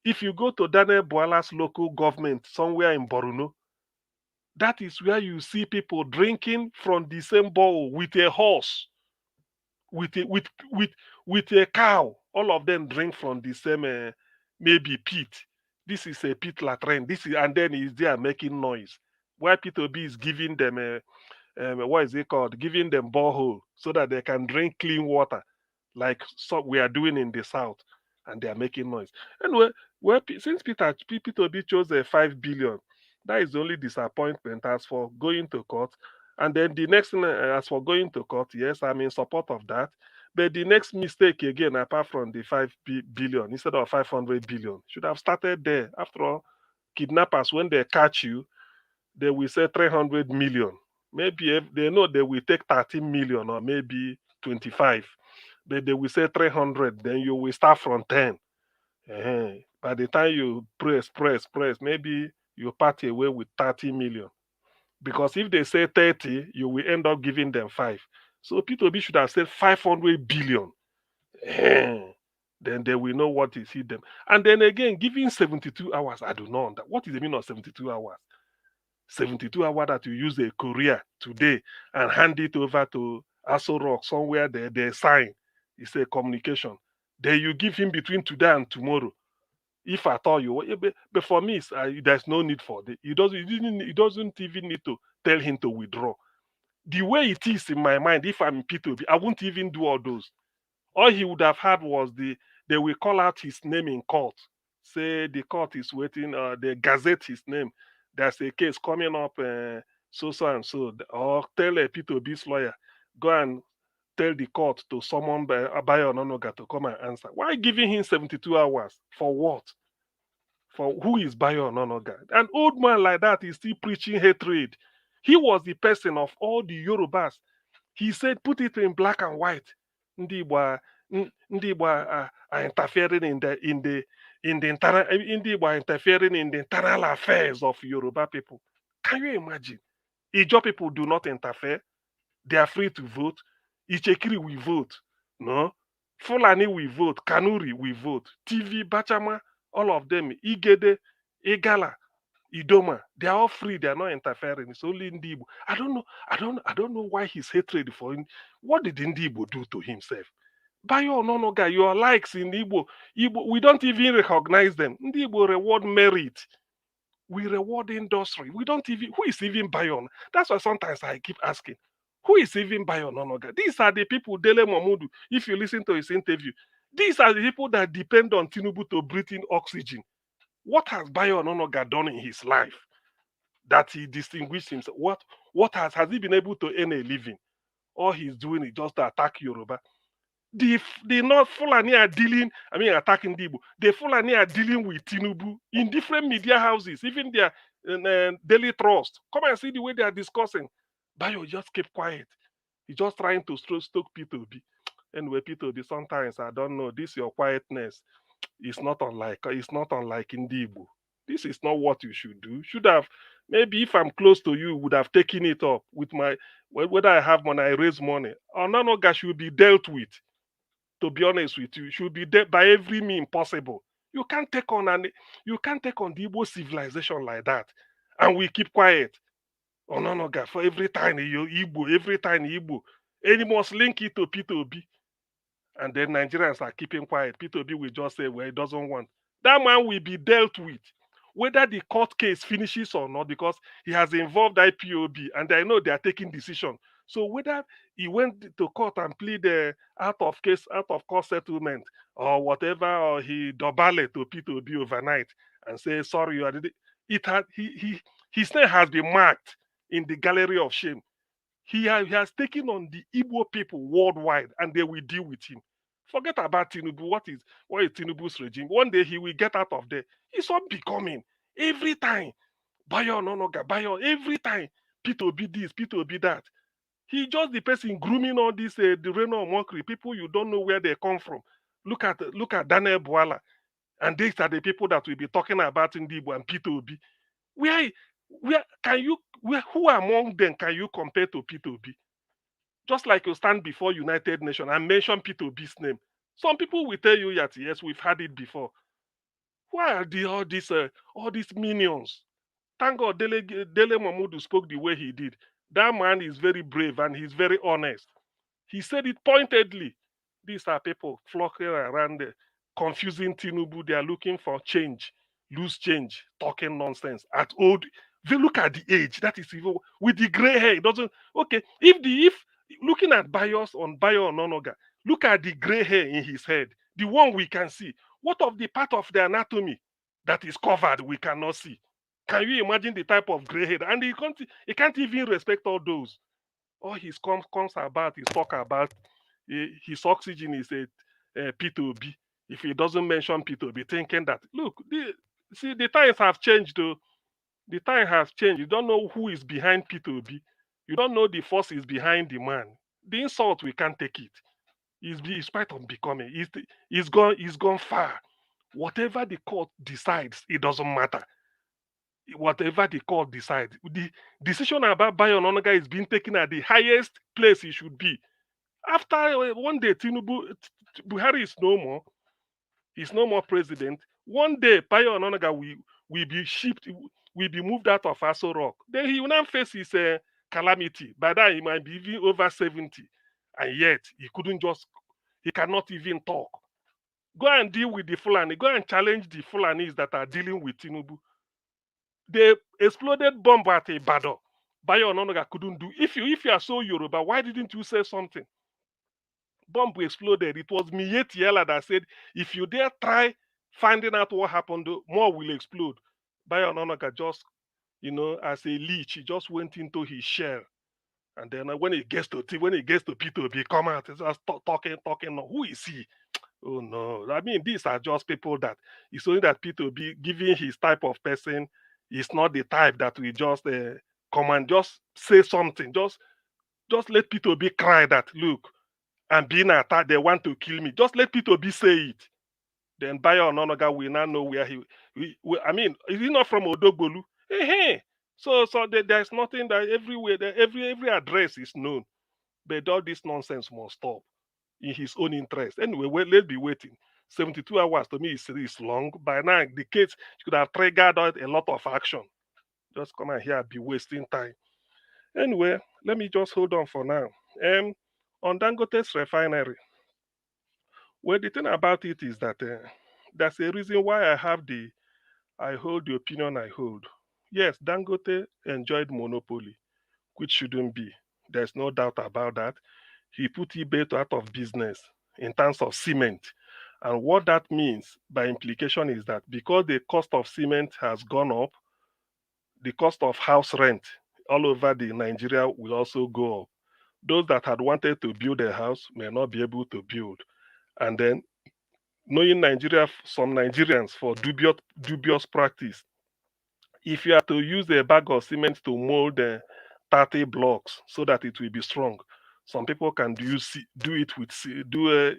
U: If you go to Daniel Bwala's local government somewhere in Borno, that is where you see people drinking from the same bowl with a horse, with a cow. All of them drink from the same maybe pit. This is a pit latrine. And then is there making noise. Why P2B is giving them what is it called? Giving them borehole so that they can drink clean water, like we are doing in the south, and they are making noise. Anyway, since P2B chose a 5 billion, that is the only disappointment. As for going to court, and then the next thing, as for going to court, yes, I'm in support of that. But the next mistake again, apart from the 5 billion instead of 500 billion, should have started there. After all, kidnappers, when they catch you, they will say 300 million. Maybe if they know they will take 13 million or maybe 25, but they will say 300, then you will start from 10. By the time you press, maybe you part away with 30 million. Because if they say 30, you will end up giving them 5. So P2B should have said 500 billion. Then they will know what is hit them. And then again, giving 72 hours, I do not understand. What is the meaning of 72 hours? 72 hours that you use a courier today and hand it over to Aso Rock somewhere they sign. It's a communication. Then you give him between today and tomorrow. If at all you, but for me, there's no need for it. He doesn't even need to tell him to withdraw. The way it is in my mind, if I'm P2B, I won't even do all those. All he would have had was they will call out his name in court. Say the court is waiting, they gazette his name. There's a case coming up, so and so. Or tell a P2B's lawyer, go and tell the court to summon Bayo Onanuga to come and answer. Why giving him 72 hours? For what? For who is Bayo Onanuga? An old man like that is still preaching hatred. He was the person of all the Yorubas. He said, put it in black and white. Ndị Igbo are interfering in the internal, ndị Igbo are interfering in the internal affairs of Yoruba people. Can you imagine? Ijaw people do not interfere. They are free to vote. Ichekiri we vote. No. Fulani we vote. Kanuri we vote. TV, Bachama, all of them. Igede, Igala, Idoma, they are all free. They are not interfering. It's only Ndibo. I don't know why his hatred for him. What did Ndibo do to himself? Bayo Onanuga, your likes in Igbo, we don't even recognize them. Ndibo reward merit. We reward industry. We don't even, who is even Bayo? That's why sometimes I keep asking, who is even Bayo Onanuga? These are the people, Dele Momodu, if you listen to his interview, these are the people that depend on Tinubu to breathe in oxygen. What has Bayo Onanuga done in his life that he distinguished himself? What has he been able to earn a living? All he's doing is just to attack Yoruba. The North Fulani are attacking Dibo. The Fulani are dealing with Tinubu in different media houses, even their Daily Trust. Come and see the way they are discussing. Bayo just keep quiet. He's just trying to stoke P2B. Anyway, P2B, sometimes I don't know. This your quietness. It's not unlike Ndibo. This is not what you should do. Should have, maybe if I'm close to you, would have taken it up with my, whether I have money, I raise money. Onanuga should be dealt with. To be honest with you, should be dealt by every means possible. You can't take on the Igbo civilization like that, and we keep quiet. Onanuga for every time Igbo, and he must link it to P2B. And then Nigerians are keeping quiet. P2B will just say, well, he doesn't want. That man will be dealt with. Whether the court case finishes or not, because he has involved IPOB, and I know they are taking decision. So whether he went to court and plead out of court settlement or whatever, or he dobale to P2B overnight and say, sorry, his name has been marked in the gallery of shame. He has taken on the Igbo people worldwide, and they will deal with him. Forget about Tinubu. What is Tinubu's regime? One day he will get out of there. It's all becoming. Every time, Bayo Onanuga, every time, P2B this, P2B that. He just the person grooming all this the Reno mockery. People you don't know where they come from. Look at Daniel Bwala. And these are the people that will be talking about Ndibo and P2B. Who among them can you compare to P2B? Just like you stand before United Nations and mention P2B's name. Some people will tell you that, yes, we've had it before. Why are all these minions? Thank God Dele Momodu spoke the way he did. That man is very brave and he's very honest. He said it pointedly. These are people flocking around there, confusing Tinubu. They are looking for change, loose change, talking nonsense. They look at the age. That is even with the gray hair. It doesn't. Okay, if looking at Bayo Onanuga, look at the gray hair in his head, the one we can see. What of the part of the anatomy that is covered we cannot see? Can you imagine the type of gray hair? And he can't even respect all those. All his comes about, he talk about his oxygen is a P2B. If he doesn't mention P2B, thinking that, look, the times have changed though. The time has changed. You don't know who is behind P2B. You don't know the force is behind the man. The insult, we can't take it. In spite of becoming, he's gone far. Whatever the court decides, it doesn't matter. whatever the court decides. The decision about Bayo Onanuga is being taken at the highest place it should be. After one day, Buhari is no more. He's no more president. One day, Bayo Onanuga will be shipped, will be moved out of Aso Rock. Then he will now face his calamity. By that, he might be even over 70. And yet, he cannot even talk. Go and deal with the Fulani. Go and challenge the Fulanis that are dealing with Tinubu. They exploded bomb at Ibadan. Bayo Onanuga couldn't do. If you are so Yoruba, why didn't you say something? Bomb exploded. It was Miye Tiela that said, if you dare try finding out what happened, more will explode. Bayo Onanuga just, as a leech, he just went into his shell. And then when it gets to P2B, he come out and just talking. Who is he? Oh no. I mean, these are just people that it's only that P2B, giving his type of person, is not the type that we just come and just say something. Just let P2B cry that, look, I'm being attacked, they want to kill me. Just let P2B say it. Then Bayo Onanuga will now know where I mean, is he not from Odogbolu? Hey. So there's nothing that everywhere, every address is known. But all this nonsense must stop in his own interest. Anyway, let's be waiting. 72 hours to me is long. By now, the case should have triggered out a lot of action. Just come out here and be wasting time. Anyway, let me just hold on for now. On Dangote's refinery, well, the thing about it is that that's a reason why I hold the opinion I hold. Yes, Dangote enjoyed monopoly, which shouldn't be. There's no doubt about that. He put eBay out of business in terms of cement. And what that means by implication is that because the cost of cement has gone up, the cost of house rent all over the Nigeria will also go up. Those that had wanted to build a house may not be able to build. And then knowing Nigeria, some Nigerians for dubious practice, if you are to use a bag of cement to mold 30 blocks so that it will be strong, some people can do it with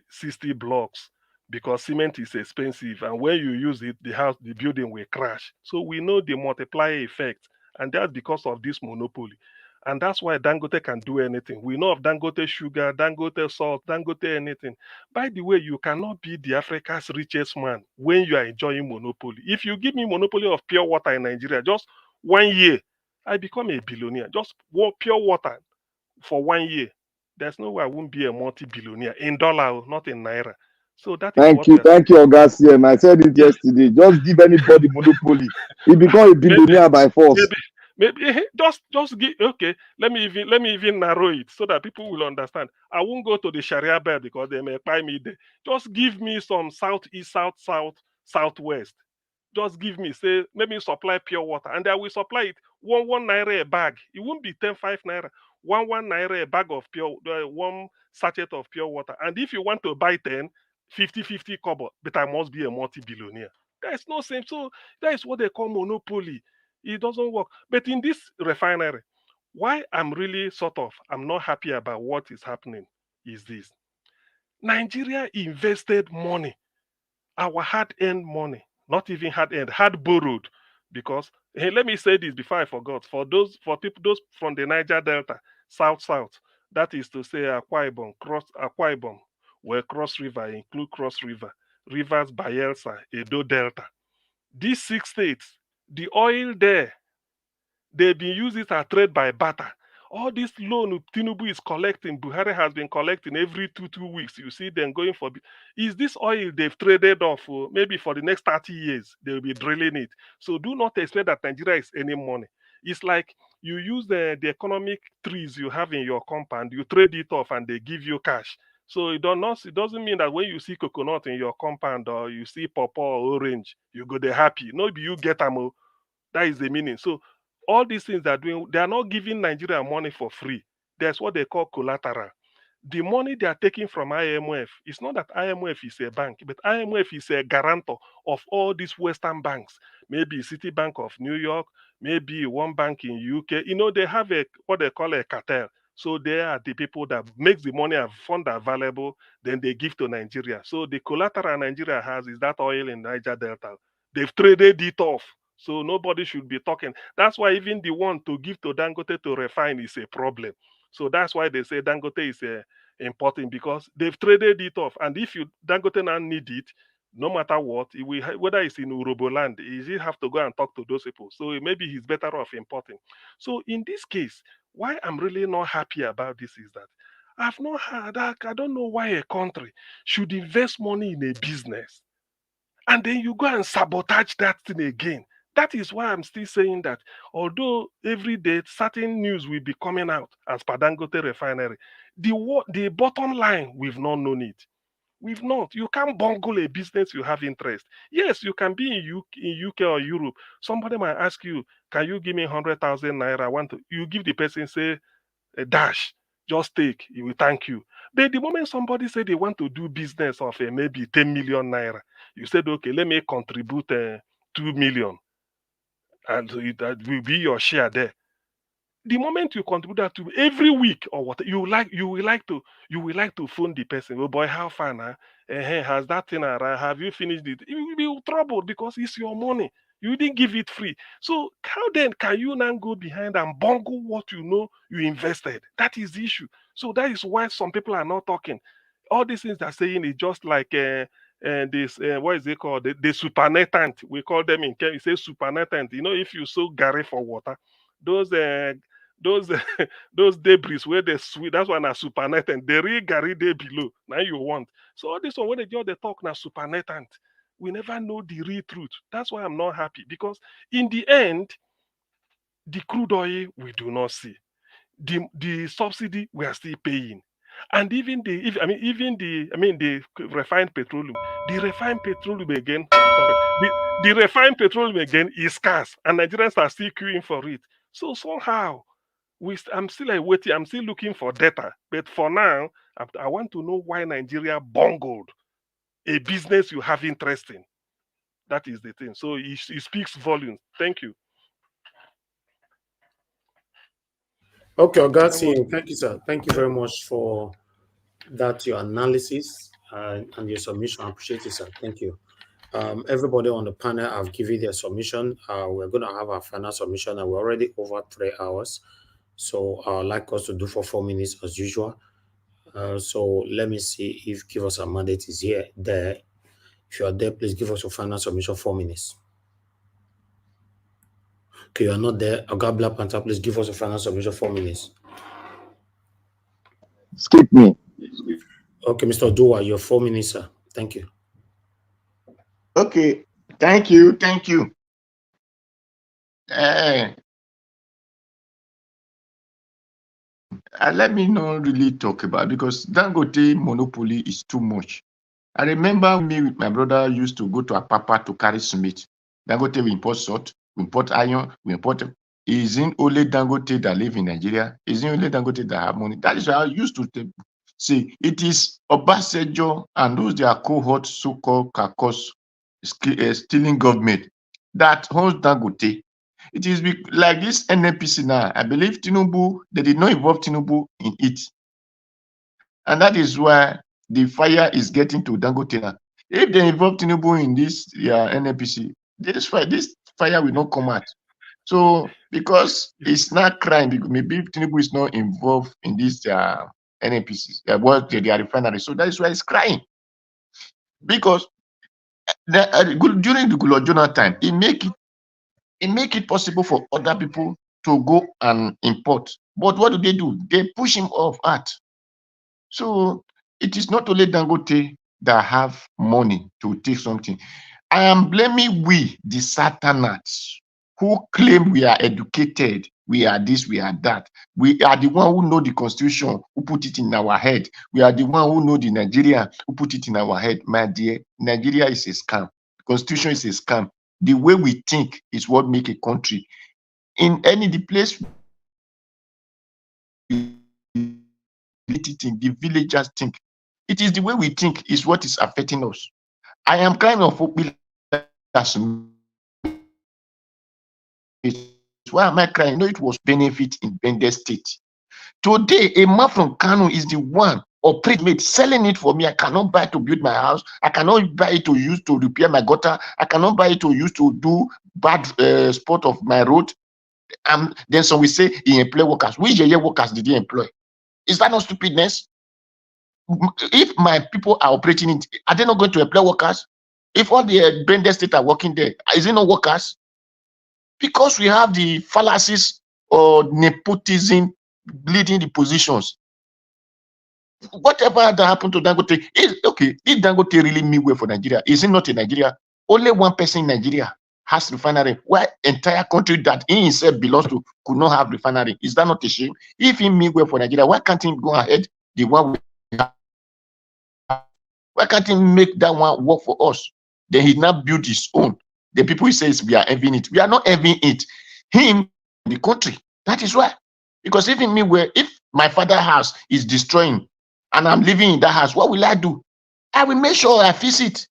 U: 60 blocks because cement is expensive, and when you use it, the building will crash. So we know the multiplier effect, and that's because of this monopoly. And that's why Dangote can do anything. We know of Dangote sugar, Dangote salt, Dangote anything. By the way, you cannot be the Africa's richest man when you are enjoying monopoly. If you give me monopoly of pure water in Nigeria, just 1 year, I become a billionaire. Just pure water for 1 year. There's no way I won't be a multi-billionaire in dollar, not in Naira. So that is
O: Thank you, Oga. I said it yesterday. Just give anybody monopoly. He become a billionaire by force.
U: Maybe just give. Okay, let me even narrow it so that people will understand. I won't go to the Sharia belt because they may buy me there. Just give me some southeast, southwest. Just give me, say, maybe supply pure water, and I will supply it 1 naira a bag. It won't be 5 naira. 1 naira a bag of one sachet of pure water. And if you want to buy 10, 50 kobo, but I must be a multi-billionaire. There is no sense. So that is what they call monopoly. It doesn't work. But in this refinery, why I'm not happy about what is happening is this. Nigeria invested money, our hard-earned money, not even hard-earned, hard borrowed, because let me say this before I forgot. For those from the Niger Delta, south, that is to say Akwa Ibom, where Cross River include Cross River, Rivers, Bayelsa, Edo Delta. These 6 states, the oil there, they've been using it as trade by barter. All this loan Tinubu is collecting, Buhari has been collecting every two weeks. You see them going for. Is this oil they've traded off maybe for the next 30 years? They'll be drilling it. So do not expect that Nigeria is any money. It's like you use the economic trees you have in your compound, you trade it off and they give you cash. So it doesn't mean that when you see coconut in your compound or you see pawpaw or orange, you go there happy. No, you get them. That is the meaning. So all these things they're doing, they are not giving Nigeria money for free. There's what they call collateral. The money they are taking from IMF, it's not that IMF is a bank, but IMF is a guarantor of all these Western banks. Maybe Citibank of New York, maybe one bank in UK. They have what they call a cartel. So they are the people that makes the money and fund available, then they give to Nigeria. So the collateral Nigeria has is that oil in Niger Delta. They've traded it off. So nobody should be talking. That's why even the one to give to Dangote to refine is a problem. So that's why they say Dangote is important, because they've traded it off. And if Dangote now need it, no matter what, whether it's in Urobo land, he have to go and talk to those people. So maybe he's better off importing. So in this case, why I'm really not happy about this is that I've not heard, I don't know why a country should invest money in a business and then you go and sabotage that thing again. That is why I'm still saying that although every day certain news will be coming out as per Dangote refinery, the bottom line, we've not known it. We've not. You can't bungle a business you have interest. Yes, you can be in UK or Europe. Somebody might ask you, can you give me 100,000 naira? I want to. You give the person, say, a dash, just take, he will thank you. But the moment somebody say they want to do business of maybe 10 million naira, you said, okay, let me contribute 2 million, and that will be your share there. The moment you contribute that to every week or what you will like to phone the person. Oh boy, how far now? Has that thing arrived? Have you finished it? You will be troubled because it's your money. You didn't give it free. So how then can you now go behind and bungle what you know you invested? That is the issue. So that is why some people are not talking. All these things they're saying is just like this what is it called? The supernatant. We call them in Kenya. You say supernatant. You know, if you soak Gary for water, those those debris where they sweet, that's why na supernatant. The real Gary there below. Now you want. So all this one when they just they talk now supernatant. We never know the real truth. That's why I'm not happy, because in the end, the crude oil we do not see. The subsidy we are still paying. And even the refined petroleum, the refined petroleum again is scarce, and Nigerians are still queuing for it. So somehow I'm still waiting. I'm still looking for data. But for now, I want to know why Nigeria bungled a business you have interest in. That is the thing. So it speaks volumes. Thank you.
K: Okay, Ogati, thank you, sir. Thank you very much for that, your analysis and your submission. I appreciate it, sir. Thank you. Everybody on the panel have given their submission. We're going to have our final submission, and we're already over 3 hours. So I'd like us to do for 4 minutes as usual. So let me see if Give Us a Mandate is there. If you are there, please give us your final submission, 4 minutes. Okay, you are not there. Oga Black Panther, please give us a final submission, 4 minutes.
O: Skip me.
K: Okay, Mr. Dua, your 4 minutes, sir. Thank you.
T: Okay, thank you. Let me not really talk about it, because Dangote monopoly is too much. I remember me with my brother used to go to Apapa to carry cement. Dangote we import salt, we import iron, we import. Isn't only Dangote that live in Nigeria? Isn't only Dangote that have money? That is why I used to say it is Obasanjo and those their cohort, so-called Kakos, stealing government that owns Dangote. It is like this NNPC now. I believe Tinubu, they did not involve Tinubu in it. And that is why the fire is getting to Dangote now. If they involve Tinubu in this NNPC, this fire will not come out. So because it's not crime, because maybe Tinubu is not involved in this NNPC, they are refinery. So that is why it's crying. Because during the Gulojona time, it make it possible for other people to go and import. But what do? They push him off at. So it is not only Dangote that have money to take something. I am blaming we, the Satanists, who claim we are educated, we are this, we are that. We are the one who know the constitution, who put it in our head. We are the one who know the Nigeria, who put it in our head. My dear, Nigeria is a scam. The constitution is a scam. The way we think is what make a country. In the place the villagers think. It is the way we think is what is affecting us. I am kind of hoping why am I crying? No, it was benefit in Bende State. Today, a man from Kano is the one or pre-made, selling it for me. I cannot buy to build my house. I cannot buy it to use to repair my gutter. I cannot buy it to use to do bad spot of my road. Then some will say he employ workers. Which workers did he employ? Is that not stupidness? If my people are operating it, are they not going to employ workers? If all the Bender state are working there, is it not workers? Because we have the fallacies or nepotism leading the positions. Whatever that happened to Dangote is okay. If Dangote really mean well for Nigeria, is it not in Nigeria? Only one person in Nigeria has refinery, while entire country that he himself belongs to could not have refinery. Is that not a shame? If he mean well for Nigeria, why can't he go ahead the one we have? Why can't he make that one work for us? Then he now build his own. The people he says we are envying it. We are not envying it. Him, the country. That is why. Because if in me where if my father's house is destroying and I'm living in that house, what will I do? I will make sure I fix it.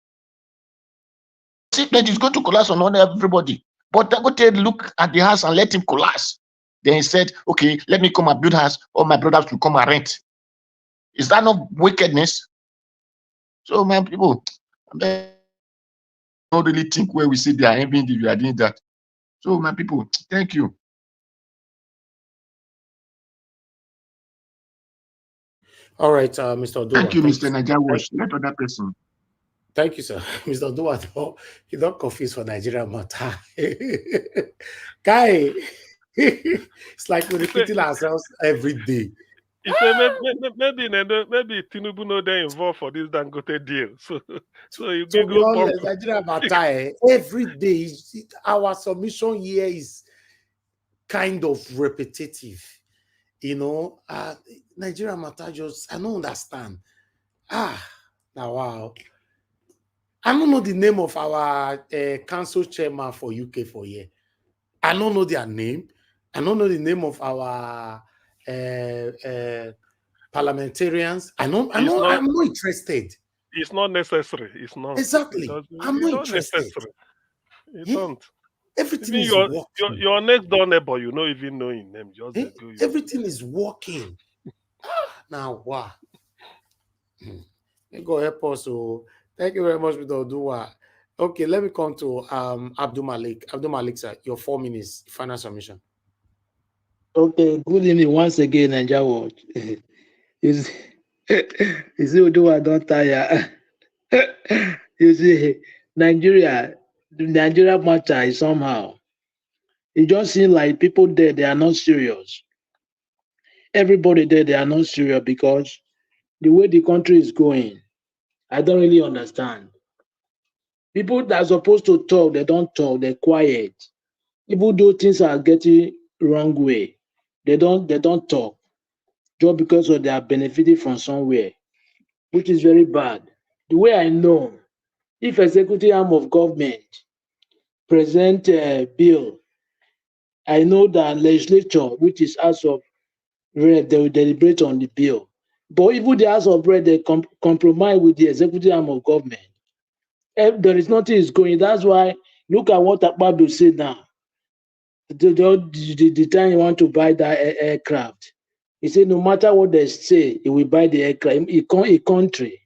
T: Sickness is going to collapse on everybody. But Dangote look at the house and let him collapse. Then he said, okay, let me come and build house. All my brothers will come and rent. Is that not wickedness? So my people, I don't really think where we see they are envying if you are doing that. So my people, thank you.
K: All right, Mr. Odua.
T: Thank you, Mr. Najawash. Let other person.
K: Thank you, sir. Mr. Odua, you don't confuse for Nigeria matter. Guy, it's like we're repeating ourselves every day.
U: He said maybe Tinubu no they involved for this Dangote deal. So you
K: to
U: go
K: be honest,
U: bump.
K: Nigeria matter every day. Our submission here is kind of repetitive. You know, Nigeria matter just I don't understand. Now wow. I don't know the name of our council chairman for UK for here. I don't know their name. I don't know the name of our parliamentarians. I'm not interested.
U: It's not necessary. It's not.
K: Exactly. I'm not interested.
U: Necessary. You don't.
K: Everything
U: even
K: is working.
U: Your next door neighbor, you don't even know his name. Just go.
K: Everything is working. Now, wow. Go help us. So, thank you very much, Mr. Odua. Okay, let me come to Abdul Malik. Abdul Malik, sir, your 4 minutes, final submission.
R: Okay, good evening once again, Nigeria Watch. You see, Odua don't tire. You see, the Nigeria matter is somehow. It just seems like people there, they are not serious. Everybody there, they are not serious because the way the country is going, I don't really understand. People that are supposed to talk, they don't talk, they're quiet. Even though things are getting wrong way, they don't talk just because they are benefiting from somewhere, which is very bad. The way I know, if executive arm of government present a bill, I know that legislature, which is House of Rep, they will deliberate on the bill. But even the House of Rep, they compromise with the executive arm of government. If there is nothing is going. That's why look at what Akpabio said now. The time you want to buy that aircraft, he said no matter what they say, he will buy the aircraft. A country,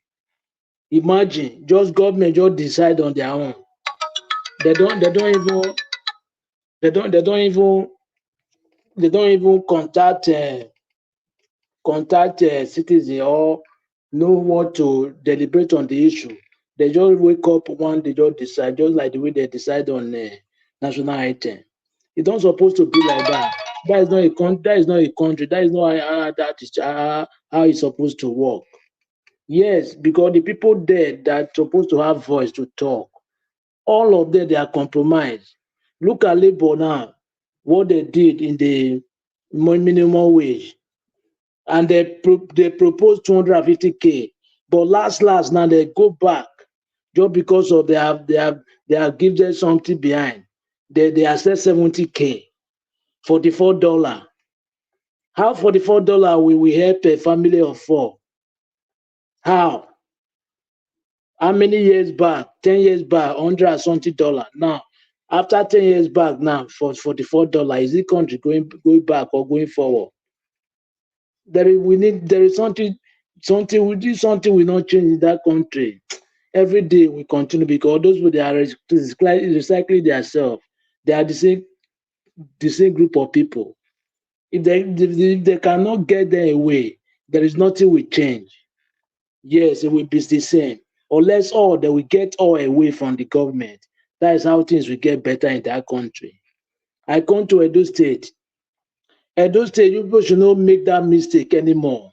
R: imagine, just government just decide on their own. They don't even contact citizens or know what to deliberate on the issue. They just wake up one, they just decide, just like the way they decide on national item. It's not supposed to be like that. That is not a country. That is not a country. That is not how it's supposed to work. Yes, because the people there that are supposed to have voice to talk, all of them, they are compromised. Look at Labour now, what they did in the minimum wage. And they proposed 250K. But last now they go back just because of they have given something behind. They accept 70K, $44. How $44 will we help a family of 4? How? How many years back? 10 years back, $100 something. Now, after 10 years back now, for $44, is the country going back or going forward? There is something something will not change in that country. Every day we continue because those who they are recycling themselves, they are the same group of people. If they cannot get them away, there is nothing will change. Yes, it will be the same. Unless they will get all away from the government. That is how things will get better in that country. I come to Edo State. Edo State, you people should not make that mistake anymore.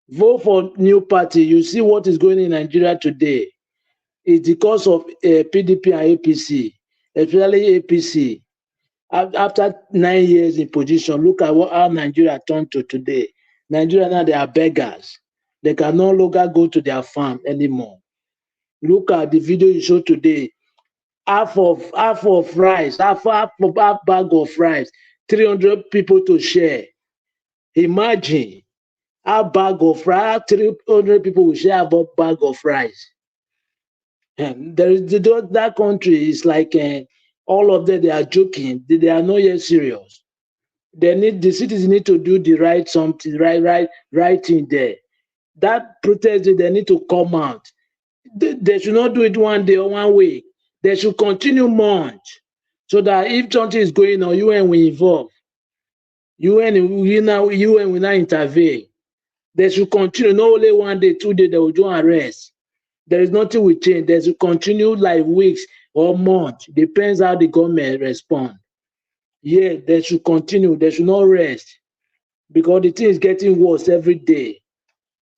R: Vote for new party. You see what is going on in Nigeria today. It's because of PDP and APC, especially APC. After 9 years in position, look at how Nigeria turned to today. Nigeria now, they are beggars. They can no longer go to their farm anymore. Look at the video you showed today. Half of rice, half bag of rice, 300 people to share. Imagine a bag of rice, 300 people will share a bag of rice. And that country is like all of them, they are joking. They are not yet serious. The citizens need to do the right something, right thing there. That protest, they need to come out. They should not do it one day or one week. They should continue months so that if something is going on, UN will involve. UN will not intervene. They should continue. Not only one day, 2 days, they will do arrest. There is nothing will change. They should continue like weeks or months. Depends how the government respond. Yeah, they should continue. They should not rest because the thing is getting worse every day.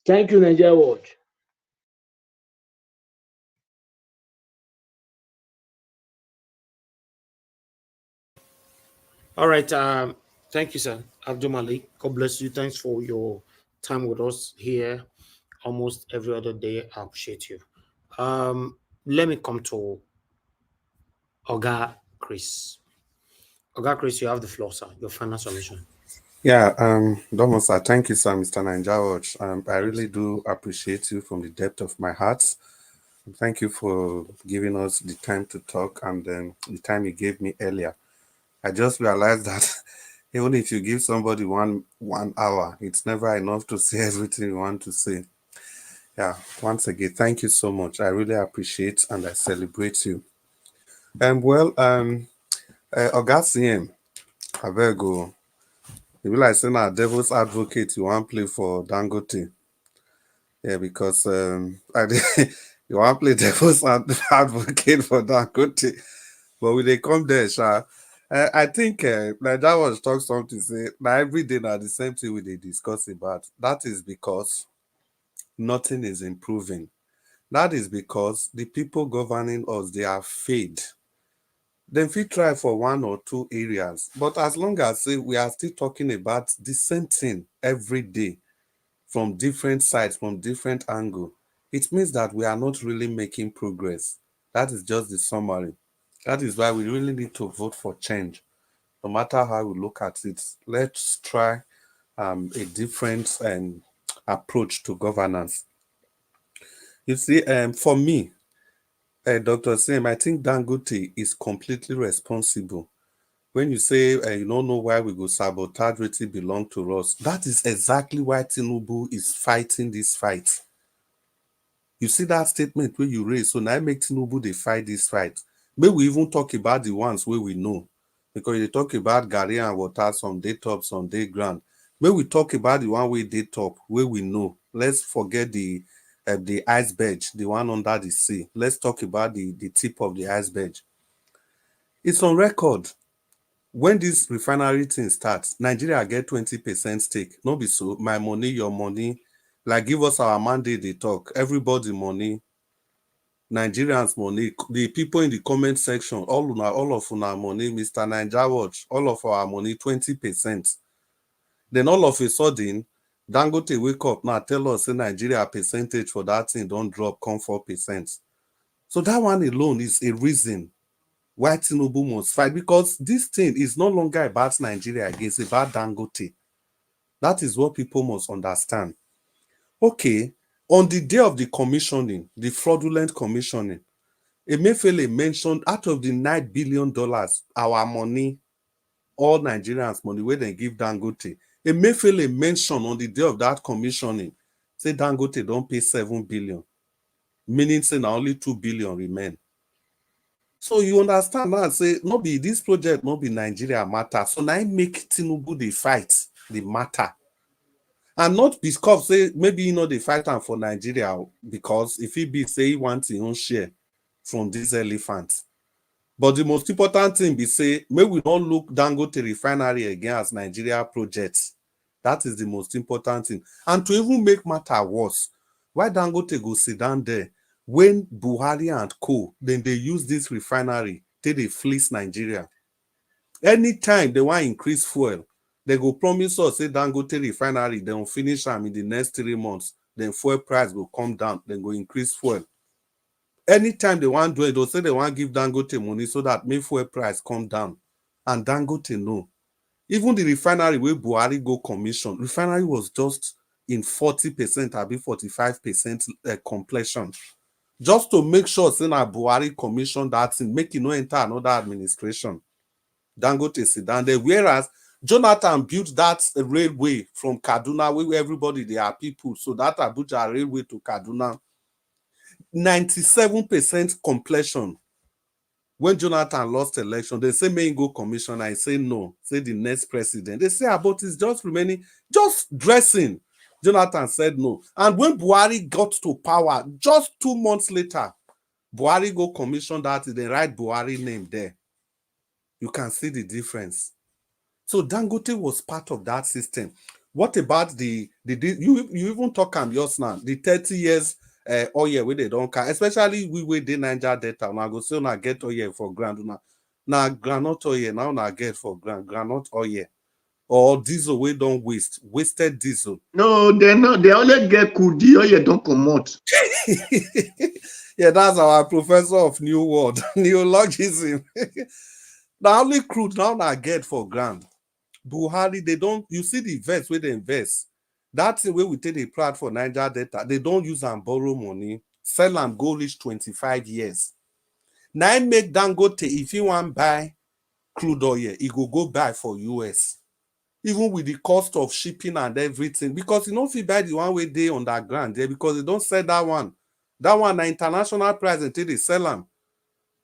R: Thank you, Nigeria Watch.
K: All right. Thank you, sir. Abdul Malik. God bless you. Thanks for your time with us here almost every other day. I appreciate you. Let me come to Oga Chris. Oga Chris, you have the floor, sir. Your final submission.
S: Yeah, Domosa, thank you, sir, Mr. Ninja. I really do appreciate you from the depth of my heart. Thank you for giving us the time to talk and the time you gave me earlier. I just realized that even if you give somebody one hour, it's never enough to say everything you want to say. Yeah, once again, thank you so much. I really appreciate and I celebrate you. Oga CM, Abego, you like saying a devil's advocate, you want to play for Dangote. Yeah, because you want to play devil's advocate for Dangote. But when they come there, Sha, I think like that was talk something say now every day now the same thing we they discuss about. That is because nothing is improving. That is because the people governing us, they are fade. Then we try for 1 or 2 areas, but as long as we are still talking about the same thing every day from different sides, from different angles, it means that we are not really making progress. That is just the summary. That is why we really need to vote for change. No matter how we look at it, let's try a different approach to governance. You see, for me, Dr. Sim, I think Dangote is completely responsible. When you say you don't know why we go sabotage wetin belong to us, that is exactly why Tinubu is fighting this fight. You see that statement where you raise, so now make Tinubu they fight this fight. Maybe we even talk about the ones where we know. Because they talk about Gary and water, some day top, some day ground. Maybe we talk about the one way day top, where we know. Let's forget the iceberg, the one under the sea. Let's talk about the tip of the iceberg. It's on record. When this refinery thing starts, Nigeria get 20% stake. No be so, my money, your money. Like give us our mandate, they talk. Everybody money. Nigerians money, the people in the comment section, all of our money, Mr. Ninja Watch, all of our money, 20%. Then all of a sudden, Dangote wake up now, tell us in Nigeria percentage for that thing don't drop, come 4%. So that one alone is a reason why Tinubu must fight, because this thing is no longer about Nigeria again, it's about Dangote. That is what people must understand. Okay, on the day of the commissioning, the fraudulent commissioning, Emefiele mentioned out of the $9 billion, our money, all Nigerians' money, where they give Dangote. Emefiele mentioned on the day of that commissioning, say Dangote don't pay 7 billion, meaning say now only 2 billion remain. So you understand now, say, no be this project, no be Nigeria matter. So now make Tinubu the fight, the matter. And not because say maybe you know the fight for Nigeria, because if he be say he wants his own share from these elephants. But the most important thing be say, may we not look Dangote refinery again as Nigeria projects. That is the most important thing. And to even make matter worse, why Dangote go sit down there when Buhari and co, then they use this refinery till they fleece Nigeria. Anytime they want to increase fuel, they go promise us, say Dangote refinery, they will finish them in the next 3 months. Then fuel price will come down, then go increase fuel. Anytime they want to do it, they'll say they want to give Dangote money so that may fuel price come down. And Dangote no. Even the refinery where Buhari go commission, refinery was just in 40%, or 45% completion. Just to make sure say na Buhari commission that thing, make it no enter another administration. Dangote sit down there. Whereas Jonathan built that railway from Kaduna where everybody they are people. So that Abuja railway to Kaduna, 97% completion. When Jonathan lost election, they say may he go commissioner. I say no. Say the next president. They say about is just remaining, just dressing. Jonathan said no. And when Buhari got to power, just 2 months later, Buhari go commission that, they write Buhari name there. You can see the difference. So Dangote was part of that system. What about you even talk am just now, the 30 years oil where they don't care, especially we the Niger Delta. Now go say na get oil for ground. Now groundnut oil now na get for groundnut oil. Or diesel we don't wasted diesel.
T: No, they not. They only get kudi oil don't come out.
S: Yeah, that's our professor of New World neologism. Now only crude now na get for ground. Buhari, they don't, you see the invest where they invest. That's the way we take the plot for Niger Delta. They don't use and borrow money, sell and go reach 25 years. Now make Dangote, if you want buy crude oil, he go buy for US. Even with the cost of shipping and everything, because you know if you buy the one way they underground there, because they don't sell that one. That one, the international price until they sell them.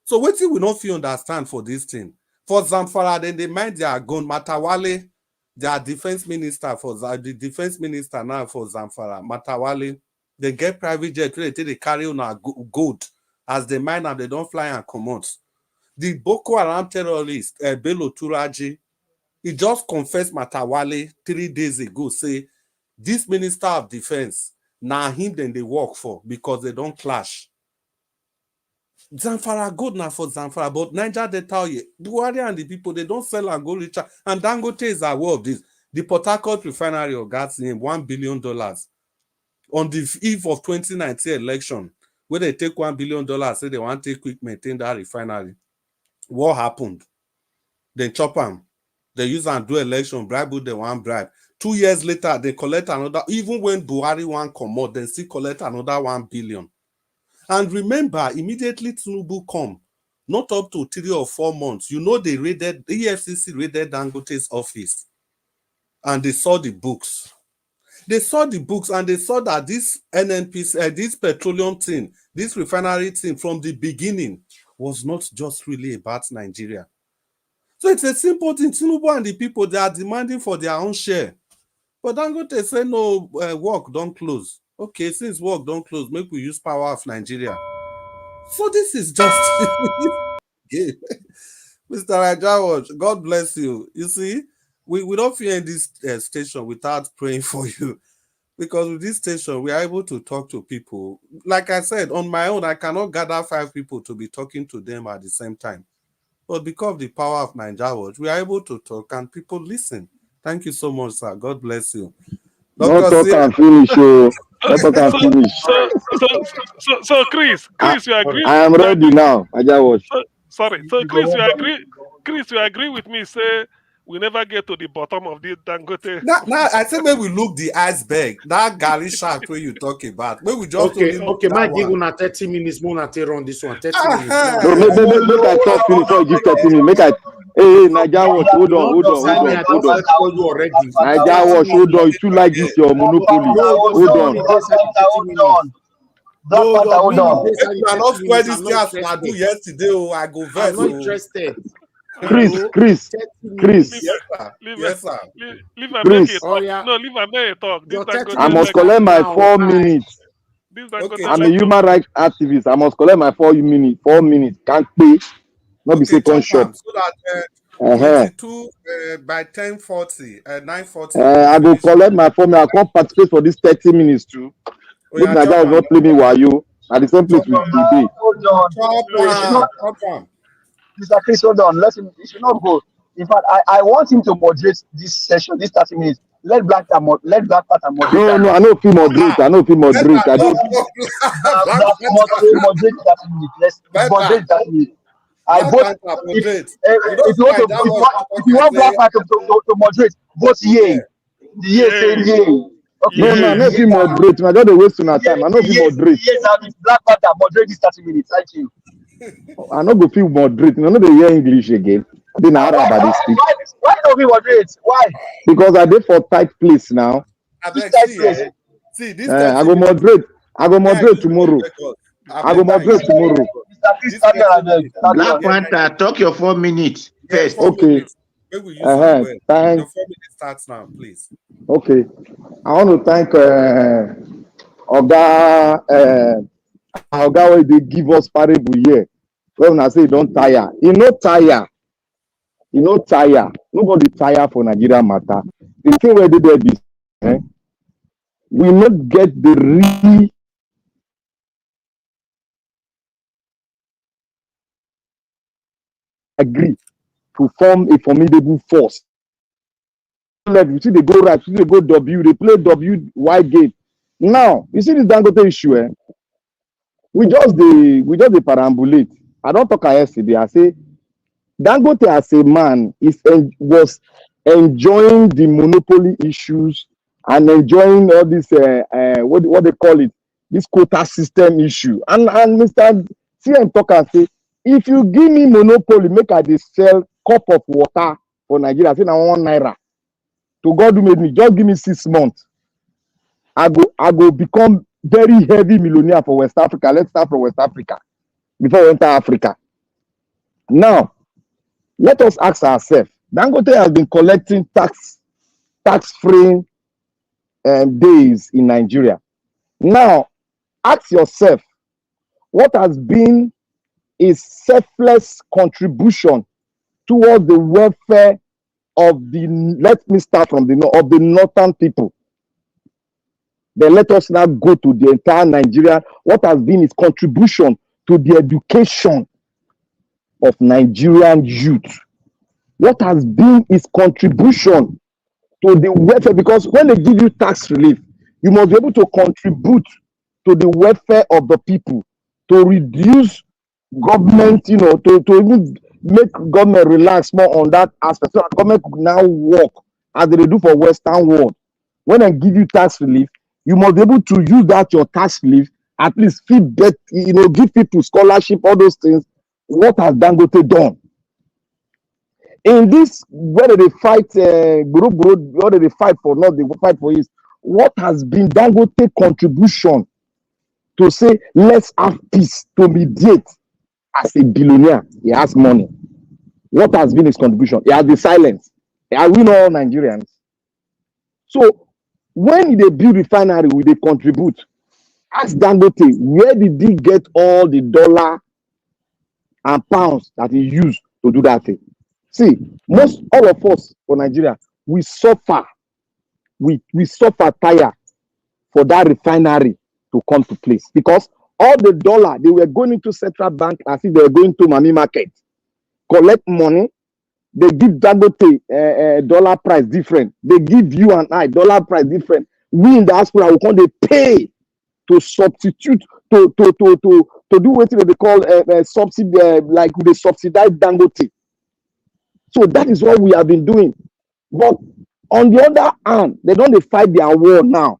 S: So what we not feel understand for this thing? For Zamfara, then they mind their gun. Matawale, their defense minister the defense minister now for Zamfara, Matawale, they get private jet they carry on a gold as they mine and they don't fly and come out. The Boko Haram terrorist, Bello Turaji, he just confessed Matawale 3 days ago, say this minister of defense, now him then they work for because they don't clash. Zamfara good now for Zamfara, but Niger Delta, Buhari and the people, they don't sell and go richer. And Dangote is aware of this. The Port Harcourt refinery of gas in $1 billion on the eve of 2019 election, where they take $1 billion, say they want to take quick maintain that refinery. What happened? They chop them. They use and do election, bribe who they want bribe. 2 years later, they collect another, even when Buhari want come out, they still collect another 1 billion. And remember, immediately Tinubu come, not up to 3 or 4 months, you know they raided, the EFCC raided Dangote's office. And they saw the books. They saw the books and they saw that this NNPC, this petroleum thing, this refinery thing from the beginning was not just really about Nigeria. So it's a simple thing. Tinubu and the people, they are demanding for their own share. But Dangote say no, work don't close. Okay, since work don't close, make we use power of Nigeria. So this is just Mr. Rajawaj, God bless you. You see, we don't fear in this station without praying for you. Because with this station, we are able to talk to people. Like I said, on my own, I cannot gather 5 people to be talking to them at the same time. But because of the power of Nigeria, we are able to talk and people listen. Thank you so much, sir. God bless you.
O: Don't talk and finish. Don't talk and finish.
U: So Chris, you agree?
O: I am ready now. I just watch.
U: Sorry. So Chris, you agree? Chris, you agree with me? Say we never get to the bottom of this Dangote.
S: Now I say maybe we look the iceberg. That Gary shark where you talk about. Maybe we just
K: okay. Might give una 30 minutes more to run this one. 30 minutes.
O: No, make I talk finish before you give 30 minutes. Hey, Naija Watch, hold on. Naija Watch, hold on. You too like this your monopoly. Hold on.
P: Black Panther, hold on.
Q: If you are not square this thing as I do yesterday, I go verse.
K: I'm not interested.
O: Chris.
Q: Yes, sir.
H: Leave my
O: Chris.
H: make talk. No, leave my make talk.
O: I must collect my 4 minutes. I'm a human rights activist. I must collect my 4 minutes. 4 minutes. Can't pay. Not be second shot.
Q: So that 22 by 10:40, 9:40.
O: I go collect my 4 minutes. I can't participate for this 30 minutes too. If Naija will not play me while you at the same place with today.
P: Hold on. Mr. Chris, hold on. Let him. He should not go. In fact, I want him to moderate this session, this 30 minutes. Let Black Panther moderate.
O: No, I know if he moderate. I don't
P: moderate 30 minutes. Let's moderate 30 minutes. I vote. If you want Black Panther to moderate, vote yay. The yay saying yay. Okay.
O: No, I know if he moderate. I don't waste my time. I know if he moderate.
P: Yes, Black Panther moderate this 30 minutes. Thank you.
O: I no go feel moderate. I no dey hear English again. Then I about this speak.
P: Why don't we moderate? Why?
O: Because I dey for tight place now.
P: This tight place.
Q: See this.
O: I go moderate. I go moderate tomorrow. I go moderate tomorrow.
T: Black Panther, talk your 4 minutes first.
O: Okay.
Q: Thank.
O: Your
Q: 4 minutes starts now, please.
O: Okay. I want to thank Oga wey dey give us parable here. When I say don't tire, he no tire. Nobody tire for Nigeria matter. The thing where they there be, we not get the real agree to form a formidable force. You see they go right, you see they go W, they play W wide game. Now you see this Dangote issue, we just the perambulate. I don't talk yesterday. I say Dangote as a man was enjoying the monopoly issues and enjoying all this what they call it, this quota system issue. And Mr. CM talk and say, if you give me monopoly, make I dey sell cup of water for Nigeria. I say now 1 naira. To God who made me, just give me 6 months. I go become very heavy millionaire for West Africa. Let's start from West Africa before we enter Africa. Now, let us ask ourselves. Dangote has been collecting tax-free days in Nigeria. Now, ask yourself, what has been his selfless contribution towards the welfare of the? Let me start from the northern people. Then let us now go to the entire Nigeria. What has been his contribution to the education of Nigerian youth? What has been his contribution to the welfare? Because when they give you tax relief, you must be able to contribute to the welfare of the people, to reduce government, to even make government relax more on that aspect. So government could now work as they do for Western world. When they give you tax relief, you must be able to use that your tax relief, at least feed that, give people scholarship, all those things. What has Dangote done? In this, whether they fight whether they fight for not, they fight for is what has been Dangote contribution to say let's have peace, to mediate as a billionaire. He has money. What has been his contribution? He has the silence. We know all Nigerians. So when they build refinery, will they contribute? Ask Dangote, where did he get all the dollar and pounds that he used to do that thing? See, all of us for Nigeria, we suffer. We suffer tire for that refinery to come to place, because all the dollar they were going into central bank as if they were going to money market, collect money. They give Dangote dollar price different. They give you and I dollar price different. We in the diaspora we can't pay to substitute to do what they call subsidy, like they subsidize Dangote. So that is what we have been doing. But on the other hand, they don't fight their war now.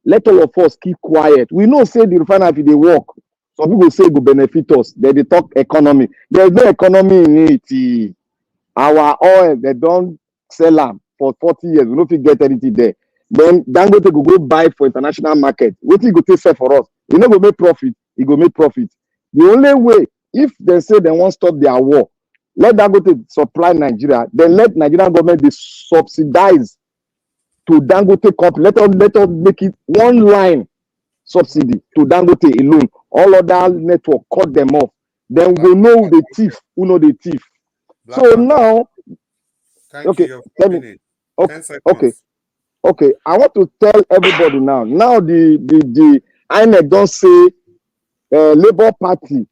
O: Let all of us keep quiet. We know say the refinery they work. Some people say it will benefit us. They talk economy. There is no economy in it. Our oil, they don't sell am for 40 years. We don't fit get anything there. Then Dangote go buy for international market. Wetin he go take sell for us? He no go make profit. He go make profit. The only way, if they say they won't stop their war, let Dangote supply Nigeria. Then let Nigerian government be subsidize to Dangote company. Let us make it one line subsidy to Dangote alone. All other network cut them off. Then we know the thief who know the thief.
S: Black
O: So
S: Panther.
O: now,
S: Thank
O: okay,
S: you.
O: let me.
S: Okay, 10 seconds.
O: Okay. I want to tell everybody now. Now the INEC don't say Labour Party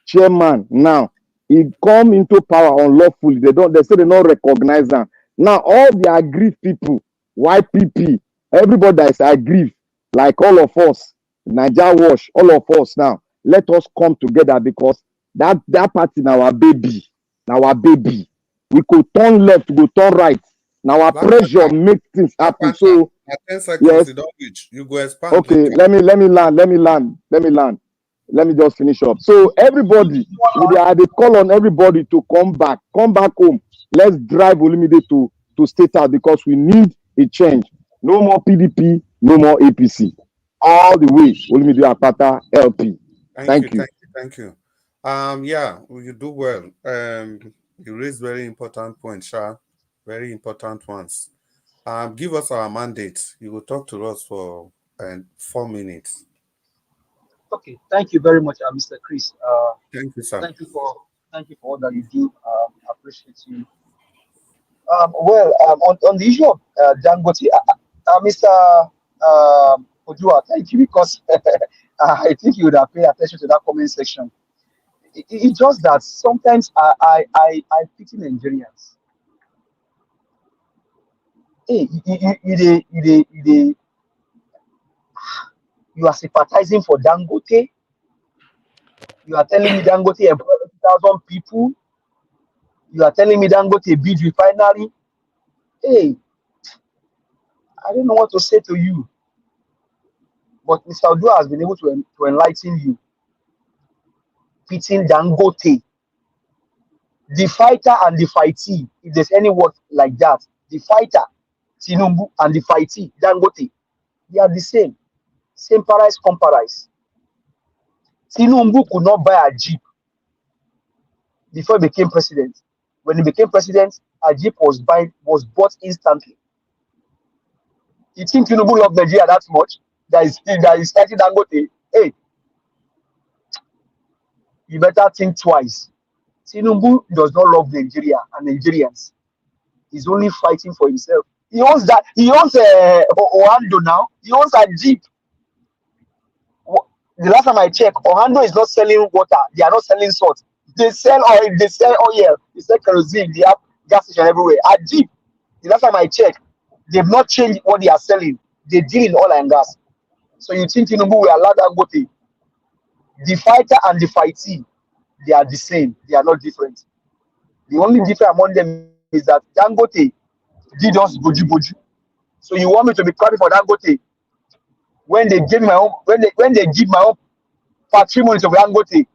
O: chairman now he come into power unlawfully. They say they don't recognize them. Now all the aggrieved people, YPP, everybody that is aggrieved, like all of us, Naija Wash, all of us now, let us come together because that party now our baby. Now our baby. We could turn left, we could turn right. Now our
S: Black
O: pressure
S: Panther.
O: make things
S: Black
O: happen.
S: Panther.
O: So
S: At 10 seconds,
O: yes.
S: you don't reach. You go expand.
O: Okay,
S: Later.
O: let me land. Let me just finish up. So everybody, they call on everybody to come back home. Let's drive Olumide to State House because we need a change. No more PDP, no more APC. All the way, Olumide Apata LP. Thank you.
S: Thank you. Yeah, you do well. You raise very important points, Sha. Very important ones. Give us our mandate. You will talk to us for 4 minutes.
P: Okay, thank you very much, Mr. Chris.
S: Thank you, sir.
P: Thank you for all that you do. Appreciate you. On the issue of Dangote, Mr. Odua, thank you because I think you would have paid attention to that comment section. It's just that sometimes I pity Nigerians. Hey, you are sympathizing for Dangote. You are telling me Dangote employ 80,000 people. You are telling me Dangote build refinery. Hey, I don't know what to say to you. But Mr. Odua has been able to enlighten you. Pitting Dangote, the fighter and the fightee, if there's any word like that, the fighter, Tinubu, and the fightee, Dangote, they are the same. Same price, comparison. Tinubu could not buy a Jeep before he became president. When he became president, a Jeep was bought instantly. You think Tinubu loved Nigeria that much? That is starting Dangote. Hey, you better think twice. Tinubu does not love Nigeria and Nigerians. He's only fighting for himself. He owns that. He owns Ohando now. He owns a Jeep. The last time I checked, Ohando is not selling water. They are not selling salt. They sell oil. They sell oil. They sell kerosene. They have gas station everywhere. A Jeep. The last time I checked, they've not changed what they are selling. They deal in oil and gas. So you think Tinubu will allow Dangote? The fighter and the fightee, they are the same. They are not different. The only difference among them is that Dangote did us boju. So you want me to be clapping for Dangote when they give my own when they give my own patrimony to Dangote?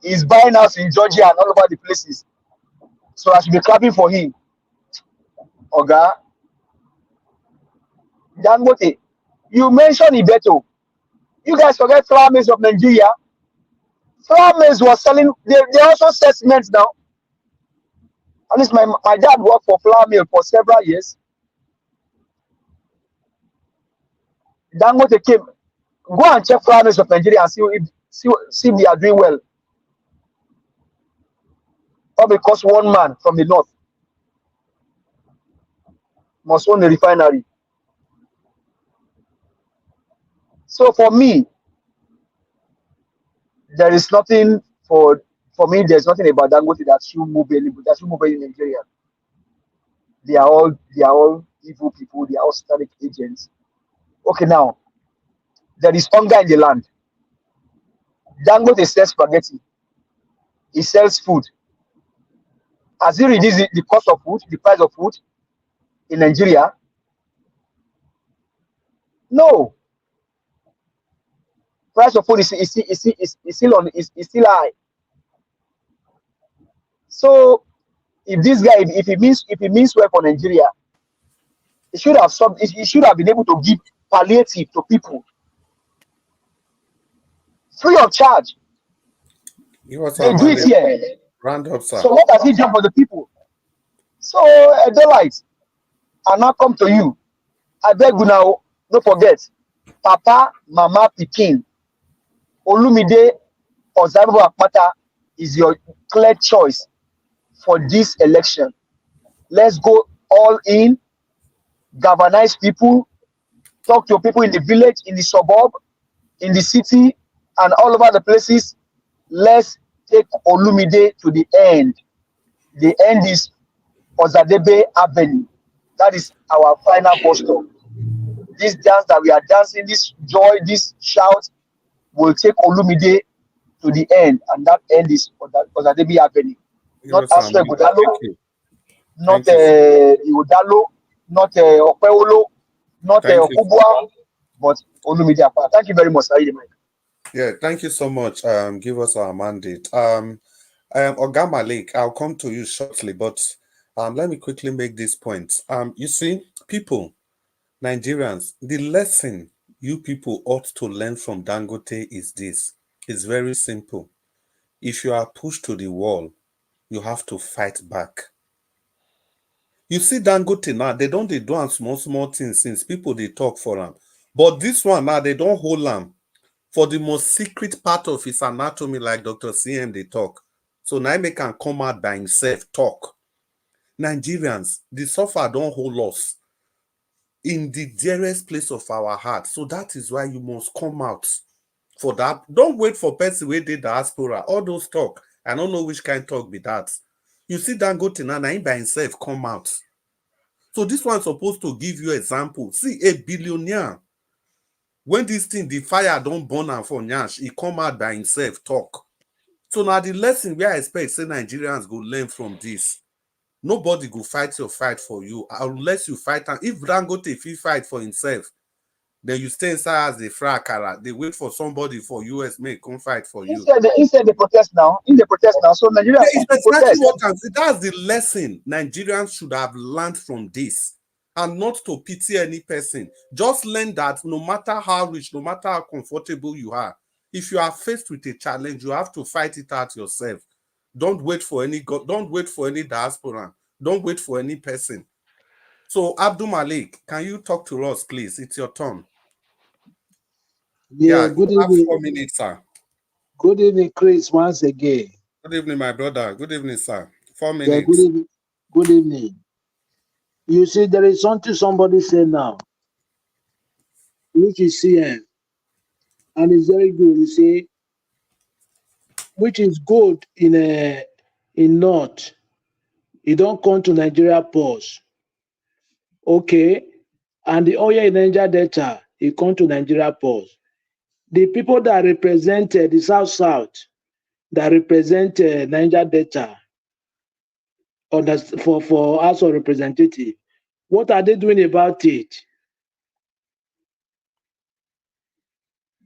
P: He's buying house in Georgia and all over the places. So I should be clapping for him. Oga Dangote, you mentioned Ibeto. You guys forget flour mills of Nigeria. Flour mills was selling. They also sell cement now. At least my dad worked for flour mill for several years. Dangote came. Go and check flour mills of Nigeria and see if they are doing well. All because one man from the north must own the refinery. So for me, there is nothing for me. There's nothing about Dangote that should move any Nigeria. They are all evil people. They are all satanic agents. Okay, now there is hunger in the land. Dangote sells spaghetti. He sells food. Has he reduced the cost of food, the price of food in Nigeria? No. Price of food is still high. So If this guy, if he means well for Nigeria, he should have been able to give palliative to people free of charge. They do it here.
S: Round up, sir.
P: So what has he done for the people? So Delight, I now come to you. I beg you now, don't forget, Papa, Mama, Pikin, Olumide Osaigbo Akpata is your clear choice for this election. Let's go all in, galvanize people, talk to people in the village, in the suburb, in the city, and all over the places. Let's take Olumide to the end. The end is Ozadebe Avenue. That is our final bus stop. This dance that we are dancing, this joy, this shout, will take Olumide to the end, and that end is Ozadebe Avenue. Not Aswe Godalo, not Iodalo, not Opeolo, not Okubwa, but Olumide Akpata. Thank you very much, sir.
S: Yeah, thank you so much. Give us our mandate. Oga Malik, I'll come to you shortly, but let me quickly make this point. You see, people, Nigerians, the lesson you people ought to learn from Dangote is this. It's very simple. If you are pushed to the wall, you have to fight back. You see Dangote now, they don't do small things since people they talk for them. But this one now, they don't hold them for the most secret part of his anatomy, like Dr. CM they talk. So now he can come out by himself, talk. Nigerians, the suffer don't hold us in the dearest place of our heart. So that is why you must come out for that. Don't wait for person where they diaspora. All those talk. I don't know which kind of talk be that. You see Dangote now, he by himself come out. So this one's supposed to give you example. See a billionaire. When this thing, the fire don't burn am for Nyash, he come out by himself, talk. So now the lesson we expect, say Nigerians go learn from this. Nobody go fight your fight for you unless you fight. And if Dangote if he fight for himself, then you stay inside as the fraccara. They wait for somebody for US make come fight for you.
P: Instead they protest now. So Nigerians
S: it's exactly what I'm saying. That's the lesson Nigerians should have learned from this. And not to pity any person. Just learn that no matter how rich, no matter how comfortable you are, if you are faced with a challenge, you have to fight it out yourself. Don't wait for any God, don't wait for any diaspora, don't wait for any person. So Abdul Malik, can you talk to us, please? It's your turn.
R: Yeah, good
S: you
R: evening.
S: Have 4 minutes, sir.
R: Good evening, Chris, once again.
S: Good evening, my brother. Good evening, sir. 4 minutes.
R: Yeah, good evening. You see, there is something somebody said now, which is CM, and it's very good. You see, which is good in North. You don't come to Nigeria pause. Okay, and the oil in Niger Delta, you come to Nigeria pause. The people that represent the South, that represent Niger Delta, for House of Representative, what are they doing about it?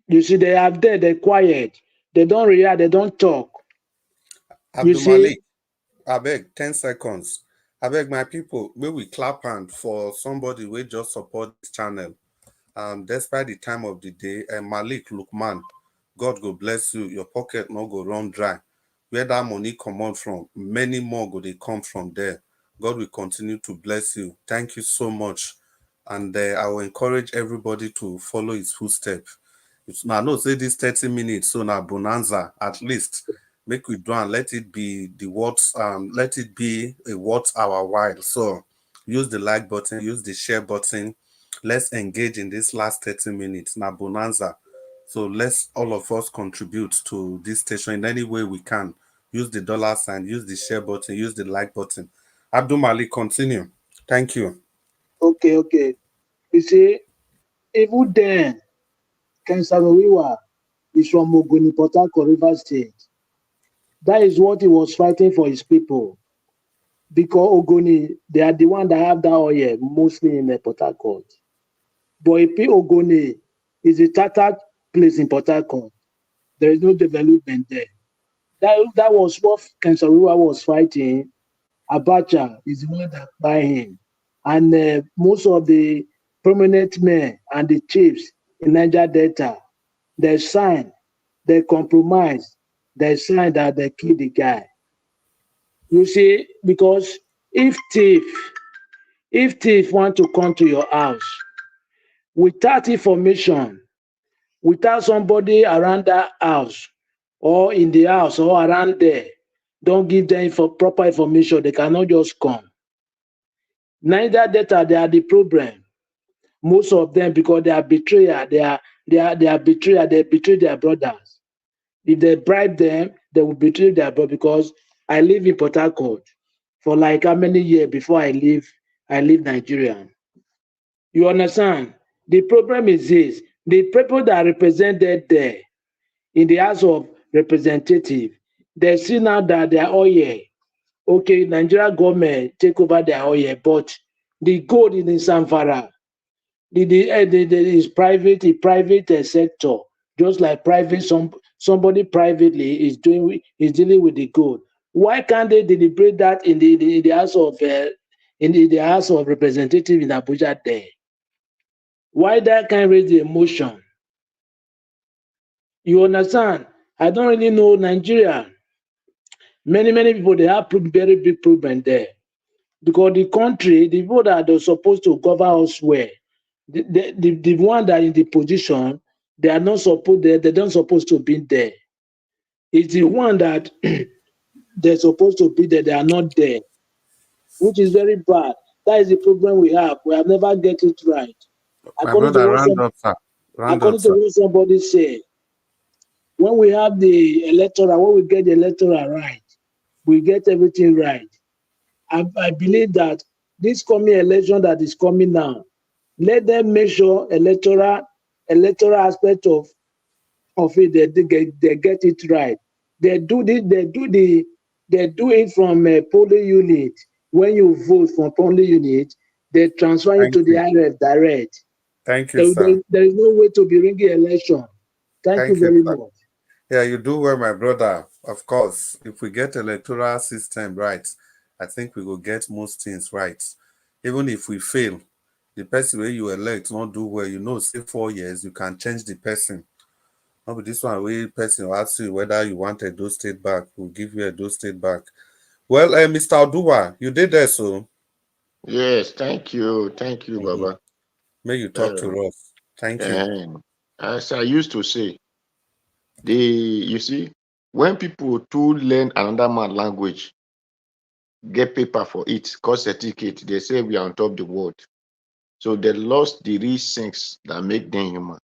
R: You see, they are there, they're quiet. They don't react, they don't talk.
S: Abdul Malik, I beg 10 seconds. I beg my people, may we clap hand for somebody who just support this channel. Despite the time of the day, Malik Lukman, God go bless you. Your pocket no go run dry. Where that money come out from, many more go they come from there. God will continue to bless you. Thank you so much. And I will encourage everybody to follow his footsteps. Now, no, say this 30 minutes, so now bonanza, at least make we do and let it be the words, let it be a worth our while. So use the like button, use the share button. Let's engage in this last 30 minutes. Now, bonanza. So let's all of us contribute to this station in any way we can. Use the dollar sign, use the share button, use the like button. Abdul Malik, continue. Thank you.
R: Okay. You see, even then, Ken Saro-Wiwa is from Ogoni, Port Harcourt, River State. That is what he was fighting for his people. Because Ogoni, they are the one that have that oil, mostly in Port Harcourt. But if Ogoni is a tattered place in Port Harcourt, there is no development there. That was what Ken Saro-Wiwa was fighting Abacha is the one that buy him. And most of the prominent men and the chiefs in Niger Delta, they sign, they compromise, they sign that they kill the guy. You see, because if thief want to come to your house without information, without somebody around that house or in the house or around there, don't give them proper information, they cannot just come. Neither data, they are the problem. Most of them, because they are betrayer, they are betrayer, they betray their brothers. If they bribe them, they will betray their brother. Because I live in Port Harcourt for like how many years before I leave Nigeria. You understand? The problem is this: the people that are represented there in the House of Representatives, they see now that they are oil. Okay, Nigeria government take over their oil, but the gold in the Zamfara, is private, the private sector, just like somebody privately is dealing with the gold. Why can't they deliberate that in the House of the House of Representatives in Abuja there? Why that can't raise the emotion? You understand? I don't really know Nigeria. Many people, they have very big problem there. Because the country, the people that are supposed to govern us well, the one that are in the position, they are not supposed, they don't supposed to be there. It's the one that they're supposed to be there, they are not there, which is very bad. That is the problem we have. We have never get it right.
S: My brother, round up, sir.
R: According to what somebody said, when we have the electoral, when we get the electoral right, we get everything right. I believe that this coming election that is coming now, let them make sure electoral aspect of it, they get it right. They do it from a polling unit. When you vote from polling unit, they transfer it to the IRF direct.
S: Thank you, sir.
R: There is no way to be ringing election. Thank you very much.
S: Yeah, you do well, my brother. Of course, if we get electoral system right, I think we will get most things right. Even if we fail, the person where you elect not do well, you know, say 4 years, you can change the person. Not with this one where person will ask you whether you want a Edo State back, we'll give you a Edo State back. Well, Mr. Oduwa, you did that, so.
T: Yes, thank you, Baba.
S: May you talk to us. Thank you.
T: As I used to say, you see, when people to learn another man language, get paper for it, cause certificate, they say we are on top of the world. So they lost the real sense that make them human.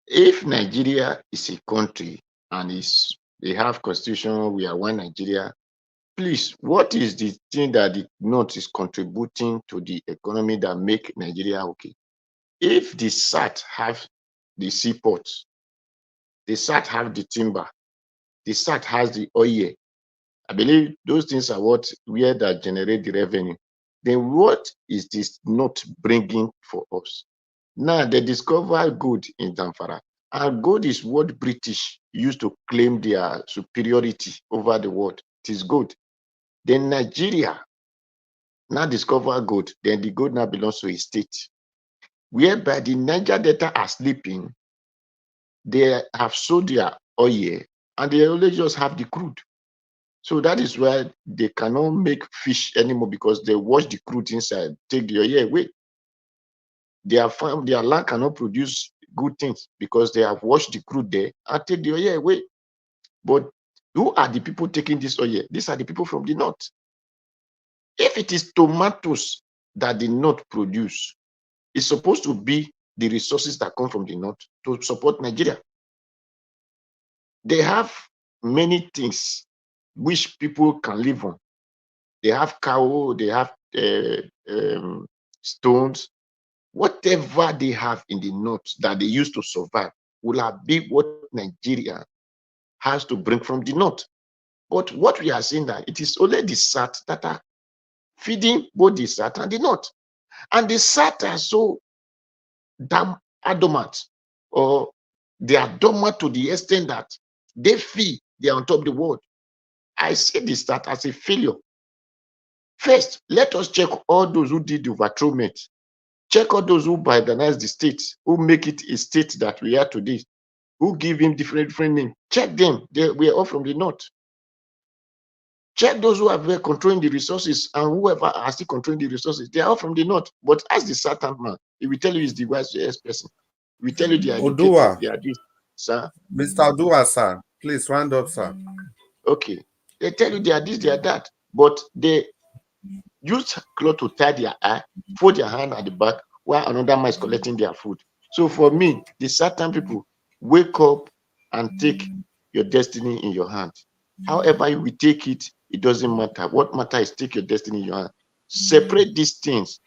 T: If Nigeria is a country and they have constitution, we are one Nigeria, please, what is the thing that the North is contributing to the economy that make Nigeria okay? If the SAT have the seaports, the SAT have the timber, the SAT has the oil, I believe those things are where that generate the revenue. Then what is this not bringing for us? Now they discover gold in Zamfara, and gold is what British used to claim their superiority over the world. It is gold. Then Nigeria now discover gold. Then the gold now belongs to a state, whereby the Niger Delta are sleeping. They have sold their oil, and they only just have the crude. So that is why they cannot make fish anymore, because they wash the crude inside, take the oil away. Their land cannot produce good things because they have washed the crude there and take the oil away. But who are the people taking this oil? These are the people from the north. If it is tomatoes that the north produce, it's supposed to be the resources that come from the north to support Nigeria. They have many things which people can live on. They have cow, they have stones. Whatever they have in the north that they used to survive will have been what Nigeria has to bring from the north. But what we are seeing that it is only the SAT that are feeding both the SAT and the north. And the SAT are so damn adamant, or they are dormant to the extent that they feel they are on top of the world. I see the SAT as a failure. First, let us check all those who did the overthrowment. Check all those who balkanize the state, who make it a state that we are today, who give him different names. Check them. We are all from the north. Check those who are controlling the resources and whoever are still controlling the resources. They are all from the north. But as the certain man, he will tell you he's the wisest person. We tell you they are educated,
S: Odua.
T: they are this, sir.
S: Mr. Odua, sir. Please round up, sir.
T: Okay. They tell you they are this, they are that. But they use cloth to tie their eye, fold their hand at the back, while another man is collecting their food. So for me, the certain people, wake up and take your destiny in your hand. However you will take it, it doesn't matter. What matters is take your destiny in your hand. Separate these things.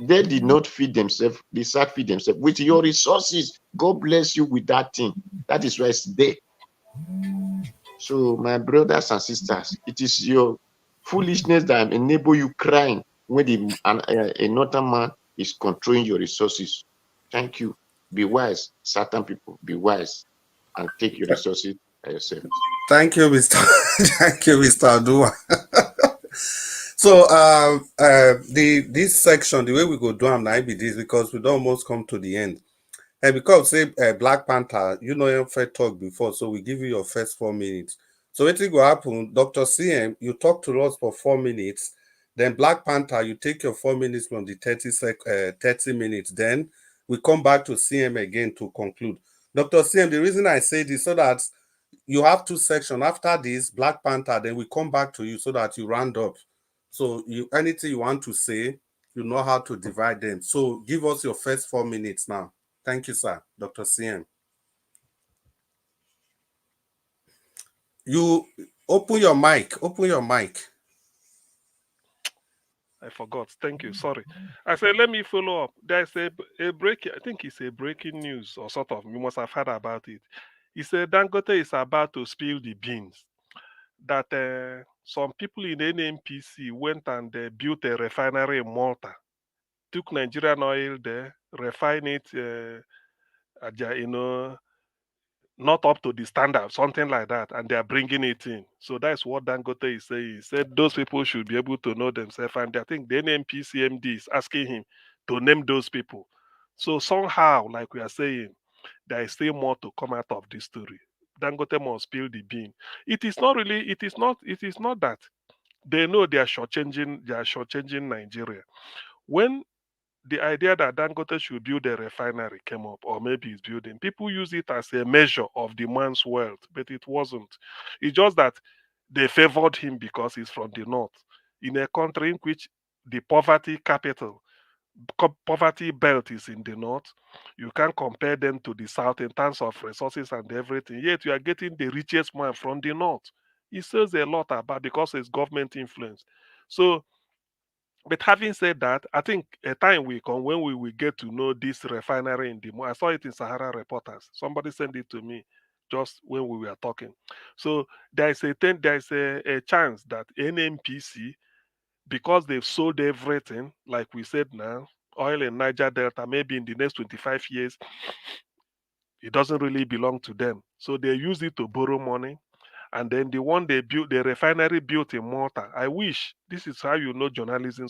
T: They did not feed themselves. They start feed themselves with your resources. God bless you with that thing. That is why it's there. So my brothers and sisters, it is your foolishness that enable you crying when a northern man is controlling your resources. Thank you. Be wise, certain people. Be wise and take your resources by yourself.
S: Thank you, Mr. Thank you, Mr. Odua. So this section, the way we go do now be this, because we don't almost come to the end. And because say Black Panther, you know your first talk before, so we give you your first 4 minutes. So what will happen, Dr. CM, you talk to us for 4 minutes, then Black Panther, you take your 4 minutes from the 30 minutes, then we come back to CM again to conclude. Dr. CM, the reason I say this so that you have 2 sections. After this, Black Panther, then we come back to you so that you round up. So anything you want to say, you know how to divide them. So give us your first 4 minutes now. Thank you, sir. Dr. CM. You open your mic. Open your mic.
U: I forgot. Thank you. Sorry. I said, let me follow up. There's a break. I think it's a breaking news or sort of. You must have heard about it. He said Dangote is about to spill the beans. That some people in NNPC went and built a refinery in Malta, took Nigerian oil there, refine it, not up to the standard, something like that, and they are bringing it in. So that's what Dangote is saying. He said those people should be able to know themselves, and I think the NNPC MD is asking him to name those people. So somehow, like we are saying, there is still more to come out of this story. Dangote must spill the bean. It is not that they know they are shortchanging Nigeria. When the idea that Dangote should build a refinery came up, or maybe he's building, people use it as a measure of the man's wealth, but it wasn't. It's just that they favored him because he's from the north. In a country in which the poverty belt is in the north, you can't compare them to the south in terms of resources and everything. Yet you are getting the richest man from the north. It says a lot about, because it's government influence. So, but having said that, I think a time will come when we will get to know this refinery in I saw it in Sahara Reporters. Somebody sent it to me just when we were talking. So there's a chance that NNPC, because they've sold everything, like we said now, oil in Niger Delta, maybe in the next 25 years, it doesn't really belong to them. So they use it to borrow money. And then the one they built, the refinery built in Malta. I wish, this is how you know journalism.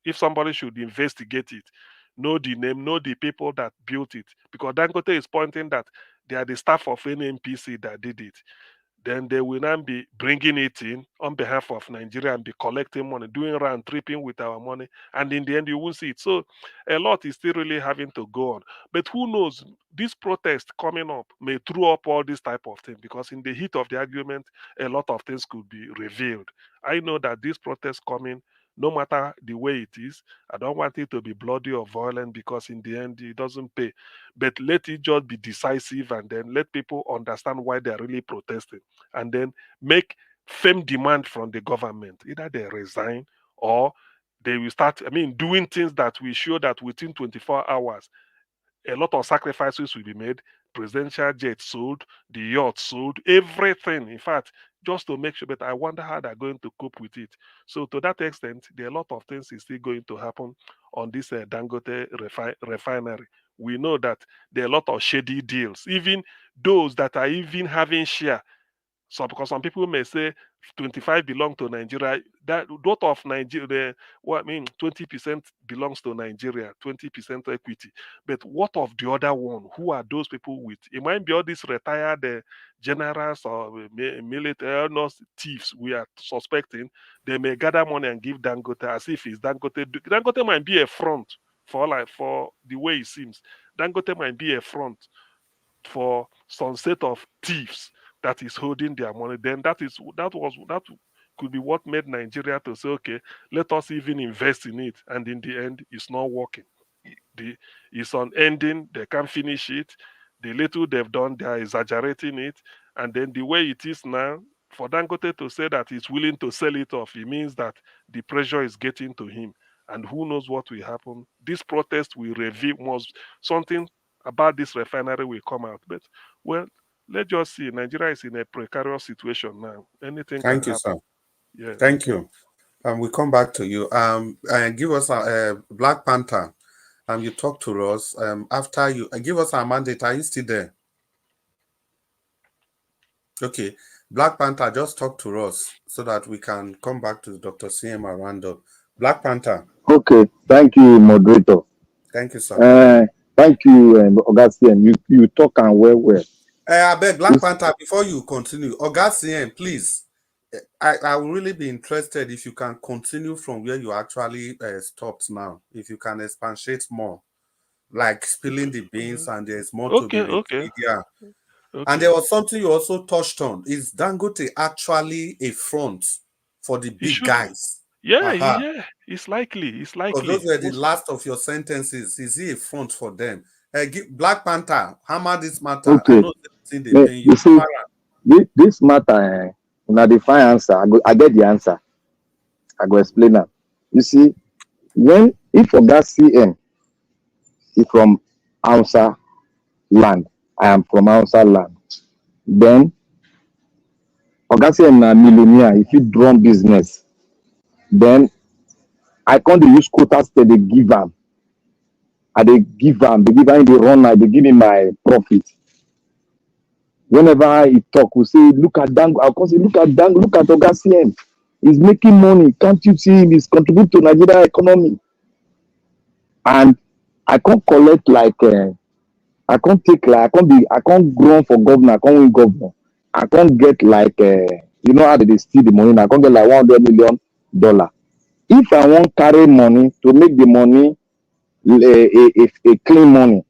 U: If somebody should investigate it, know the name, know the people that built it. Because Dangote is pointing that they are the staff of NNPC that did it. Then they will now be bringing it in on behalf of Nigeria and be collecting money, doing round tripping with our money. And in the end, you won't see it. So a lot is still really having to go on. But who knows, this protest coming up may throw up all this type of thing, because in the heat of the argument, a lot of things could be revealed. I know that this protest coming, no matter the way it is, I don't want it to be bloody or violent, because in the end, it doesn't pay. But let it just be decisive, and then let people understand why they're really protesting, and then make firm demand from the government. Either they resign, or they will start, doing things that will show that within 24 hours, a lot of sacrifices will be made. Presidential jets sold, the yacht sold, everything. In fact, just to make sure. But I wonder how they're going to cope with it. So to that extent, there are a lot of things is still going to happen on this Dangote refinery. We know that there are a lot of shady deals. Even those that are even having share So because some people may say 25 belong to Nigeria, that of Nigeria, what I mean, 20% belongs to Nigeria, 20% equity. But what of the other one? Who are those people with? It might be all these retired generals or military thieves we are suspecting. They may gather money and give Dangote as if it's Dangote. Dangote might be a front for the way it seems. Dangote might be a front for some set of thieves that is holding their money. Then that could be what made Nigeria to say, okay, let us even invest in it. And in the end, it's not working. It's unending. They can't finish it. The little they've done, they are exaggerating it. And then the way it is now, for Dangote to say that he's willing to sell it off, it means that the pressure is getting to him. And who knows what will happen. This protest will reveal something about this refinery will come out. But, well, let's just see. Nigeria is in a precarious situation now. Anything
S: Thank
U: can
S: you,
U: happen.
S: sir.
U: Yeah.
S: Thank you. We come back to you. And give us a Black Panther. You talk to us. After you give us our mandate, are you still there? Okay. Black Panther, just talk to us so that we can come back to Dr. CM Arando. Black Panther.
O: Okay. Thank you, moderator.
S: Thank you, sir.
O: Thank you, Augustine. You talk and well.
S: I beg Black Panther, before you continue, Augustine, please. I will really be interested if you can continue from where you actually stopped now. If you can expatiate more, like spilling the beans, and there's more to be revealed. Yeah.
U: Okay.
S: And there was something you also touched on. Is Dangote actually a front for the big guys?
U: Yeah, yeah. It's likely. It's likely.
S: Because those were the last of your sentences. Is he a front for them? Black Panther, hammer this matter.
O: Okay.
S: I know they pay
O: you see, this matter, when I define answer, I get the answer. I go explain that. You see, if Oga CM is from Hausa land, I am from Hausa land, then Oga CM na millionaire, if you run business, then I can't use quotas to give am. They give am the run, they give me my profit. Whenever he talk, we say, look at Dango. I'll say, look at Oga CM. He's making money. Can't you see him? He's contributing to Nigeria economy. And I can't collect I can't grow for governor. I can't win governor. I can't get you know how they steal the money. I can't get $100 million. If I want carry money to make the money a clean money,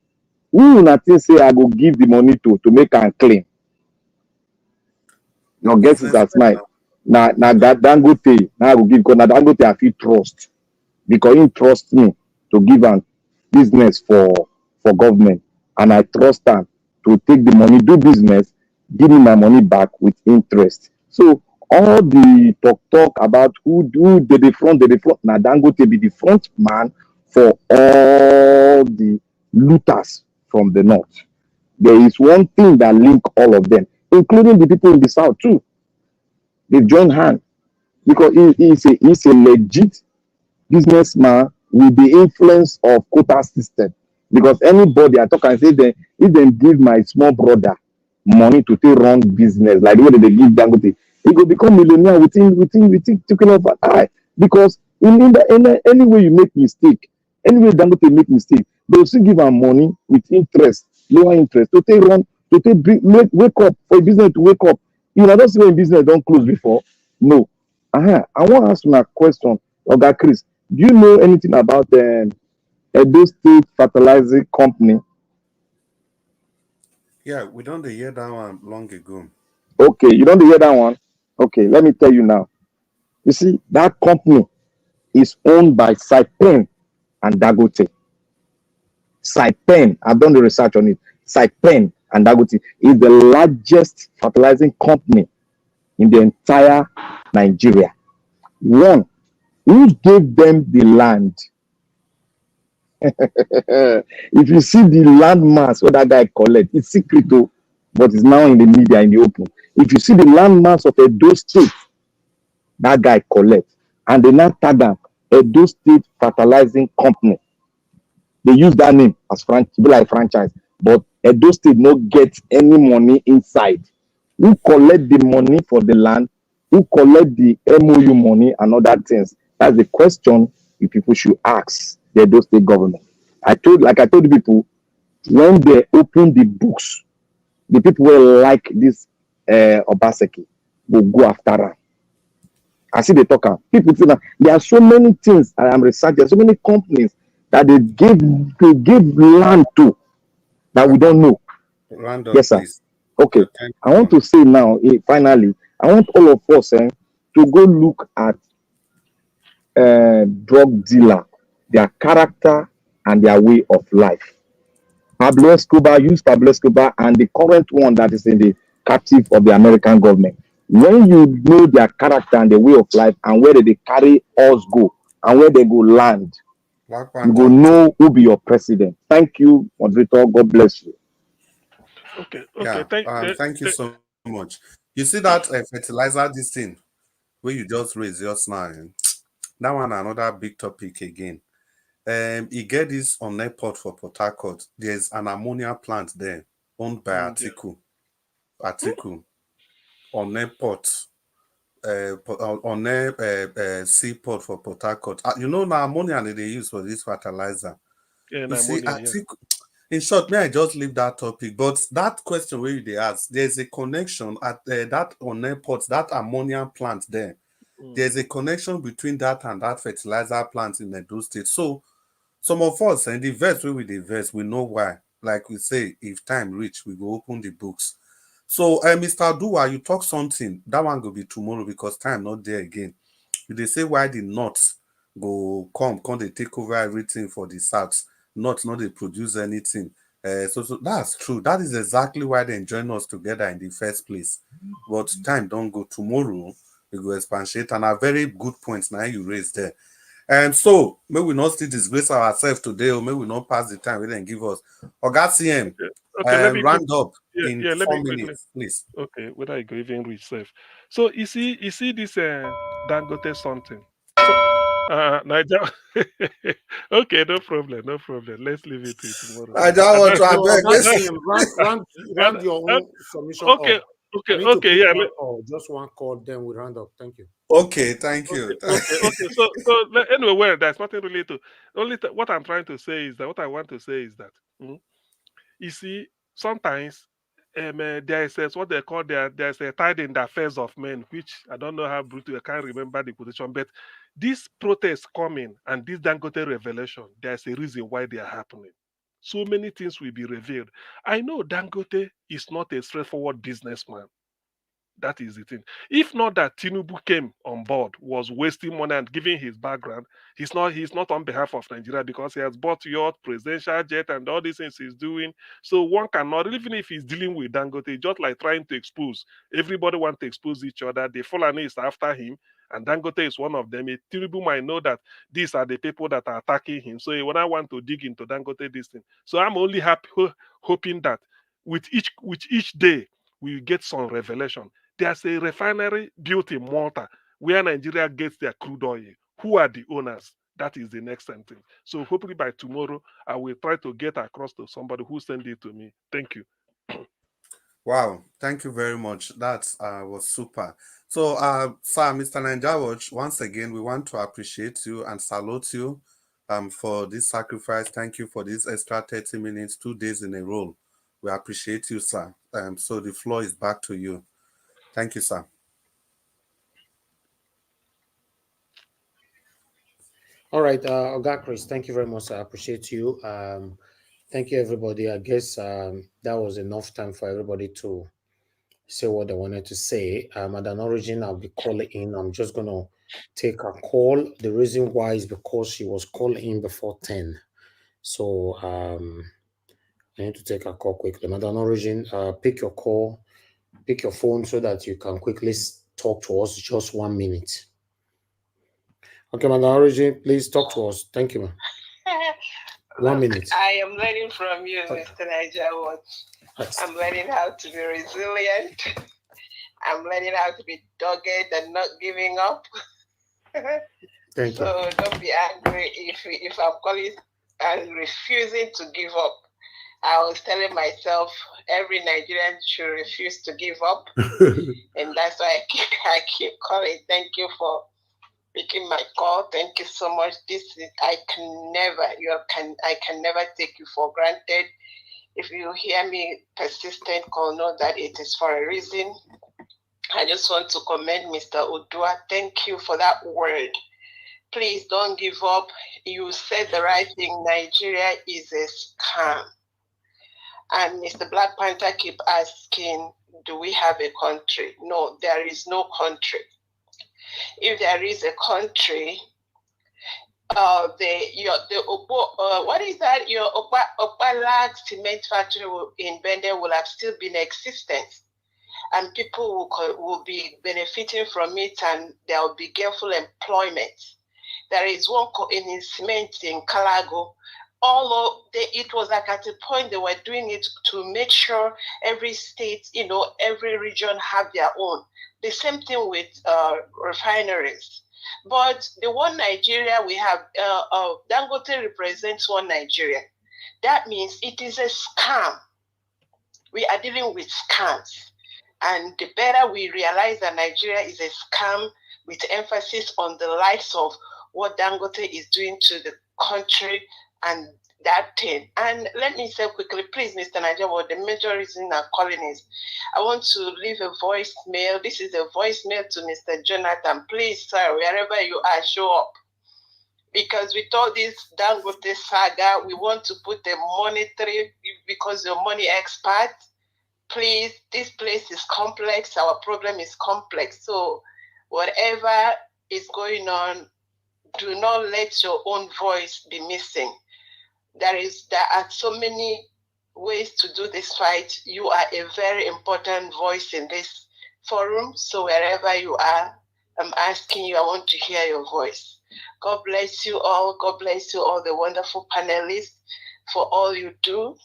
O: who will not say I go give the money to make am clean? No guess is as mine. Now Dangote, now I will give because now Dangote I feel trust because he trust me to give am business for government, and I trust am to take the money, do business, give me my money back with interest. So all the talk about who did the front, now Dangote be the front man for all the looters from the north. There is one thing that link all of them, including the people in the south too. They join hands because he's a legit businessman with the influence of quota system. Because anybody I talk and say that if they give my small brother money to take run business like the way they give Dangote, he will become millionaire within taking off an eye. Because in any way you make mistake, any way Dangote make mistake, they will still give am money with interest, lower interest, to take run, to take wake up for a business to wake up. You know, don't see when business don't close before. No. I want to ask you a question, Oga Chris. Do you know anything about Edo State Fertilizer Company?
S: Yeah, we don't hear that one long ago.
O: Okay, you don't hear that one? Okay, let me tell you now. You see, that company is owned by Saipen and Dangote. Saipen, I've done the research on it. Saipen and Dangote is the largest fertilizing company in the entire Nigeria. One, who gave them the land? If you see the land mass what that guy collect, it's secret though, but it's now in the media in the open. If you see the land mass of Edo State, that guy collect, and they now tag them Edo State Fertilizing Company. They use that name as franchise, but Edo State no get any money inside who collect the money for the land, who collect the MOU money and other things? That's the question you people should ask the Edo State government. I told the people, when they open the books, the people will like this Obaseki will go after her. I see they talk. People say that there are so many things I am researching, so many companies that they give land to that we don't know.
S: Round up,
O: Yes, sir.
S: please.
O: Okay. I want to say now, finally, I want all of us to go look at drug dealer, their character and their way of life. Pablo Escobar used Pablo Escobar and the current one that is in the captive of the American government. When you know their character and the way of life and where they carry us go and where they go land, you go know who be your president. Thank you, moderator. God bless you.
U: Okay.
S: Yeah. Thank you so much. You see that fertilizer, this thing where you just raised just now. That one another big topic again. You get this on airport for Port Harcourt. There's an ammonia plant there owned by Article on airport. On a seaport for Port Harcourt. You know now ammonia they use for this fertilizer.
U: Yeah,
S: you see,
U: ammonia,
S: in short, may I just leave that topic? But that question where they ask, there's a connection at that on airport, that ammonia plant there. There's a connection between that and that fertilizer plant in Edo State. So some of us and the verse where we the verse, we know why. Like we say, if time reach, we go open the books. So, Mr. Dua, you talk something. That one will be tomorrow because time not there again. They say why the North go come they take over everything for the South. Not they produce anything. So that's true. That is exactly why they join us together in the first place. But time don't go tomorrow. We go expatiate and a very good point now you raised there. And so may we not still disgrace ourselves today, or may we not pass the time we then give us. Oga CM,
U: let me
S: round up in
U: let
S: 4
U: me quickly.
S: minutes, please.
U: Okay, whether I go even reach safe. So you see this Dangote something. So, Niger. Okay, no problem. Let's leave it till tomorrow.
S: I don't want to
K: beg. Round your own submission
U: okay,
K: up.
U: Okay, yeah.
K: Just one call, then we round up. Thank you.
S: Okay, thank you.
U: Okay. So anyway, well, there's nothing really to. What I'm trying to say is that what I want to say is that you see sometimes there is what they call there's a tide in the affairs of men, which I don't know how brutal. I can't remember the position, but this protest coming and this Dangote revelation, there's a reason why they are happening. So many things will be revealed. I know Dangote is not a straightforward businessman. That is the thing. If not that Tinubu came on board, was wasting money and giving his background, he's not on behalf of Nigeria because he has bought yacht, presidential jet, and all these things he's doing. So one cannot, even if he's dealing with Dangote, just like trying to expose. Everybody wants to expose each other. The Fulani is after him, and Dangote is one of them. Tinubu might know that these are the people that are attacking him. So when I want to dig into Dangote, this thing. So I'm only hoping that with each day we get some revelation. There's a refinery built in Malta where Nigeria gets their crude oil. Who are the owners? That is the next thing. So hopefully by tomorrow, I will try to get across to somebody who sent it to me. Thank you.
S: Wow, thank you very much. That was super. So, sir, Mr. Ninja, once again, we want to appreciate you and salute you for this sacrifice. Thank you for this extra 30 minutes, 2 days in a row. We appreciate you, sir. So the floor is back to you. Thank you, sir.
K: All right, Oga Chris, thank you very much. I appreciate you. Thank you, everybody. I guess that was enough time for everybody to say what they wanted to say. At an origin, I'll be calling in. I'm just going to take a call. The reason why is because she was calling in before 10. So I need to take a call quickly. At an origin, pick your call, pick your phone so that you can quickly talk to us. Just 1 minute. Okay, Madam Origin, please talk to us. Thank you, ma'am. 1 minute.
M: I am learning from you, Mr. Niger Watch. I'm learning how to be resilient. I'm learning how to be dogged and not giving up.
K: Thank you.
M: So don't be angry if I'm calling and refusing to give up. I was telling myself every Nigerian should refuse to give up. And that's why I keep calling. Thank you for picking my call. Thank you so much. I can never take you for granted. If you hear me persistent call, know that it is for a reason. I just want to commend Mr. Odua. Thank you for that word. Please don't give up. You said the right thing. Nigeria is a scam. And Mr. Black Panther keep asking, do we have a country? No, there is no country. If there is a country, what is that? Your Opala cement factory in Bende will have still been in existence, and people will be benefiting from it, and there will be gainful employment. There is one in cement in Calago. It was like at a point they were doing it to make sure every state, every region have their own. The same thing with refineries. But the one Nigeria we have, Dangote represents one Nigeria. That means it is a scam. We are dealing with scams. And the better we realize that Nigeria is a scam, with emphasis on the likes of what Dangote is doing to the country and that thing. And let me say quickly, please, Mr. Najawo, the major reason I'm calling is I want to leave a voicemail. This is a voicemail to Mr. Jonathan. Please, sir, wherever you are, show up. Because with all this Dangote saga, we want to put a monetary, because you're money expert. Please, this place is complex. Our problem is complex. So whatever is going on, do not let your own voice be missing. There are so many ways to do this fight. You are a very important voice in this forum. So wherever you are, I'm asking you, I want to hear your voice. God bless you all. God bless you all, the wonderful panelists, for all you do.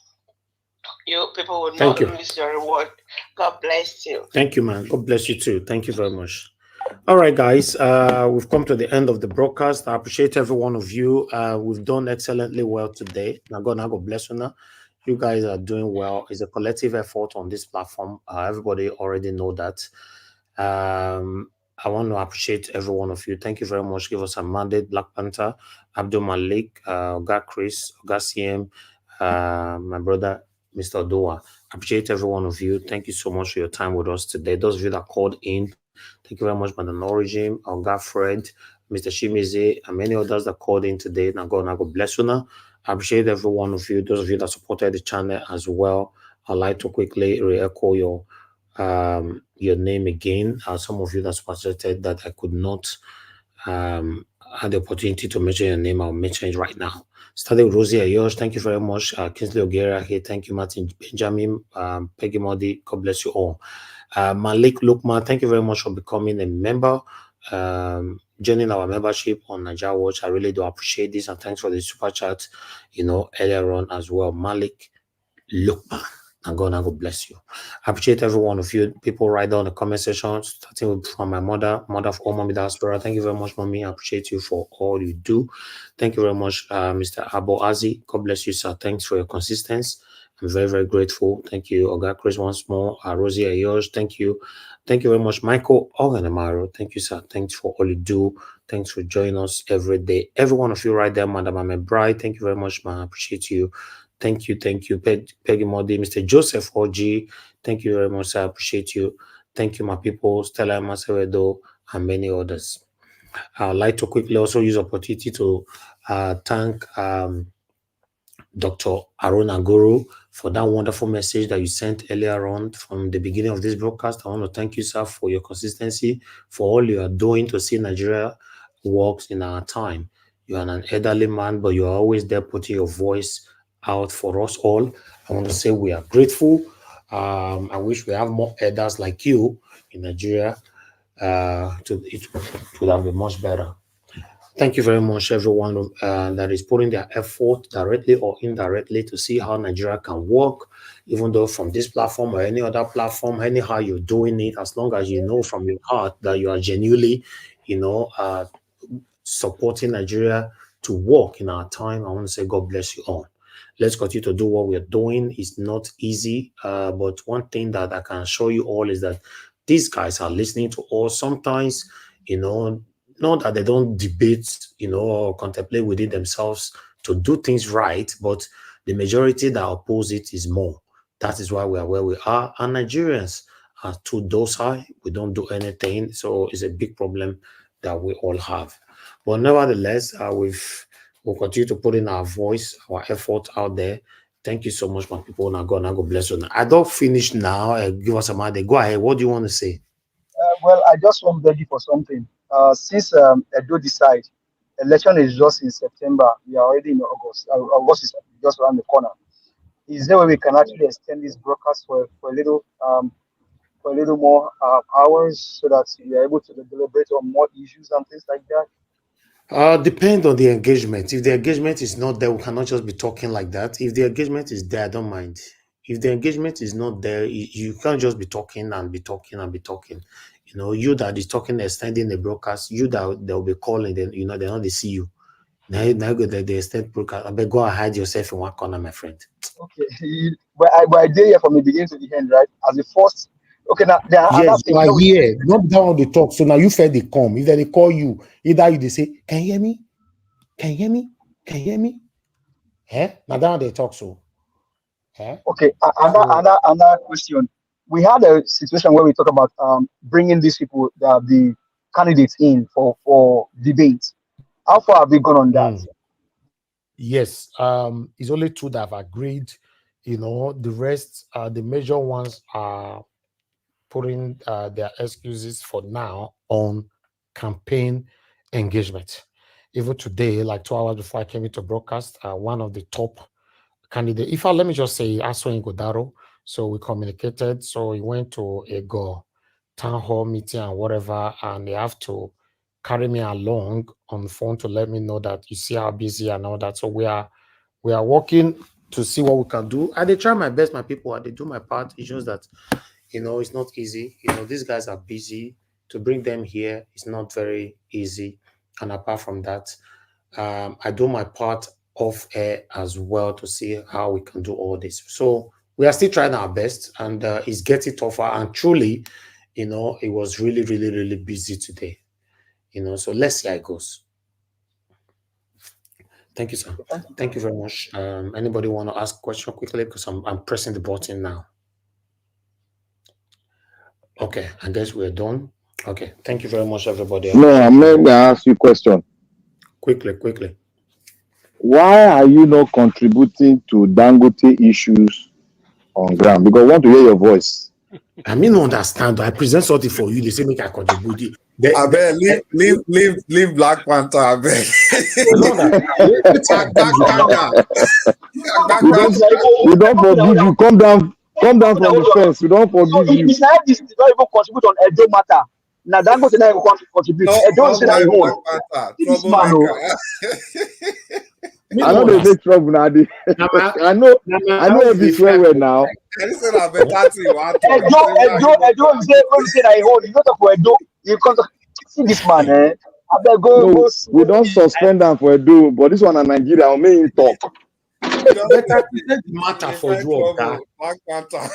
M: You people will not lose your reward. God bless you.
K: Thank you, man. God bless you too. Thank you very much. All right, guys, we've come to the end of the broadcast. I appreciate every one of you. We've done excellently well today. God bless you now. You guys are doing well. It's a collective effort on this platform. Everybody already know that. I want to appreciate every one of you. Thank you very much. Give us a mandate, Black Panther, Abdul Malik, Oga Chris, Oga CM, my brother, Mr. Doa. Appreciate every one of you. Thank you so much for your time with us today. Those of you that called in, thank you very much, Madam Origin, Oga Fred, Mr. Shimize, and many others that called in today. Now God bless you now. I appreciate every one of you. Those of you that supported the channel as well. I'd like to quickly re-echo your name again. Some of you that supported that I could not had the opportunity to mention your name. I'll mention it right now. Starting with Rosie Ayosh, thank you very much. Kingsley Ogera here, thank you. Martin Benjamin, Peggy Modi, God bless you all. Malik Lukman, thank you very much for becoming a member, joining our membership on Naija Watch. I really do appreciate this, and thanks for the super chat, earlier on as well. Malik Lukman. And God bless you. I appreciate every one of you. People write down the comment section, starting from my mother of all Mommy Diaspora. Thank you very much, Mommy. I appreciate you for all you do. Thank you very much, Mr. Abo Azi. God bless you, sir. Thanks for your consistency. I'm very, very grateful. Thank you, Oga Chris, once more. Rosie Ayosh, thank you. Thank you very much, Michael Oganamaro. Thank you, sir. Thanks for all you do. Thanks for joining us every day. Every one of you right there, Madam Amebride. Thank you very much, man. I appreciate you. Thank you, Peggy Modi, Mr. Joseph Oji. Thank you very much, sir. I appreciate you. Thank you, my people, Stella Maseredo, and many others. I'd like to quickly also use opportunity to thank Dr. Aruna Guru for that wonderful message that you sent earlier on from the beginning of this broadcast. I want to thank you, sir, for your consistency, for all you are doing to see Nigeria works in our time. You are an elderly man, but you are always there putting your voice out for us all. I want to say we are grateful. I wish we have more elders like you in Nigeria. It would have been much better. Thank you very much, everyone that is putting their effort directly or indirectly to see how Nigeria can work, even though from this platform or any other platform, anyhow you're doing it, as long as you know from your heart that you are genuinely, supporting Nigeria to work in our time. I want to say God bless you all. Let's continue to do what we're doing. It's not easy, but one thing that I can assure you all is that these guys are listening to us. Sometimes, not that they don't debate, or contemplate within themselves to do things right, but the majority that oppose it is more. That is why we are where we are. And Nigerians are too docile. We don't do anything. So it's a big problem that we all have. But nevertheless, we'll continue to put in our voice, our effort out there. Thank you so much, my people. Now God bless you. I don't finish now. Give us a minute. Go ahead. What do you want to say?
P: Well, I just want to beg you for something. Since Edo decide, election is just in September. We are already in August. August is just around the corner. Is there a way we can actually extend this broadcast for a little more hours so that we are able to deliberate on more issues and things like that?
K: Depend on the engagement. If the engagement is not there, we cannot just be talking like that. If the engagement is there, I don't mind. If the engagement is not there, you can't just be talking and be talking and be talking. You that is talking, extending the broadcast, you that they'll be calling, then they know they see you. Now go they extend broadcast. I bet go and hide yourself in one corner, my friend.
P: Okay, but I did here from the beginning to the end, right? As the first. Okay, now
K: yes,
A: you are here. Not down the talk. So now you fed they come. If they call you, either they say, "Can you hear me? Can you hear me? Can you hear me?" Now down they talk so.
P: Okay, another question. We had a situation where we talk about bringing these people, the candidates in for debate. How far have we gone on that?
A: Yes, it's only two that have agreed. The rest, the major ones are putting their excuses for now on campaign engagement. Even today, like 2 hours before I came into broadcast, one of the top candidates, let me just say, Aso Godaro. So we communicated. So he went to a town hall meeting and whatever, and they have to carry me along on the phone to let me know that you see how busy and all that. So we are working to see what we can do. I they try my best, my people. I they do my part. It's just that it's not easy. These guys are busy. To bring them here is not very easy. And apart from that, I do my part off air as well to see how we can do all this. So we are still trying our best, and it's getting tougher. And truly, it was really, really, really busy today. So let's see how it goes. Thank you, sir. Thank you very much. Anybody want to ask a question quickly, because I'm pressing the button now. Okay, I guess we're done. Okay, thank you very much, everybody.
O: No, I'm going to ask you a question.
K: Quickly.
O: Why are you not contributing to Dangote issues on ground? Because I want to hear your voice.
A: I mean, understand. I present something for you. They say make I contribute.
S: I bet leave Black Panther. I bet.
O: We don't forgive you. Come down from the fence. We don't forgive you.
P: This not even contribute on Edo matter. Now Dangote now want to contribute. Edo say that he won. This man,
O: I know they make trouble now. I know every swear word now.
P: Edo say that he won. You not for Edo. You can't see this man, eh?
O: No, we don't suspend them for Edo, but this one in Nigeria will make him talk.
A: Better present the matter for you, Black Panther.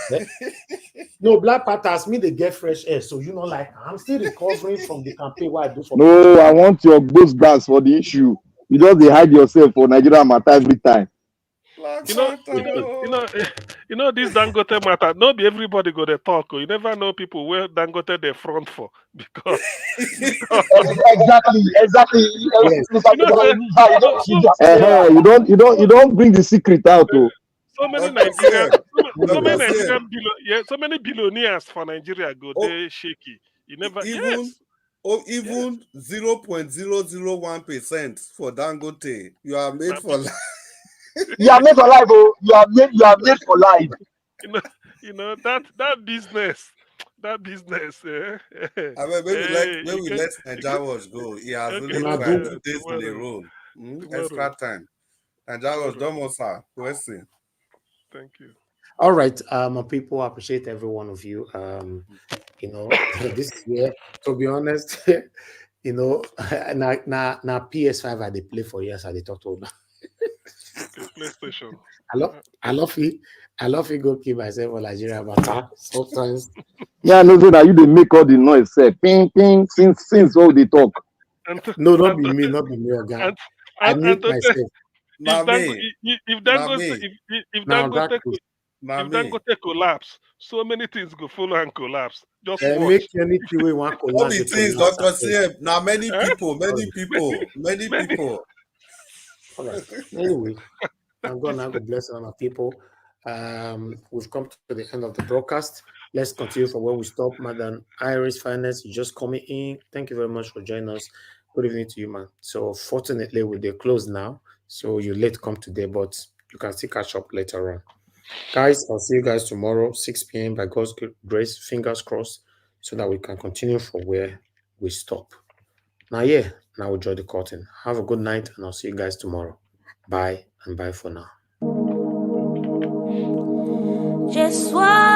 A: No, Black Panthers me they get fresh air, so like I'm still recovering from the campaign. What I do for
O: no, I want your ghost gas for the issue. You just they hide yourself for Nigeria matter every time.
U: This Dangote matter. Not be everybody go to talk. You never know people where Dangote they front for because
P: exactly.
O: Yes. You don't bring the secret out.
U: So many billionaires for Nigeria go they shaky. You never
S: even 0.001% for Dangote. You are made for life.
P: You are made for life, oh. You are made for life.
U: That business. That business.
S: I mean, maybe let Naira go. He has really tried 2 days in a row. Extra time. Naira don't sir. Question.
U: Thank you.
K: All right, people, I appreciate every one of you. This year, to be honest, now PS5 I they play for years, I they talk to them.
U: Okay, PlayStation.
K: I love it. Go keep myself for Nigeria, but sometimes.
O: Yeah, no, so that you they make all the noise, say ping ping since all they talk.
K: No, not be me, Oga. I mute myself.
U: If Dangote collapse, so many things go follow and collapse. Just watch.
K: Make anything we want collapse.
I: All the things, Dr. CM. Now many people.
K: All right. Anyway, I'm God now. God bless all our people. We've come to the end of the broadcast. Let's continue from where we stopped. Madam Iris Finance, you just coming in. Thank you very much for joining us. Good evening to you, man. So fortunately, they're closed now. So you're late come today, but you can still catch up later on. Guys, I'll see you guys tomorrow, 6 p.m. by God's grace, fingers crossed, so that we can continue from where we stop. Now we'll draw the curtain. Have a good night, and I'll see you guys tomorrow. Bye, and bye for now.
C: Just one.